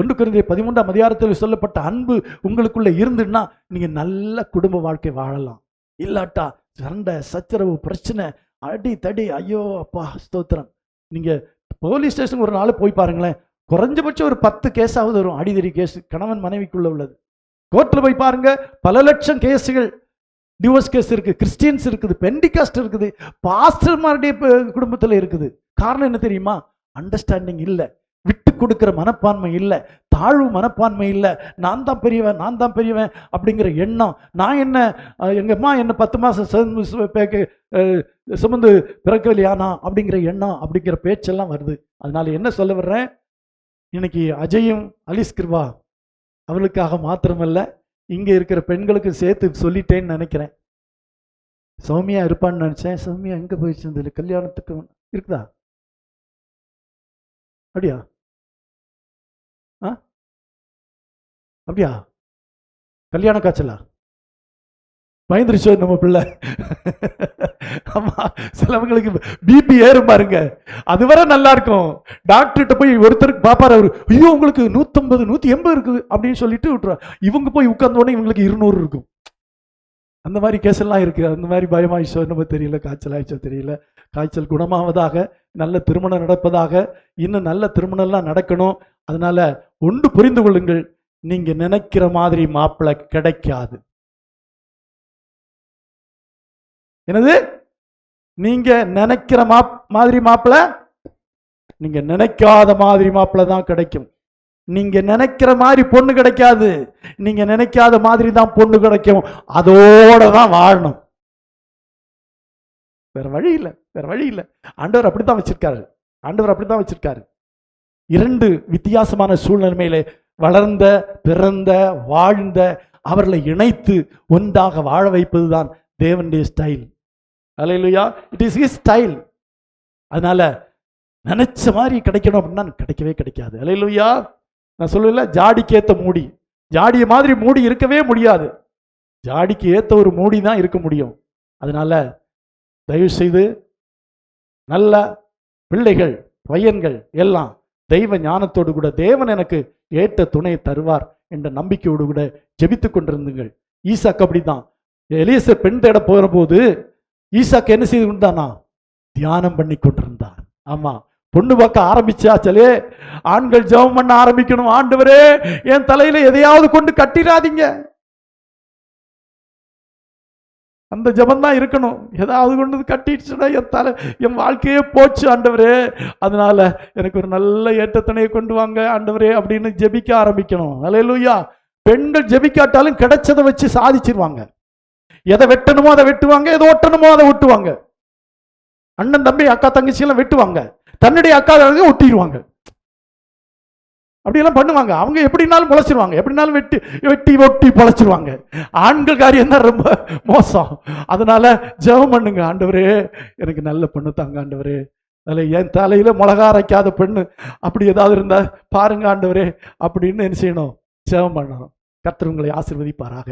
1 கொரிந்தியர் 13ஆம் அதிகாரத்தில் சொல்லப்பட்ட அன்பு உங்களுக்குள்ள இருந்துன்னா நீங்க நல்ல குடும்ப வாழ்க்கை வாழலாம். இல்லாட்டா சண்டை சச்சரவு பிரச்சனை அடி தடி, ஐயோ அப்பா ஸ்தோத்திரம். நீங்க போலீஸ் ஸ்டேஷன் ஒரு நாள் போய் பாருங்களேன், குறைஞ்சபட்சம் ஒரு 10 கேஸாவது வரும், அடிதடி கேஸ், கணவன் மனைவிக்குள்ள உள்ளது. கோர்ட்டில் போய் பாருங்க, பல லட்சம் கேஸுகள், டிவோர்ஸ் கேஸ் இருக்கு, கிறிஸ்டியன்ஸ் இருக்குது, பெண்டிகாஸ்ட் இருக்குது, பாஸ்டர்மாருடைய குடும்பத்தில் இருக்குது. காரணம் என்ன தெரியுமா, அண்டர்ஸ்டாண்டிங் இல்லை, விட்டு கொடுக்கிற மனப்பான்மை இல்லை, தாழ்வு மனப்பான்மை இல்லை. நான் தான் பெரியவன், நான் தான் பெரியவன் அப்படிங்கிற எண்ணம். நான் என்ன, எங்க அம்மா என்ன 10 மாசம் சுமந்து பிறக்கலையானா அப்படிங்கிற எண்ணம், அப்படிங்கிற பேச்செல்லாம் வருது. அதனால என்ன சொல்ல வர்றேன், இன்னைக்கு அஜயும் அலிஸ் கிருபா அவளுக்காக மாத்திரமல்ல, இங்க இருக்கிற பெண்களுக்கு சேர்த்து சொல்லிட்டேன்னு நினைக்கிறேன். சௌமியா இருப்பான்னு நினைச்சேன், சௌமியா எங்க போயிடுச்சு, கல்யாணத்துக்கு இருக்குதா, அப்படியா அப்படியா, கல்யாண காய்ச்சலா, பயந்துருச்சோ நம்ம பிள்ளை. ஆமா, சிலவங்களுக்கு பிபி ஏறும் பாருங்க, அதுவரை நல்லா இருக்கும். டாக்டர்கிட்ட போய் ஒருத்தருக்கு பாப்பாரு, அவரு ஐயோ உங்களுக்கு 150 180 இருக்குது அப்படின்னு சொல்லிட்டு விட்டுருவா. இவங்க போய் உட்கார்ந்த உடனே இவங்களுக்கு 200 இருக்கும். அந்த மாதிரி கேஸ் எல்லாம் இருக்கு. அந்த மாதிரி பயமாயிச்சோ என்னமோ தெரியல, காய்ச்சல் ஆயிடுச்சோ தெரியல. காய்ச்சல் குணமாவதாக, நல்ல திருமணம் நடப்பதாக, இன்னும் நல்ல திருமணம் எல்லாம் நடக்கணும். அதனால ஒன்று புரிந்து கொள்ளுங்கள், நீங்க நினைக்கிற மாதிரி மாப்பிள்ளை கிடைக்காது. என்னது, நீங்க நினைக்கிற மாதிரி மாப்பிள்ளை, நீங்க நினைக்காத மாதிரி மாப்பிள்ளை தான் கிடைக்கும். நீங்க நினைக்கிற மாதிரி பொண்ணு கிடைக்காது, நீங்க நினைக்காத மாதிரி தான் பொண்ணு கிடைக்கும். அதோட தான் வாழணும், வேற வழி இல்லை, வேற வழி இல்லை. ஆண்டவர் அப்படித்தான் வச்சிருக்காரு, ஆண்டவர் அப்படித்தான் வச்சிருக்காரு. 2 வித்தியாசமான சூழ்நிலையில வளர்ந்த, பிறந்த, வாழ்ந்த அவர்களை இணைத்து ஒன்றாக வாழ வைப்பதுதான் தேவனுடைய style. Hallelujah, it is his style. அதனால நினைச்ச மாதிரி கிடைக்கணும் அப்படின்னா கிடைக்கவே கிடைக்காது. அல்லேலூயா. நான் சொல்லல, ஜாடிக்கு ஏத்த மூடி, ஜாடிய மாதிரி மூடி இருக்கவே முடியாது. ஜாடிக்கு ஏத்த ஒரு மூடி தான் இருக்க முடியும். அதனால தயவு செய்து நல்ல பிள்ளைகள், பையன்கள் எல்லாம் தெய்வ ஞானத்தோடு கூட தேவன் எனக்கு ஏற்ற துணையை தருவார் என்ற நம்பிக்கையோடு கூட ஜெபித்துக் கொண்டிருந்துங்கள். ஈசாக்கு அப்படித்தான். எலியேசர் பெண் தேட போகிற போது ஈசாக்கு என்ன செய்து கொண்டானா, தியானம் பண்ணி கொண்டிருந்தான். ஆமா, பொண்ணு பார்க்க ஆரம்பிச்சாச்சலே, ஆண்கள் ஜெபம் பண்ண ஆரம்பிக்கணும். ஆண்டவரே என் தலையில எதையாவது கொண்டு கட்டிடாதீங்க, அந்த ஜெபம் தான் இருக்கணும். ஏதாவது கொண்டு கட்டிடுச்சுன்னா என் வாழ்க்கையே போச்சு ஆண்டவரே, அதனால எனக்கு ஒரு நல்ல ஏற்றத்தனையை கொண்டு வாங்க ஆண்டவரே அப்படின்னு ஜெபிக்க ஆரம்பிக்கணும். அல்லேலூயா. பெண்கள் ஜெபிக்காட்டாலும் கிடைச்சதை வச்சு சாதிச்சிருவாங்க. எதை வெட்டணுமோ அதை வெட்டுவாங்க, எதை ஒட்டணுமோ அதை ஒட்டுவாங்க. அண்ணன் தம்பி அக்கா தங்கச்சி எல்லாம் வெட்டுவாங்க, தன்னுடைய அக்கா ஒட்டிடுவாங்க. அப்படியெல்லாம் பண்ணுவாங்க. அவங்க எப்படினாலும் பொழைச்சிருவாங்க, எப்படினாலும் வெட்டி ஒட்டி பொழைச்சிருவாங்க. ஆண்கள் காரியம் தான் ரொம்ப மோசம். அதனால ஜெபம் பண்ணுங்க, ஆண்டவரே எனக்கு நல்ல பெண்ணு தாங்க ஆண்டவரே, அதில் என் தலையில மிளகா அரைக்காத பெண்ணு அப்படி ஏதாவது இருந்தா பாருங்க ஆண்டவரே அப்படின்னு என்ன செய்யணும், ஜெபம் பண்ணணும். கர்த்தர் உங்களை ஆசீர்வதிப்பாராக.